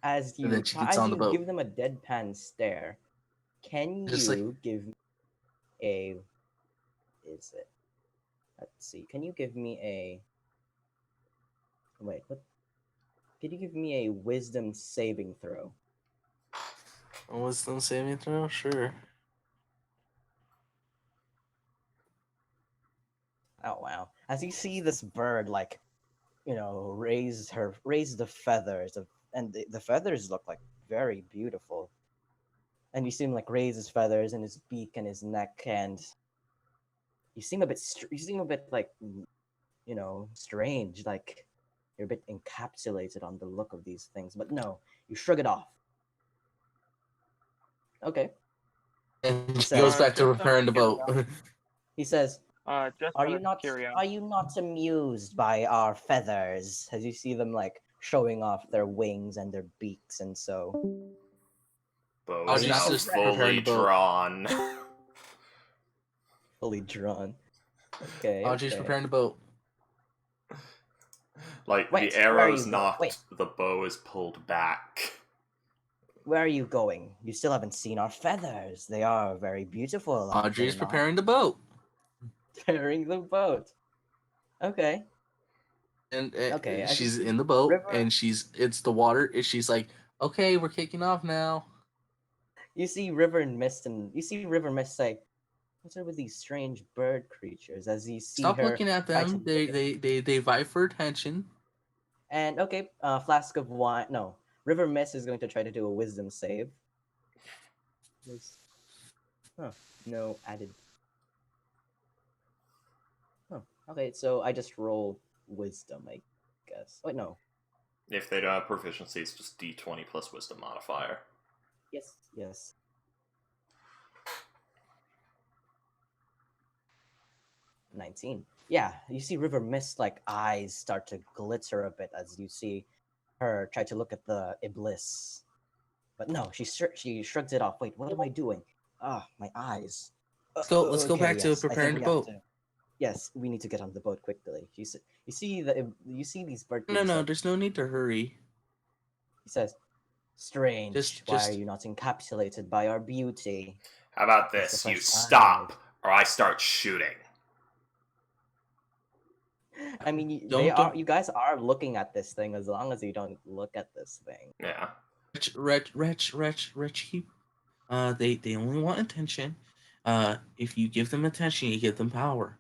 As
And then
you
she gets on the boat.
give them a deadpan stare, can
Just
you give me a? Is it? Let's see. Can you give me a? Wait. What? Can you give me a wisdom saving throw?
Wisdom saving throw, sure.
Oh wow! As you see this bird, like, raise the feathers of, and the feathers look like very beautiful. And you see him like raise his feathers and his beak and his neck, and you seem a bit like, strange, like you're a bit encapsulated on the look of these things. But no, you shrug it off. Okay.
And she
says-
goes back to
Just out of
preparing the boat.
He says,
Just
Are
out
you
of
not
curiosity.
amused by our feathers? As you see them like showing off their wings and their beaks, and so
Bow
Audrey's
is now
just
fully
preparing the boat.
drawn.
fully drawn. Okay.
Audrey's
okay.
preparing the boat.
Like,
Wait,
the
where are
arrow's
you going?
knocked,
Wait.
the bow is pulled back.
Where are you going? You still haven't seen our feathers. They are very beautiful. are
Audrey's
they not?
preparing the boat.
Preparing the boat. Okay.
And
Okay, as you
she's
see,
in the boat,
River-
and it's the water. And she's like, okay, we're kicking off now.
You see River and Mist, and you see River Mist say, "What's up with these strange bird creatures?" As you see
Stop
her
looking at
try to
them.
look
They,
at-
they vie for attention.
And okay, flask of wine. No, River Mist is going to try to do a wisdom save. No added. Oh, okay. So I just roll wisdom, I guess. Wait, no.
If they don't have proficiency, it's just d20 plus wisdom modifier.
Yes. 19. Yeah, you see River Mist like eyes start to glitter a bit as you see her try to look at the Iblis. But no, she shrugs it off. Wait, what am I doing? Ah, my eyes.
Let's go back to
yes, I think
preparing the
we have
boat.
to- Yes, we need to get on the boat quickly. You see these bird
No,
creatures, like,
there's no need to hurry.
he says, "Strange. Why
Just-
are you not encapsulated by our beauty?"
How about
That's
this?
the
You
first time.
stop, or I start shooting.
I mean,
Don't-
you guys are looking at this thing as long as you don't look at this thing.
Yeah.
Wretch, they only want attention. If you give them attention, you give them power.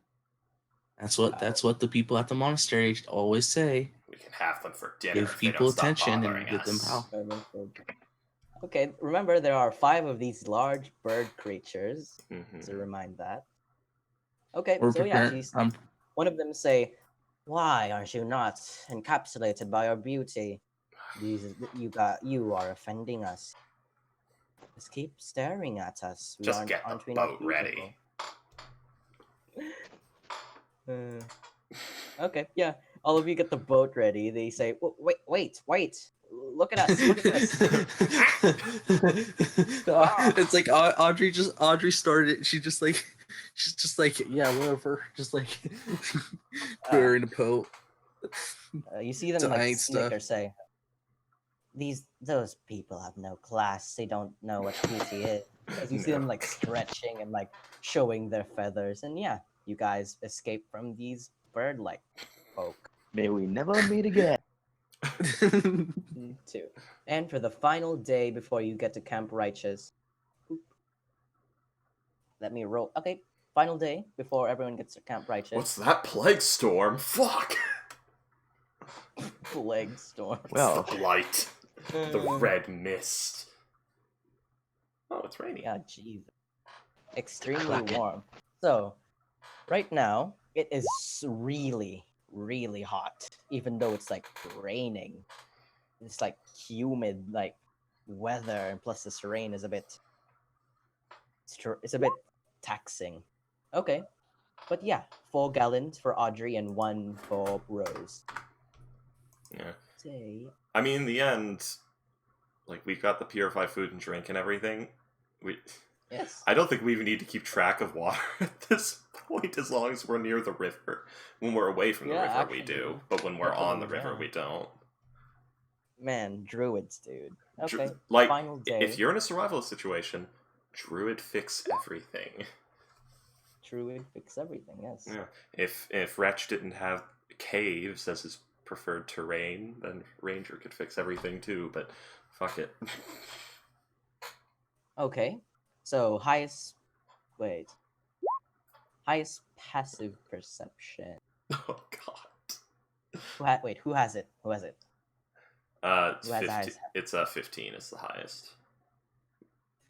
That's what the people at the monastery always say.
We can have them for dinner
Give
if they
people
don't stop
attention and
bothering
give them
us.
power.
Okay, remember there are 5 of these large bird creatures.
Mhm.
To remind that. Okay,
We're
so yeah,
preparing.
one of them say, "Why aren't you not encapsulated by our beauty? You are offending us. Just keep staring at us.
Just get the
Aren't we not
boat
beautiful?"
ready.
Okay, yeah. All of you get the boat ready. They say, wait. Look at us. Look at this."
It's like Audrey started it. She's just like, yeah, whatever. Just like wearing a boat.
You see them like
Dying stuff.
snicker, say, those people have no class. They don't know what beauty is. As you see them like stretching and like showing their feathers, and yeah, you guys escape from these bird-like folk.
May we never meet again.
Too. And for the final day before you get to Camp Righteous, let me roll. Okay, final day before everyone gets to Camp Righteous.
What's that plague storm? Fuck!
Plague storm.
Well,
It's the blight. The red mist. Oh, it's raining.
Yeah, jeez. Extremely warm. So, right now, it is really, really hot. Even though it's like raining. It's like humid, like weather, and plus this rain is a bit. It's a bit taxing. Okay, but yeah, 4 gallons for Audrey and 1 for Rose.
Yeah.
Say.
I mean, in the end, like, we've got the purified food and drink and everything.
Yes.
I don't think we even need to keep track of water at this point, as long as we're near the river. When we're away from the river, we do. But when we're on the river, we don't.
Man, druids, dude. Okay,
Like,
final day.
if you're in a survivalist situation, druid fix everything.
Druid fix everything, yes.
Yeah. If Wretch didn't have caves as his preferred terrain, then Ranger could fix everything too, but fuck it.
Okay, so highest passive perception.
Oh god.
Who has it?
It's
Who has
15,
highest?
it's 15 is the highest.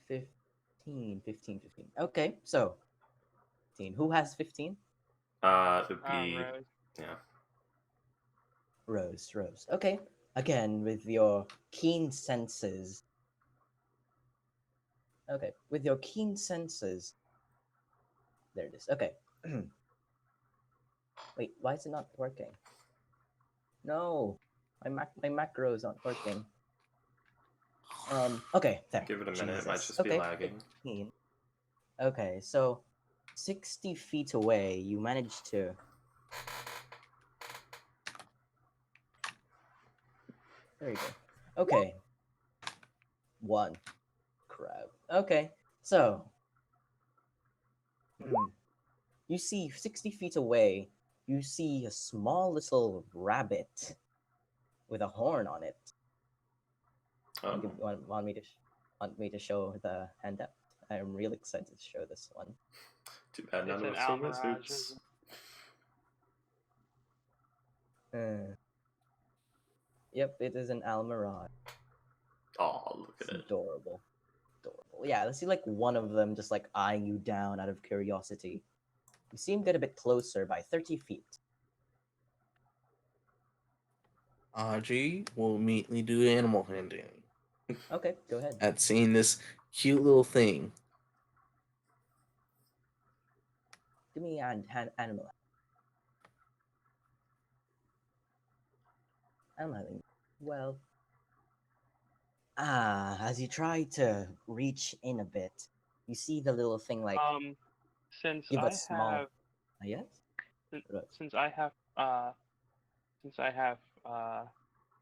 15. Okay, so 15. Who has 15?
It would be
Rose.
yeah.
Rose. Okay, again with your keen senses. Okay, with your keen senses. There it is. Okay. Wait, why is it not working? No, my macros aren't working. Okay, there.
Give it a minute, it might
Jesus.
just be lagging.
15. Okay, so 60 feet away, you managed to. There you go. Okay. 1. Crap. Okay, so. You see 60 feet away, you see a small little rabbit with a horn on it.
Oh.
Want me to show the handout? I'm really excited to show this one.
Too bad none
It's
of
an
us seen
Almirage,
this.
Yep, it is an Almirage.
Oh, look at
It's
it.
adorable. Yeah, let's see like one of them just like eyeing you down out of curiosity. You see him get a bit closer by 30 feet.
Audrey will immediately do animal handling
Okay, go ahead.
at seeing this cute little thing.
Give me an animal. Animal handling. Well, as you try to reach in a bit, you see the little thing like
Since
give
I
a small.
have
Yes.
since I have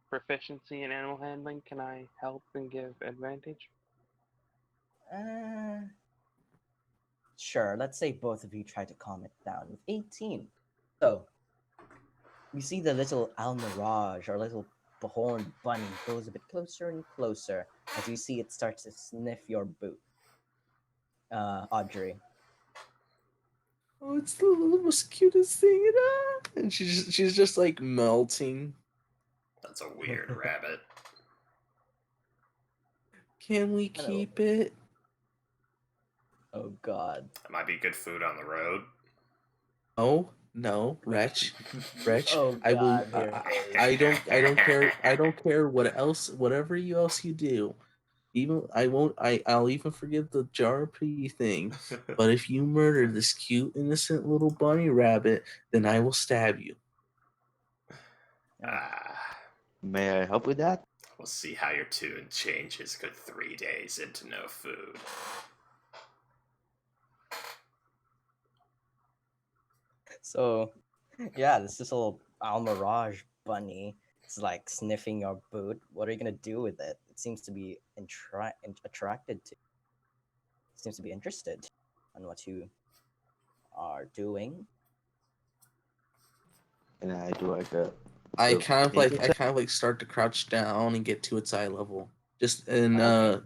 proficiency in animal handling, can I help and give advantage?
Sure. Let's say both of you try to calm it down with 18. So you see the little Almirage or little horned bunny goes a bit closer and closer as you see it starts to sniff your boot. Audrey.
Oh, it's the most cutest thing, and she's just like melting.
That's a weird rabbit.
Can we
Hello.
keep it?
Oh God.
That might be good food on the road.
No, Wretch.
Oh
I will.
God, here it is.
I don't care. I don't care what else. Whatever else you do, even I won't. I'll even forgive the jar pee thing. But if you murder this cute, innocent little bunny rabbit, then I will stab you.
Ah,
May I help with that?
we'll see how your tune changes good 3 days into no food.
So, yeah, this is a little Almirage bunny. It's like sniffing your boot. What are you gonna do with it? It seems to be attracted to. It seems to be interested on what you are doing.
And I do like a.
I
So,
kind of
can you
like
please check?
start to crouch down and get to its eye level, just and
Okay.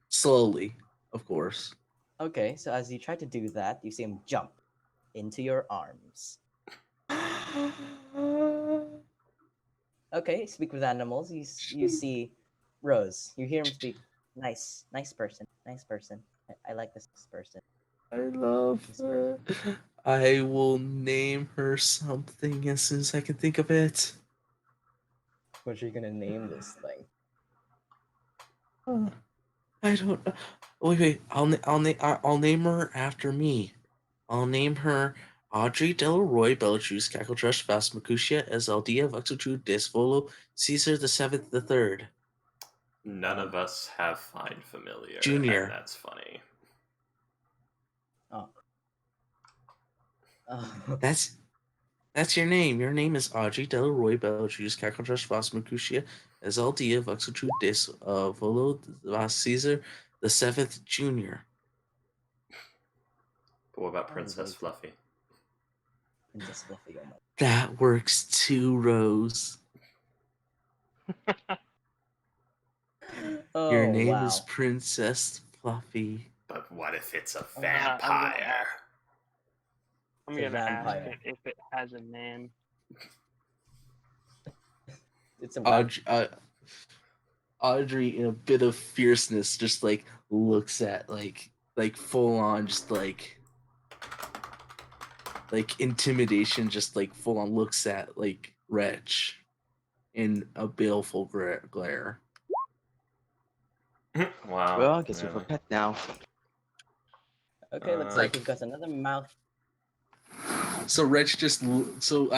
slowly, of course.
Okay, so as you try to do that, you see him jump into your arms. Okay, speak with animals. You see Rose. You hear him speak. Nice person. Nice person. I like this person.
I love
This
her.
person.
I will name her something as soon as I can think of it.
What are you gonna name this thing?
Uh, I don't know. Wait. I'll name her after me. I'll name her Audrey Delroy Bellatrix Cackletrush Vasmacutia Esaldia Vuxutru Disvolo Caesar the Third
None of us have Find Familiar,
Junior.
and that's funny.
Oh.
That's your name. Your name is Audrey Delroy Bellatrix Cackletrush Vasmacutia Esaldia Vuxutru Disvolo Caesar the Junior.
But what about
That is
Princess
way too-
Fluffy?
Princess Fluffy. Oh my.
That works too, Rose. Your
Oh
name is
wow.
Princess Fluffy.
But what if it's a
Oh,
vampire?
I'm
It's a
gonna ask
vampire.
it if it has a name.
It's a
Audrey, Audrey, in a bit of fierceness, just like looks at like full on, just like intimidation, just like full on looks at like Wretch in a baleful glare.
Wow.
Well, I guess we have a
Really?
pet now.
Okay, looks like we've got another mouth.
So I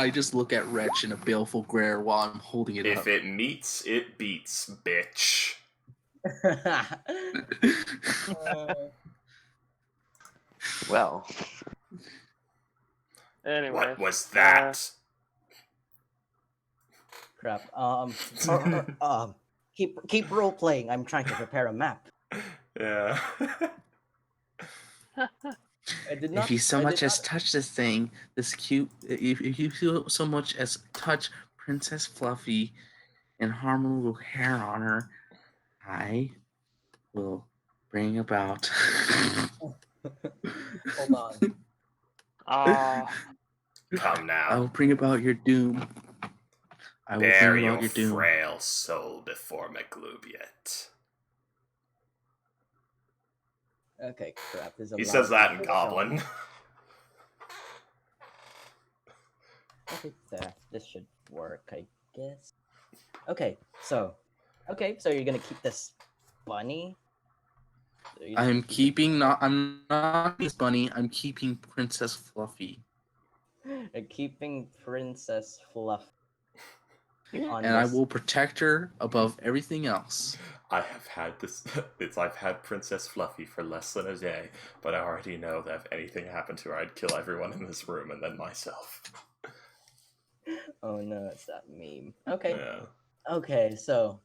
just look at Wretch in a baleful glare while I'm holding it
If
up.
it meets, it beats, bitch.
Well,
Anyway,
What was that?
Crap. Keep role playing. I'm trying to prepare a map.
Yeah.
I did
If
not.
you so
I
much
did
as
not.
touch this thing, if you so much as touch Princess Fluffy and harm a little hair on her, I will bring about.
Hold on.
Come
I will
now.
bring about your doom. I will
Bare
bring about
your
your doom.
frail soul before Maglubiet.
Okay, crap. There's a
He
lot
says
of
that in
people
Goblin.
showing. Okay, there. This should work, I guess. Okay, so you're gonna keep this bunny. So you're just gonna keep it-
I'm not this bunny. I'm keeping Princess Fluffy,
You're keeping Princess Fluff on
and I
this.
will protect her above everything else.
I have had this. I've had Princess Fluffy for less than a day, but I already know that if anything happened to her, I'd kill everyone in this room and then myself.
Oh no, it's that meme. Okay.
Yeah.
Okay, so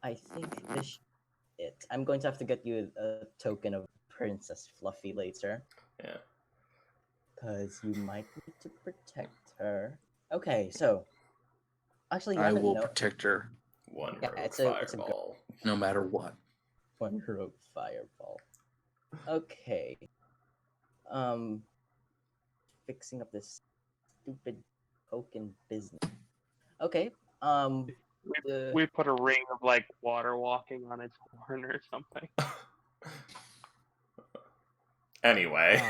I think this is it. I'm going to have to get you a token of Princess Fluffy later,
Yeah.
because you might need to protect her. Okay, so actually, you
I
haven't
will
know.
protect her
One
Yeah,
rogue
it's a good
fireball.
no matter what.
one rogue fireball. Okay. Fixing up this stupid token business. Okay. The
we put a ring of like water walking on its horn or something.
Anyway.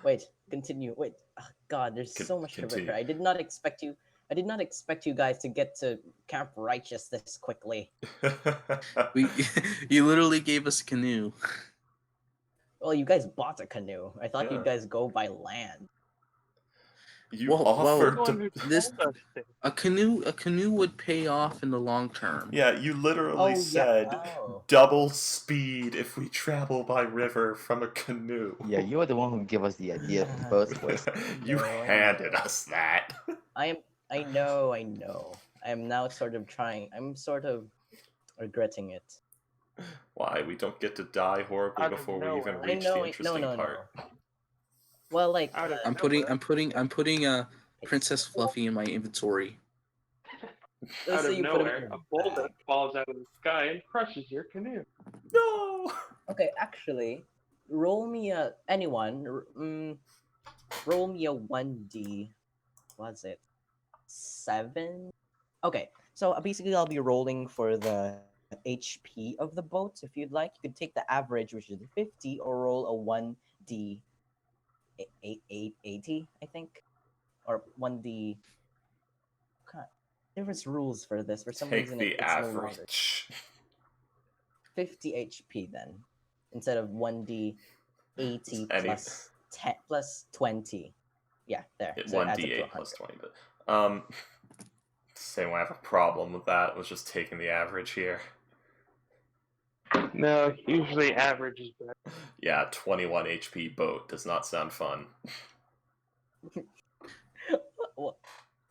Wait, continue. Wait, God, there's so much to
Continue.
record. I did not expect you. I did not expect you guys to get to Camp Righteous this quickly.
You literally gave us a canoe.
Well, you guys bought a canoe. I thought
Yeah.
you guys go by land.
You
Well,
offered
No one
to.
who
This
told us this.
a canoe would pay off in the long term.
Yeah, you literally
Oh, yeah.
said
Oh.
double speed if we travel by river from a canoe.
Yeah, you're the one who gave us the idea in the first place.
You
No, I
handed
know.
us that.
I know. I am now sort of trying. I'm sort of regretting it.
Why? We don't get to die horribly
Out of
before we even
nowhere.
I
reach
know.
the interesting part.
No. Well, like,
Out of
I'm putting Princess
well,
Fluffy in my inventory.
let's
Out
say
of
you put him
nowhere,
in
a
a
boulder
bag.
falls out of the sky and crushes your canoe.
No.
Okay, actually, roll me a roll me a 1d. Was it 7? Okay, so basically I'll be rolling for the HP of the boat. If you'd like, you could take the average, which is 50, or roll a 1d 80, I think, or 1d. God, there was rules for this. For some
Take
reason,
the
it's no longer
average.
50 HP then, instead of 1d 80
Any-
plus 10 plus 20. Yeah, there. So it adds up to
1d8
100.
plus 20. But same way I have a problem with that. Was just taking the average here.
No, usually average is better.
Yeah, 21 HP boat does not sound fun.
Well,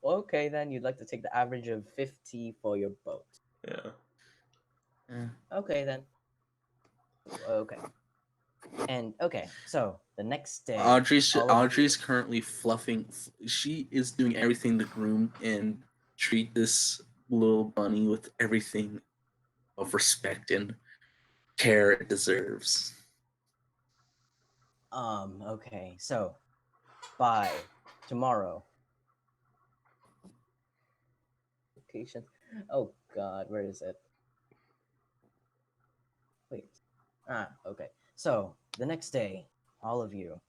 okay, then you'd like to take the average of 50 for your boat.
Yeah.
Okay, then. Okay. And okay, so the next day,
Audrey's currently fluffing. She is doing everything to groom and treat this little bunny with everything of respect and care it deserves.
Okay, so by tomorrow. Location. Oh God, where is it? Wait. Okay. So the next day, all of you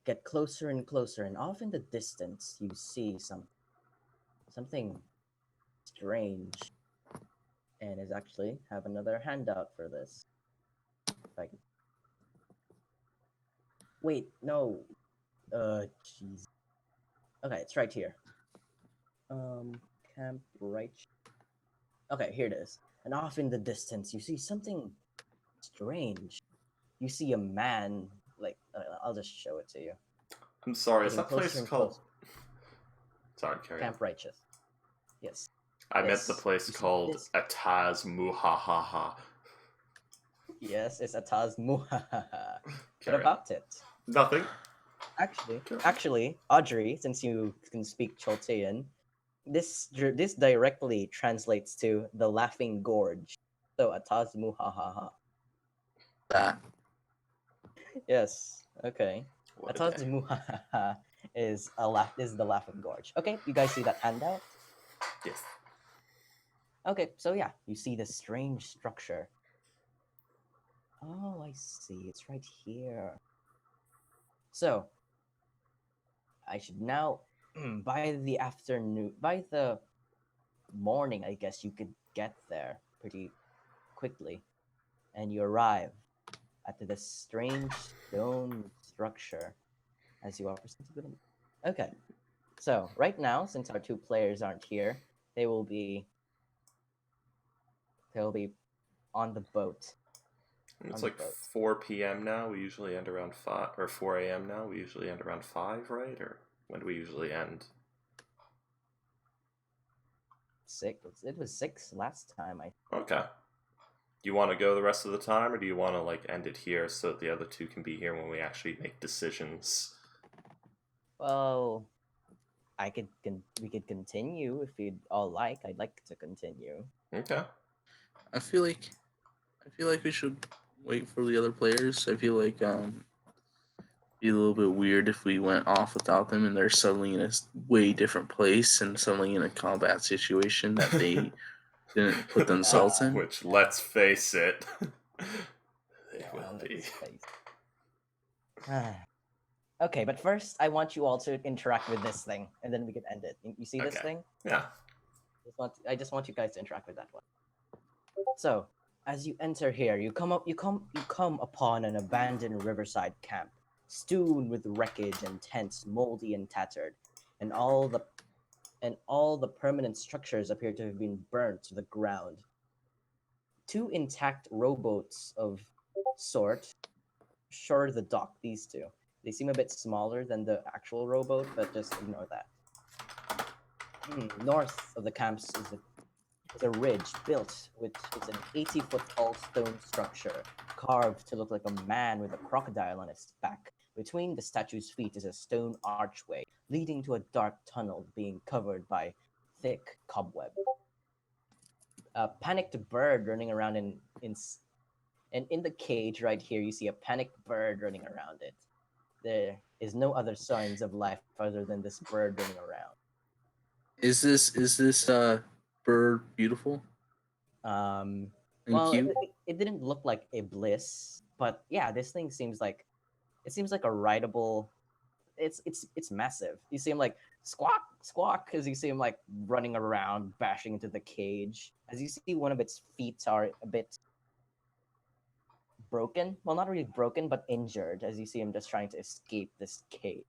get closer and closer, and off in the distance, you see something strange, and is actually have another handout for this. If I can... Wait, no. Jeez. Okay, it's right here. Camp right. Okay, here it is. And off in the distance, you see something strange. You see a man. Like, I'll just show it to you.
I'm sorry, is
Getting
that place
closer and
called...
closer.
Sorry, carry on.
Camp Righteous. Yes.
I meant the
This.
place
You see
called
this?
Ataz Muhahaha.
Yes, it's Ataz Muhahaha. What
Carry on.
about it?
Nothing.
Actually, Audrey, since you can speak Choltean, this directly translates to the Laughing Gorge. So Ataz Muhahaha.
That
Yes. Okay.
What a
Ataz
day.
Muhahaha is the Laughing Gorge. Okay, you guys see that handout?
Yes.
Okay, so yeah, you see this strange structure. Oh, I see. It's right here. So, I should now, by the morning, I guess you could get there pretty quickly. And you arrive at this strange stone structure as you are presented with them. Okay, so right now, since our two players aren't here, they'll be on the boat.
It's
On
like
the boat.
4 p.m. now. We usually end around 5, or 4 a.m. now. We usually end around 5, right? Or when do we usually end?
6. It was 6 last time.
Okay. Do you want to go the rest of the time, or do you want to like end it here so that the other two can be here when we actually make decisions?
Well, we could continue if you'd all like. I'd like to continue.
Okay.
I feel like we should wait for the other players. I feel like be a little bit weird if we went off without them and they're suddenly in a way different place and suddenly in a combat situation that they didn't put themselves in.
Which, let's face it, they will be.
Okay, but first I want you all to interact with this thing, and then we can end it. You see this
Okay.
thing?
Yeah.
I just want you guys to interact with that one. So, as you enter here, you come upon an abandoned riverside camp, strewn with wreckage and tents, moldy and tattered, and all the permanent structures appear to have been burnt to the ground. Two intact rowboats of sort shore the dock. These two. They seem a bit smaller than the actual rowboat, but just ignore that. North of the camps is a ridge built with it's an 80-foot tall stone structure carved to look like a man with a crocodile on its back. Between the statue's feet is a stone archway leading to a dark tunnel being covered by thick cobweb. A panicked bird running around and in the cage right here you see a panicked bird running around it. There is no other signs of life other than this bird running around.
Is this bird beautiful
Um,
and
well,
cute?
it didn't look like a bliss, but yeah, this thing seems like a rideable. It's massive. You see him like squawk squawk as you see him like running around, bashing into the cage. As you see, one of its feet are a bit broken. Well, not really broken, but injured. As you see him just trying to escape this cage.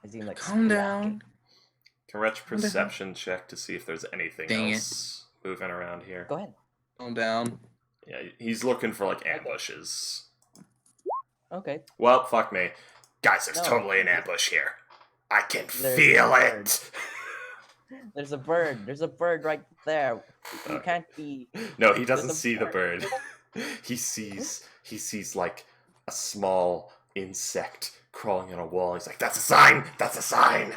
As he like
Calm
squawking.
down.
Can Wretch perception check to see if there's anything
Dang
else moving around here?
Go ahead.
Calm down.
Yeah, he's looking for like ambushes.
Okay.
Well, fuck me. Guys, there's
No.
totally an ambush here. I can
There's
feel
a bird.
it.
There's a bird. There's a bird right there. You can't be.
No, he doesn't
There's a
see the bird. he sees like a small insect crawling on a wall. He's like, "That's a sign. That's a sign."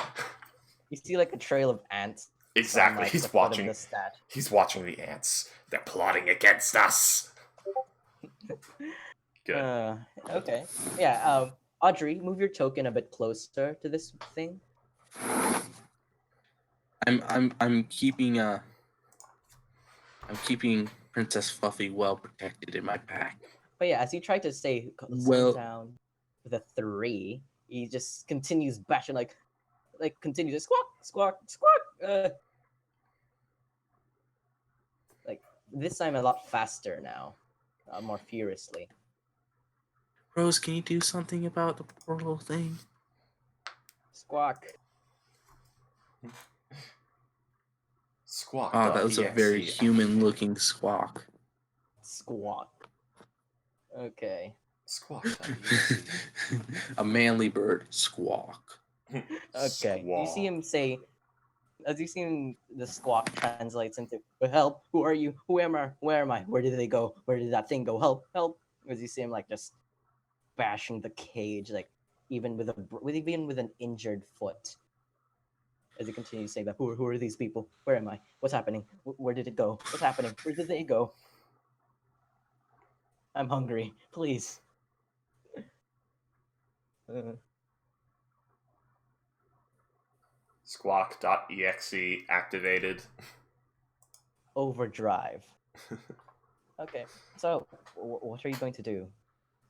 You see like a trail of ants.
Exactly.
On, like,
He's
the foot of
watching.
the stat.
He's watching the ants. They're plotting against us. Good.
Okay. Yeah. Audrey, move your token a bit closer to this thing.
I'm keeping Princess Fluffy well protected in my pack.
But yeah, as you try to say
Well-
down with a 3, he just continues bashing like continues to squawk squawk squawk. Like this time a lot faster now, more furiously.
Rose, can you do something about the portal thing?
Squawk.
Squawk.
Oh, that was a very
EXE.
human-looking squawk.
Squawk. Okay.
Squawk.
A manly bird squawk.
Okay. You see
Squawk.
him say, as you see him, the squawk translates into "Help! Who are you? Who am I? Where am I? Where did they go? Where did that thing go? Help! Help!" As you see him like just bashing the cage, like even with an injured foot. As he continues saying that, who are these people? Where am I? What's happening? Where did it go? What's happening? Where did they go? I'm hungry. Please.
Squawk.exe activated.
Overdrive. Okay. So, what are you going to do?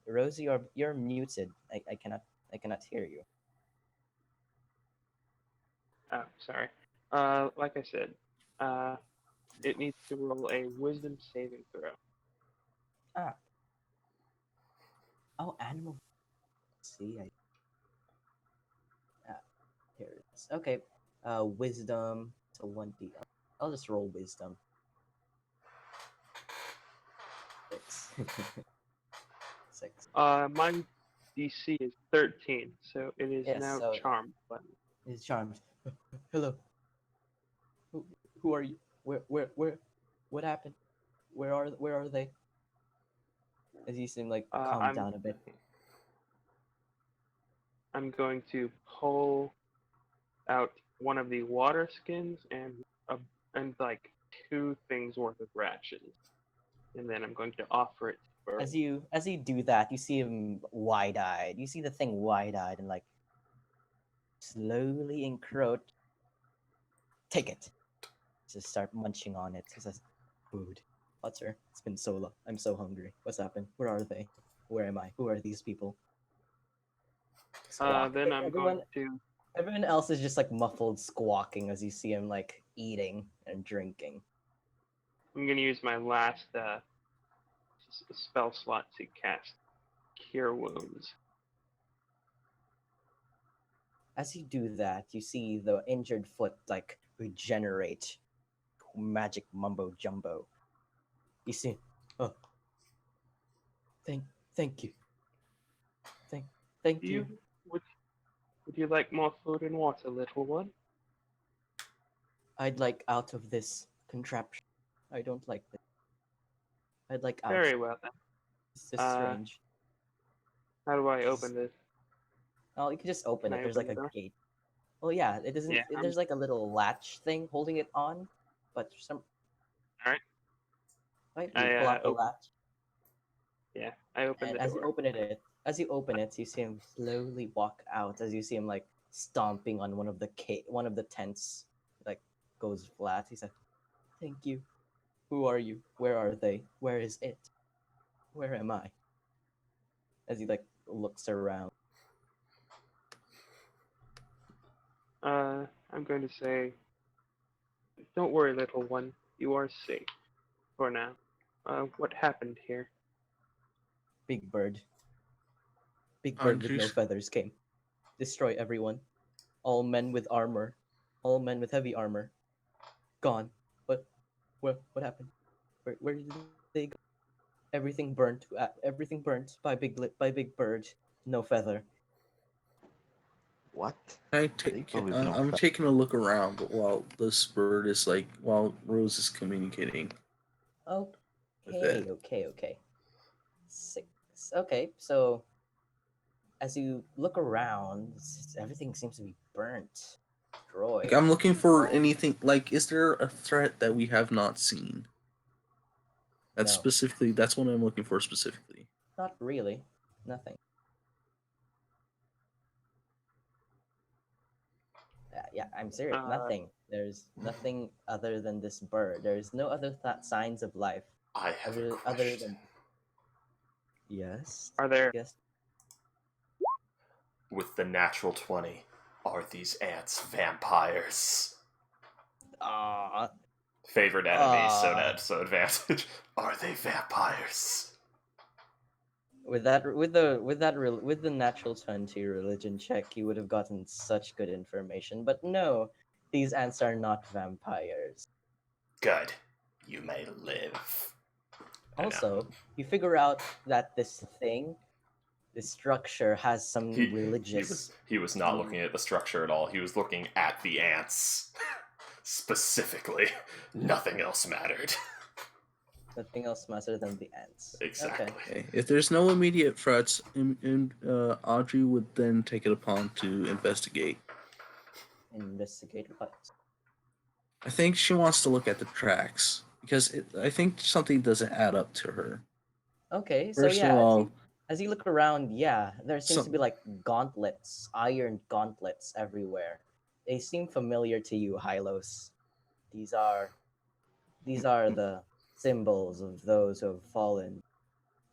Rosie, you're muted. I cannot hear you.
Oh, sorry. Like I said, it needs to roll a wisdom saving throw.
Oh, animal. See, here it is. Okay. Wisdom to 1D. I'll just roll wisdom. 6. 6.
My DC is 13, so it is
Yes,
now
so-
charmed. But
He's charmed. Hello. Who are you? Where? What happened? Where are they? As you seem like calm down a bit.
I'm going to pull out one of the water skins and like 2 things worth of rations, and then I'm going to offer it for.
As you do that, you see him wide-eyed. You see the thing wide-eyed and like slowly encroach. Take it. Just start munching on it. He says, "Food. Butter. It's been so long. I'm so hungry. What's happened? Where are they? Where am I? Who are these people?" Squawk.
Then I'm
Everyone,
going to.
everyone else is just like muffled squawking as you see him like eating and drinking.
I'm gonna use my last spell slot to cast Cure Wounds.
As you do that, you see the injured foot like regenerate. Magic mumbo jumbo. You see, oh, thank you, thank you.
Would you like more food and water, little one?
I'd like out of this contraption. I don't like this. I'd like out.
Very well then.
This is strange.
How do I open this?
Oh, you can just open
Can
it.
I
There's
open
like
the
a
door?
gate. Oh yeah, it doesn't.
Yeah,
There's like a little latch thing holding it on, but for some.
Alright.
Right, you
I
pull out the
open.
latch,
Yeah, I open
and
the
as you
door.
open it, you see him slowly walk out. As you see him like stomping on one of the tents, like goes flat. He said, "Thank you. Who are you? Where are they? Where is it? Where am I?" As he like looks around.
I'm going to say, don't worry, little one. You are safe for now. What happened here?
Big bird. Big bird with no
Andres,
feathers came. Destroy everyone. All men with armor. All men with heavy armor. Gone. What happened? Where did they go? Everything burnt. Everything burnt by Big Bird. No feather.
What?
I'm taking a look around while this bird is while Rose is communicating with it.
Okay. 6. Okay, so as you look around, everything seems to be burnt, destroyed.
I'm looking for anything. Is there a threat that we have not seen? That's what I'm looking for specifically.
Not really. Nothing. Yeah, I'm serious. Nothing. There's nothing other than this bird. There's no other signs of life.
I have a question.
Other than yes.
Are there?
Yes.
With the natural 20, are these ants vampires? Favorite enemy, so advantage. Are they vampires?
With the natural 20 religion check, you would have gotten such good information. But no, these ants are not vampires.
Good. You may live.
Also, you figure out that this structure has some religious.
He was not looking at the structure at all. He was looking at the ants. Specifically. Nothing else mattered.
Nothing else matters than the ants.
Exactly.
Okay. If there's no immediate threats, Audrey would then take it upon to investigate.
Investigate what?
I think she wants to look at the tracks because I think something doesn't add up to her.
Okay, so
First
yeah,
of all,
as you look around, yeah, there seems to be like gauntlets, iron gauntlets everywhere. They seem familiar to you, Hylos. These are the symbols of those who have fallen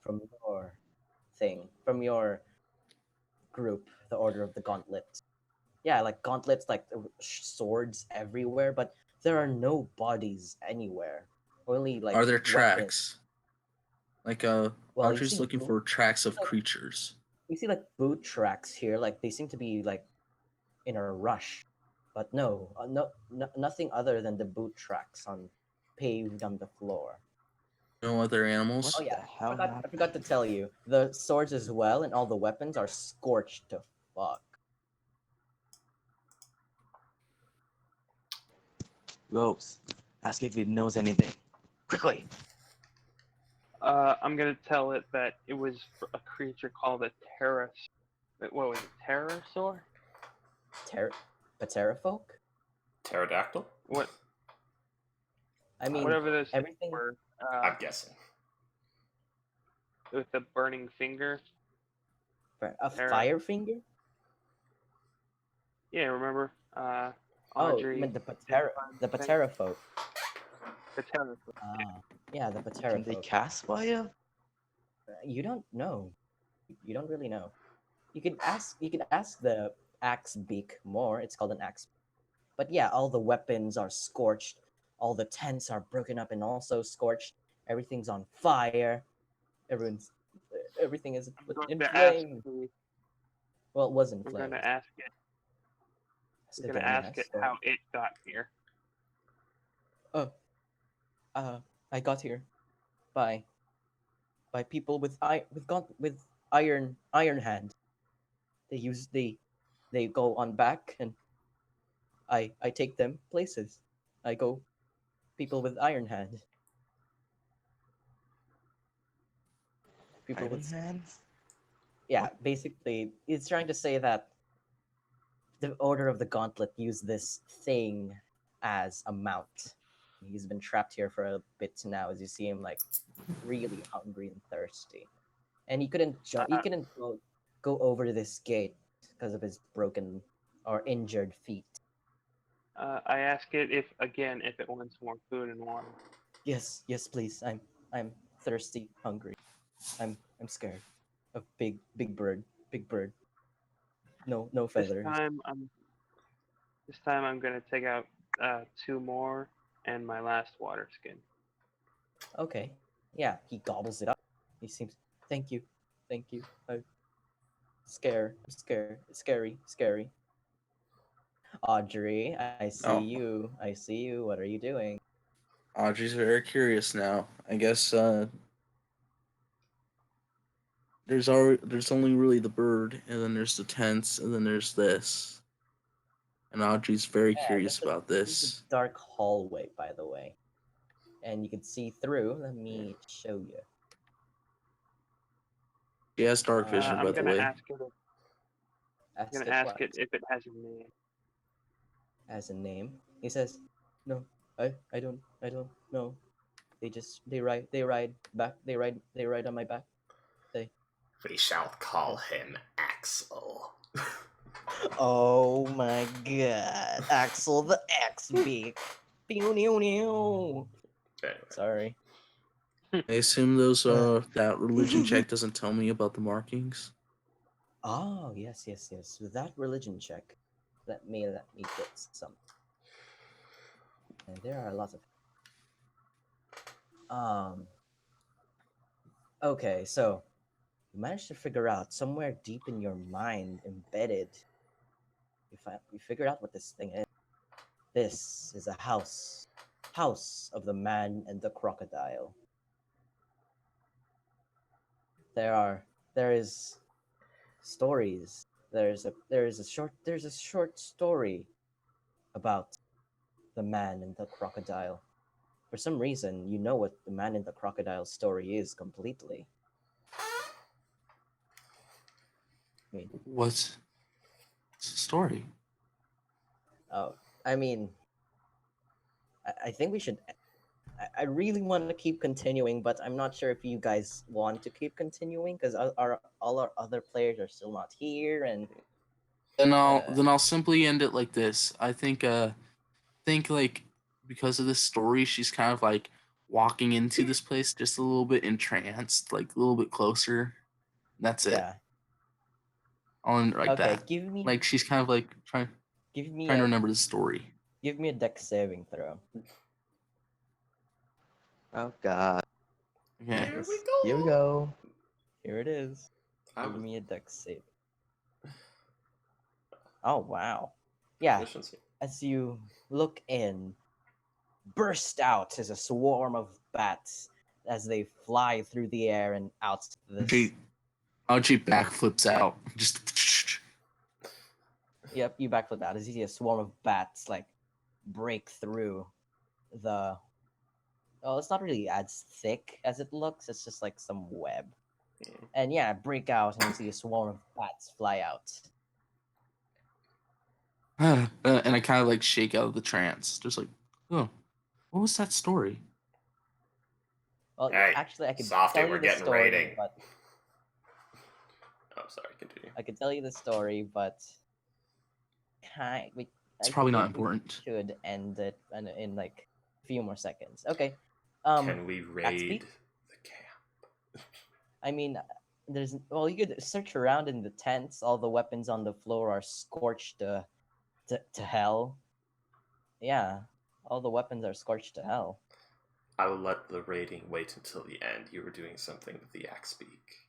from from your group, the Order of the Gauntlet. Yeah, like gauntlets, like swords everywhere, but there are no bodies anywhere. Only like
are there
weapons.
tracks? Audrey's looking for tracks of creatures.
You see like boot tracks here, like they seem to be like in a rush, but no, nothing other than the boot tracks paved on the floor.
No other animals?
Oh yeah, I forgot to tell you, the swords as well and all the weapons are scorched to fuck.
Rose, ask if it knows anything. Quickly!
I'm gonna tell it that it was a creature called a Terras. What was it? Pterosaur?
Pterofolk?
Pterodactyl?
What?
I mean,
whatever those things
everything.
were.
I'm guessing.
With the burning finger.
A fire finger?
Yeah, remember? Audrey.
Oh, you meant the Pterofolk.
Pterosaur.
Yeah, the
Can
Pterofolk.
they cast fire?
You don't know. You don't really know. You could ask the axe beak more. It's called an axe. But yeah, all the weapons are scorched. All the tents are broken up and also scorched. Everything's on fire. Everyone's everything is
I'm going
in
to ask
flame.
the.
Well, it was in
I'm going
flames.
to ask it.
Ask
I'm going to
again,
ask
yes.
it
Go
how
on.
it got here.
Oh, I got here by people with iron hand. They go on back and I take them places. I go people with iron hand. People
Iron
with
hand?
yeah, basically it's trying to say that the Order of the Gauntlet used this thing as a mount. He's been trapped here for a bit now, as you see him like really hungry and thirsty, and he couldn't jump. He
Uh,
couldn't go over this gate because of his broken or injured feet.
I ask it if it wants more food and water.
Yes, yes, please. I'm thirsty, hungry. I'm scared of big bird, big bird. No
This
feathers.
time I'm this time I'm gonna take out two more and my last water skin.
Okay, yeah, he gobbles it up. He seems. Thank you, thank you. I'm scared. It's scary, scary. Audrey, I see
Oh,
you. I see you. What are you doing?
Audrey's very curious now. I guess there's only really the bird, and then there's the tents, and then there's this. And Audrey's very
Yeah,
curious about
this is a
this.
dark hallway, by the way, and you can see through. Let me show you.
She has dark vision, by
I'm
the
gonna
way.
ask it. I'm
Ask
gonna
it
ask
what
it if it has a name.
as a name. He says, "No, I don't know. They ride on my back. They
We shall call him Axel.
Oh my god. Axel the X beak. Pew, pew, pew.
Anyway,
Sorry.
I assume those
Uh,
that religion check doesn't tell me about the markings.
oh, yes. With that religion check, let me get some. And there are lots of um okay, so you managed to figure out somewhere deep in your mind embedded you figured out what this thing is. This is a house of the man and the crocodile. There is stories. There's a short story about the man and the crocodile. For some reason, you know what the man and the crocodile story is completely. I mean,
What's the story?
oh, I mean, I think we should. I really want to keep continuing, but I'm not sure if you guys want to keep continuing because all our other players are still not here, and
Then I'll
uh,
then I'll simply end it like this. I think like because of this story, she's kind of like walking into this place just a little bit entranced, like a little bit closer. That's it.
yeah.
I'll end it like
Okay,
that. Like she's kind of like
give me
trying to
a
remember the story.
give me a deck saving throw.
Oh god.
Okay.
here we
Yes,
go.
Here we go.
here it is.
I
Give
was
me a deck save. Oh wow. Yeah,
proficiency.
as you look in, burst out is a swarm of bats as they fly through the air and out this.
Audrey, Audrey backflips out. Just
Yep, you backflip out as you see a swarm of bats like break through the. Oh, it's not really as thick as it looks. It's just like some web.
Hmm.
And yeah, break out and you see a swarm of bats fly out.
and I kind of like shake out of the trance. Just like, oh, what was that story?
Well,
Hey,
actually, I could
softy,
tell you
we're
the
getting
story,
rating.
but
Oh, sorry, continue.
I could tell you the story, but kind we
It's
I
probably not
think we
important.
should end it in like a few more seconds. Okay.
Can we raid
Gatsby?
the camp?
I mean, there's well, you could search around in the tents. All the weapons on the floor are scorched to hell. Yeah, all the weapons are scorched to hell.
I will let the rating wait until the end. You were doing something with the axe beak.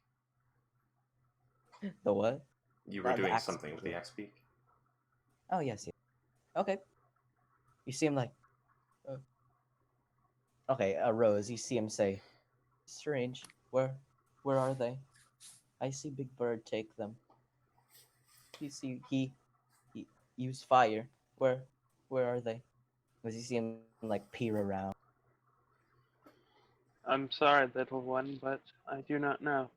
The what?
You were
The
doing
axe
something with
beak.
the axe beak?
Oh yes, yes. Okay. You see him like. Okay, Rose. You see him say, "Strange. Where are they? I see Big Bird take them. You see he use fire. Where are they?" As you see him like peer around.
I'm sorry, little one, but I do not know.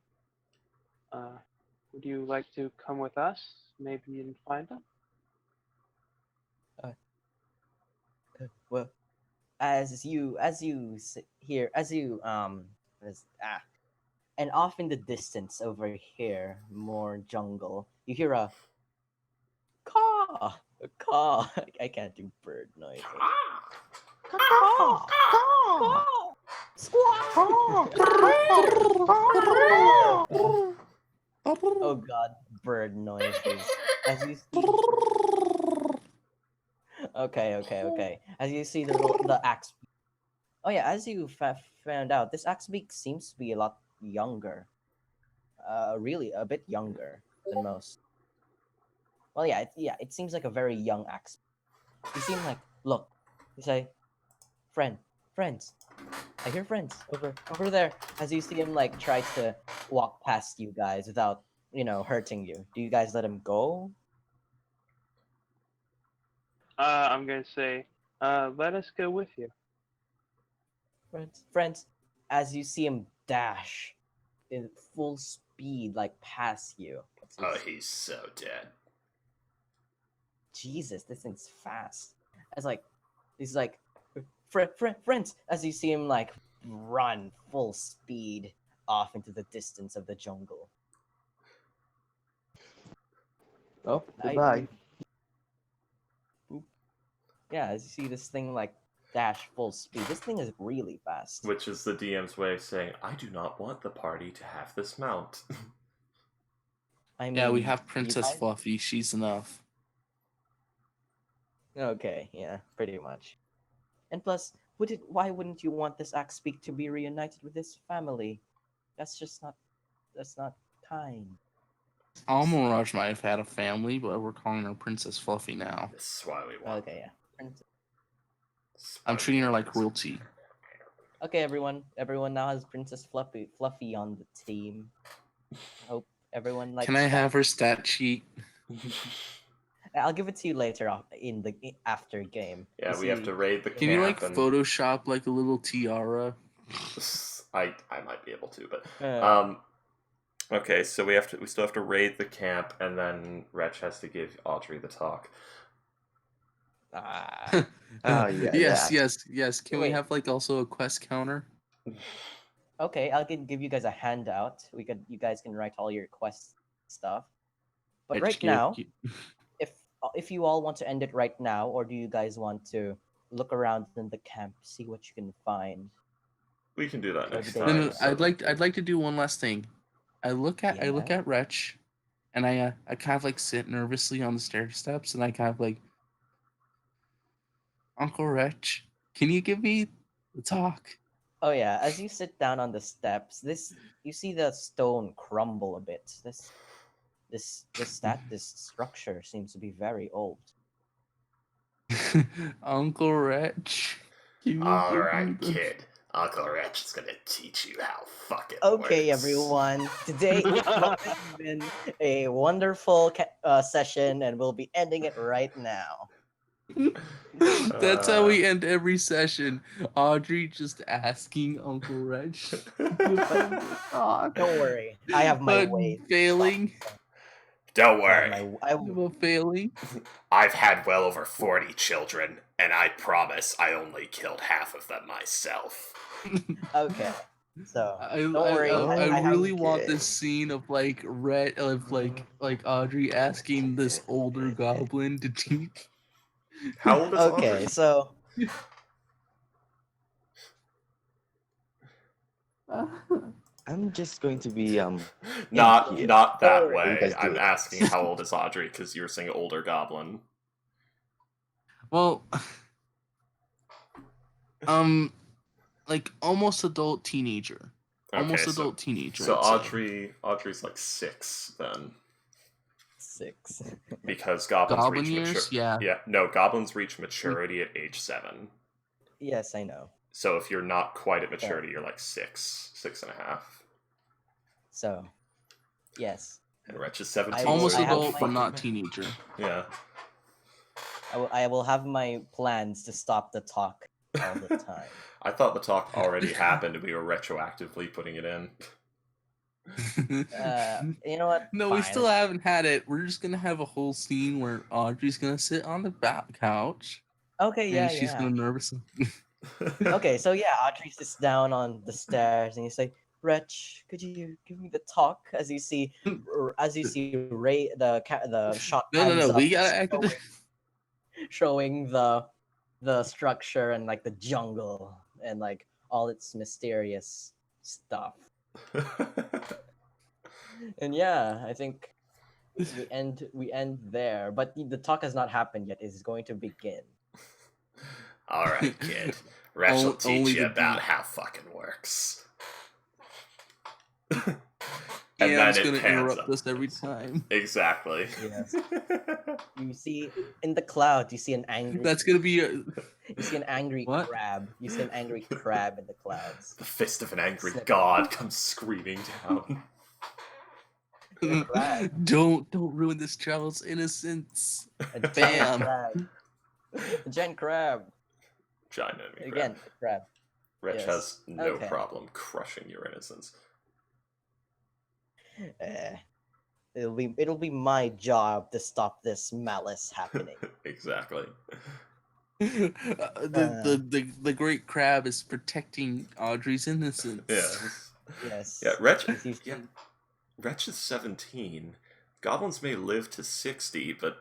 Would you like to come with us? Maybe and find them?
Uh, well, hear as you and off in the distance over here, more jungle. You hear a caw. I can't do bird noises. Caw, caw, squawk. Oh god, bird noises. As you see, okay. As you see the axe. Oh yeah, as you found out, this axe beak seems to be a lot younger. Really a bit younger than most. Well, yeah, it seems like a very young axe. You seem like, look, you say, friend, friends. I hear friends over there. As you see him like try to walk past you guys without hurting you. Do you guys let him go?
I'm gonna say, let us go with you.
Friends. As you see him dash in full speed, like past you.
Oh, he's so dead.
Jesus, this thing's fast. As like, he's like, friends. As you see him like run full speed off into the distance of the jungle.
Oh, goodbye.
Yeah, as you see this thing like dash full speed. This thing is really fast.
Which is the DM's way of saying, I do not want the party to have this mount.
I mean,
Yeah, we have
you
Princess
guys-
Fluffy. She's enough.
Okay, yeah, pretty much. And plus, why wouldn't you want this axe speak to be reunited with his family? That's just not that's not kind.
Almirage might have had a family, but we're calling her Princess Fluffy now.
This is why we want.
Okay, yeah.
I'm treating her like royalty.
Okay, everyone now has Princess Fluffy on the team. I hope everyone likes
Can I
that.
have her stat sheet?
I'll give it to you later on after game.
Yeah,
You
we have
see-
to raid the
Can you like
camp and
Photoshop like a little tiara?
I might be able to, but
Uh,
okay, so we still have to raid the camp, and then Wretch has to give Audrey the talk.
ah.
Oh, yeah,
yes,
that.
yes. Can we
Wait.
have like also a quest counter?
Okay, I can give you guys a handout. You guys can write all your quest stuff. But right now, if you all want to end it right now, or do you guys want to look around in the camp, see what you can find?
We can do that next
No,
time.
No, I'd like to do one last thing. I look at
Yeah?
Wretch, and I kind of like sit nervously on the stair steps, and I kind of like, Uncle Wretch, can you give me the talk?
Oh yeah, as you sit down on the steps, you see the stone crumble a bit. This structure seems to be very old.
Uncle Wretch, can you give me
Alright,
the...
kid. Uncle Wretch is gonna teach you how fucking
Okay,
works.
everyone. Today has been a wonderful session, and we'll be ending it right now.
That's how we end every session. Audrey just asking Uncle Wretch to give them the talk.
Don't worry, I have my
But
way.
failing.
Don't
I have
worry.
Failing.
I've had well over 40 children, and I promise I only killed half of them myself.
Okay, so
I
don't worry.
I
have-
really want this scene of like Audrey asking this older goblin to teach.
How old is
Okay,
Audrey?
so
I'm just going to be
not
here.
not that
Or-
You
way.
guys do
I'm
it.
asking how old is Audrey because you were saying older goblin.
Well, like almost adult teenager. Almost
Okay,
adult teenager.
So
I'd say.
Audrey's like 6 then,
6.
because goblins
Goblin
reach
years, yeah.
no, goblins reach maturity at age 7.
Yes, I know.
So if you're not quite at maturity, you're like 6.5.
So, yes.
And Wretch is 17.
Almost
so you're
adult, but
fucking
not
mad.
teenager.
Yeah.
I will have my plans to stop the talk all the time.
I thought the talk already happened and we were retroactively putting it in.
You know what?
No, we
Fine.
still haven't had it. We're just gonna have a whole scene where Audrey's gonna sit on the back couch
Okay, yeah,
and she's
yeah.
gonna nervous.
Okay, so yeah, Audrey sits down on the stairs and you say, "Wretch, could you give me the talk?" As you see, Ray, the shot
No,
pans up,
we gotta act.
showing the structure and like the jungle and like all its mysterious stuff. And yeah, I think we end there, but the talk has not happened yet. It's going to begin.
Alright, kid. Wretch will teach
Only
you
the
about
beat.
how fucking works.
Ian's gonna
pans
interrupt
up.
us every time.
Exactly.
Yes. You see in the cloud, you see an angry.
That's gonna be
You see an angry
What?
crab. You see an angry crab in the clouds.
The fist of an angry
Snip.
god comes screaming down.
crab.
Don't ruin this child's innocence.
A
Bam.
giant crab. A giant crab.
Giant enemy
Again,
crab.
a crab.
Wretch
yes.
has no
Okay.
problem crushing your innocence.
It'll be my job to stop this malice happening.
Exactly.
The great crab is protecting Audrey's innocence.
Yes.
Yes.
Yeah, Wretch.
As you see-
Yeah. Wretch is 17. Goblins may live to 60, but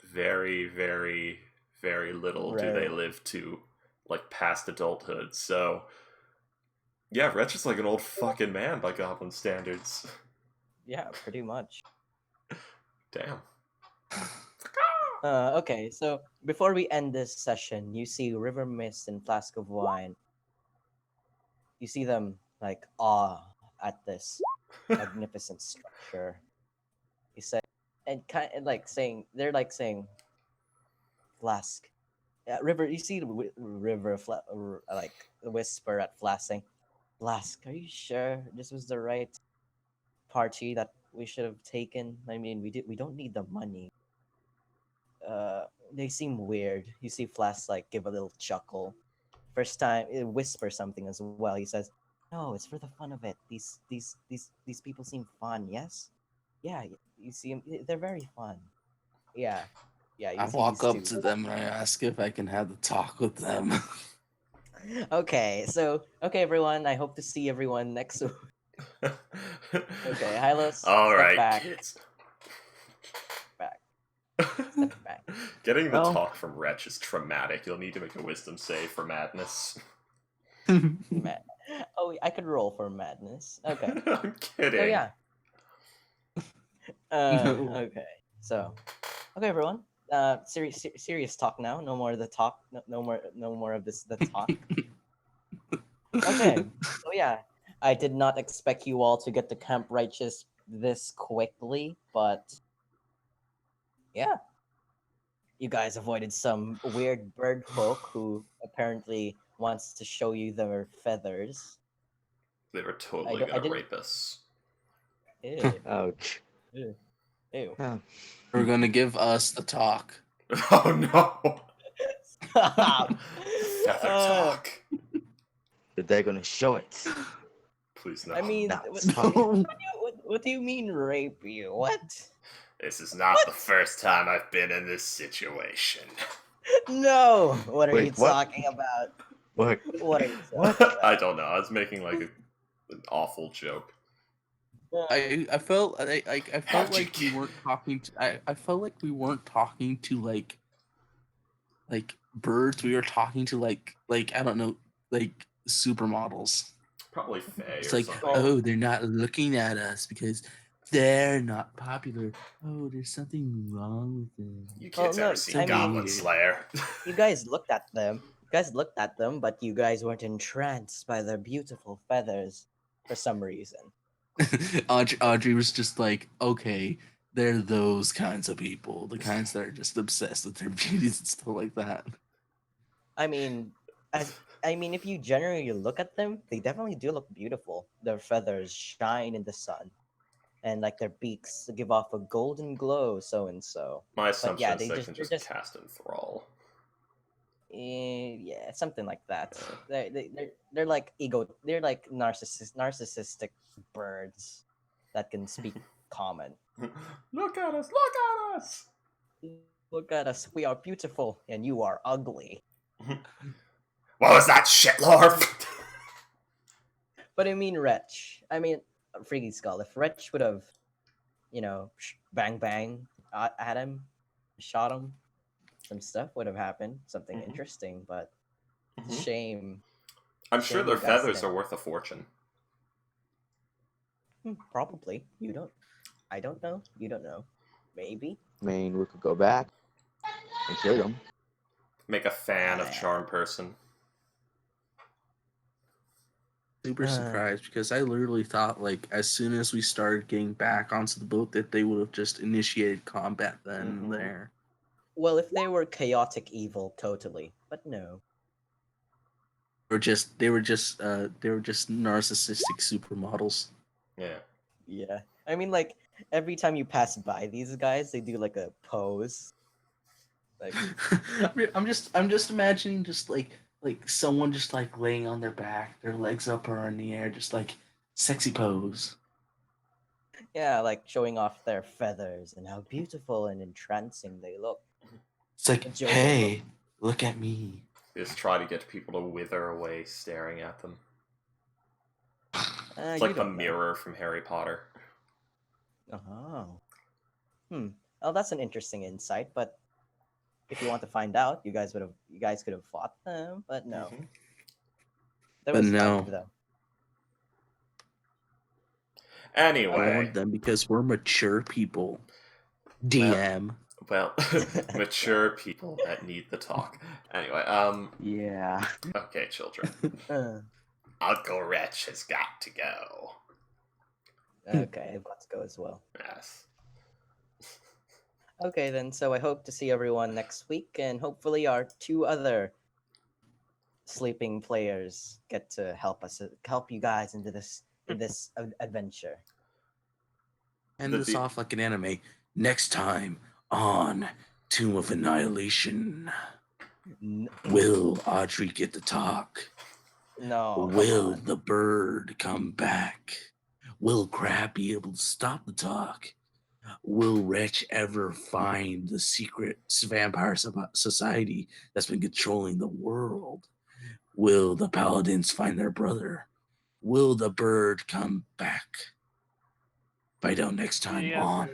very, very, very little do they
Rare.
live to, like, past adulthood. So, yeah, Wretch is like an old fucking man by goblin standards.
Yeah, pretty much.
Damn.
Okay, so before we end this session, you see River Mist and Flask of Wine. You see them like awe at this magnificent structure. You say, and kind of like saying, they're like saying, Flask, River. You see the River, like the whisper at Flask saying, Flask, are you sure this was the right party that we should have taken? I mean, we don't need the money. They seem weird. You see Flask like give a little chuckle. First time, it whisper something as well. He says, "No, it's for the fun of it. These people seem fun. Yes, yeah. You see 'em- They're very fun. Yeah, yeah. You
I
see
walk
these
up
two.
to them and I ask if I can have the talk with them.
Okay, so okay, everyone. I hope to see everyone next week. Okay, Hylos,
All
step
right,
back.
kids.
Back. Step back.
Getting the
Well-
talk from Wretch is traumatic. You'll need to make a wisdom save for madness.
Mad. Oh, I could roll for madness. Okay.
I'm kidding.
So yeah.
No.
Okay. So, okay, everyone. Serious talk now. No more of the talk. No more of this. The talk. Okay. So yeah, I did not expect you all to get to Camp Righteous this quickly, but yeah, you guys avoided some weird bird folk who apparently wants to show you their feathers.
They were totally
don't- I
gonna
didn't-
rape us.
Ew.
Ouch.
Ew.
They're gonna give us the talk.
Oh no!
Stop.
Feather talk.
They're gonna show it.
Please no.
I mean,
Now
what,
it's talking.
what do you mean rape you? What?
This is not the first time I've been in this situation.
No. What are
Wait,
you
what?
talking about?
What?
What are you talking about?
I don't know. I was making like an awful joke.
I felt I felt
How'd you
like we
get-
weren't talking to I felt like we weren't talking to like birds. We were talking to like I don't know, like supermodels.
Probably Faye
It's
or
like,
something.
oh, they're not looking at us because they're not popular. Oh, there's something wrong with them.
You
Well,
kids
no,
ever seen
I mean,
Goblin
weird.
Slayer?
you guys looked at them. You guys looked at them, but you guys weren't entranced by their beautiful feathers for some reason.
Audrey was just like, okay, they're those kinds of people, the kinds that are just obsessed with their beauties and stuff like that.
I mean, if you generally look at them, they definitely do look beautiful. Their feathers shine in the sun, and like their beaks give off a golden glow, so and so.
My
But
assumption
yeah,
is they can
they're
just cast Enthrall.
yeah, something like that. They're like they're like narcissistic birds that can speak common.
Look at us! Look at us!
Look at us, we are beautiful, and you are ugly.
What was that shit, Lorp?
But I mean, Wretch. I mean, Freaky Skull. If Wretch would have, bang bang at him, shot him, some stuff would have happened. Something
Mhm.
interesting, but it's a
Mhm.
shame.
I'm sure
Shame
their
you guys
feathers
didn't.
are worth a fortune.
Probably. You don't. I don't know. You don't know. Maybe.
I mean, we could go back and kill them.
Make a fan of Charm Person.
Super surprised because I literally thought, like, as soon as we started getting back onto the boat, that they would have just initiated combat then and there.
Well, if they were chaotic evil, totally. But no.
Or just they were just narcissistic supermodels.
Yeah.
Yeah. I mean, like every time you pass by these guys, they do like a pose. Like
I'm just imagining just like someone just like laying on their back, their legs up or in the air, just like sexy pose.
yeah, like showing off their feathers and how beautiful and entrancing they look.
It's like,
Jojo
hey, look at me.
They just try to get people to wither away staring at them. It's
You
like the
don't know.
mirror from Harry Potter.
Oh. Well, that's an interesting insight, but if you want to find out, you guys could have fought them, but no.
Mhm.
That
But
was
no.
fun though.
I
Anyway.
warned them because we're mature people. DM.
Well, mature people that need the talk. Anyway,
Yeah.
okay, children.
Uh,
Uncle Wretch has got to go.
okay, I've got to go as well.
Yes.
Okay, then. So I hope to see everyone next week, and hopefully our two other sleeping players get to help you guys into this adventure.
End this off like an anime. Next time on Tomb of Annihilation. Will Audrey get to talk?
No.
Will the bird come back? Will Crab be able to stop the talk? Will Wretch ever find the secret vampire society that's been controlling the world? Will the paladins find their brother? Will the bird come back? Find out next time on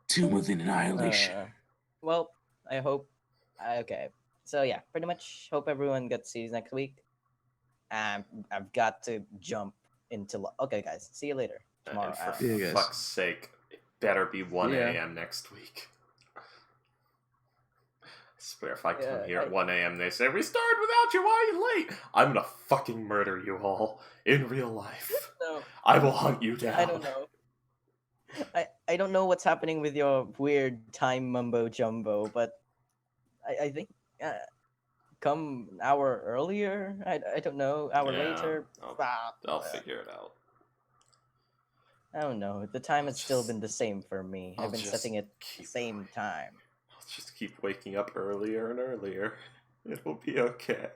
Tomb of Annihilation.
Well, I hope. Okay, so yeah, pretty much hope everyone gets sees next week. I've got to jump into. Okay, guys, see you later tomorrow.
And for fuck's sake, it better be 1 a.m. next week. I swear, if I come here at 1 a.m., they say, we started without you, why are you late? I'm gonna fucking murder you all in real life.
No,
I will hunt you down.
I don't know. I don't know what's happening with your weird time mumbo jumbo, but I think come an hour earlier. I don't know, hour later.
I'll figure it out.
I don't know. The time has still been the same for me. I've been setting it the same time.
I'll just keep waking up earlier and earlier. It'll be okay.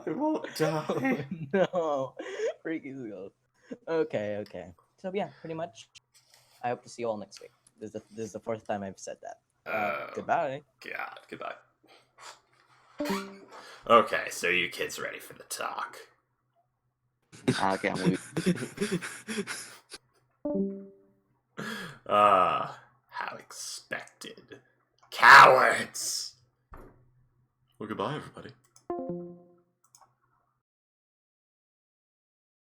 I won't die.
No, freaky skull. Okay. So yeah, pretty much. I hope to see you all next week. This is the fourth time I've said that. Goodbye.
God, goodbye. Okay, so you kids ready for the talk?
I can't wait.
How expected. Cowards! Well, goodbye, everybody.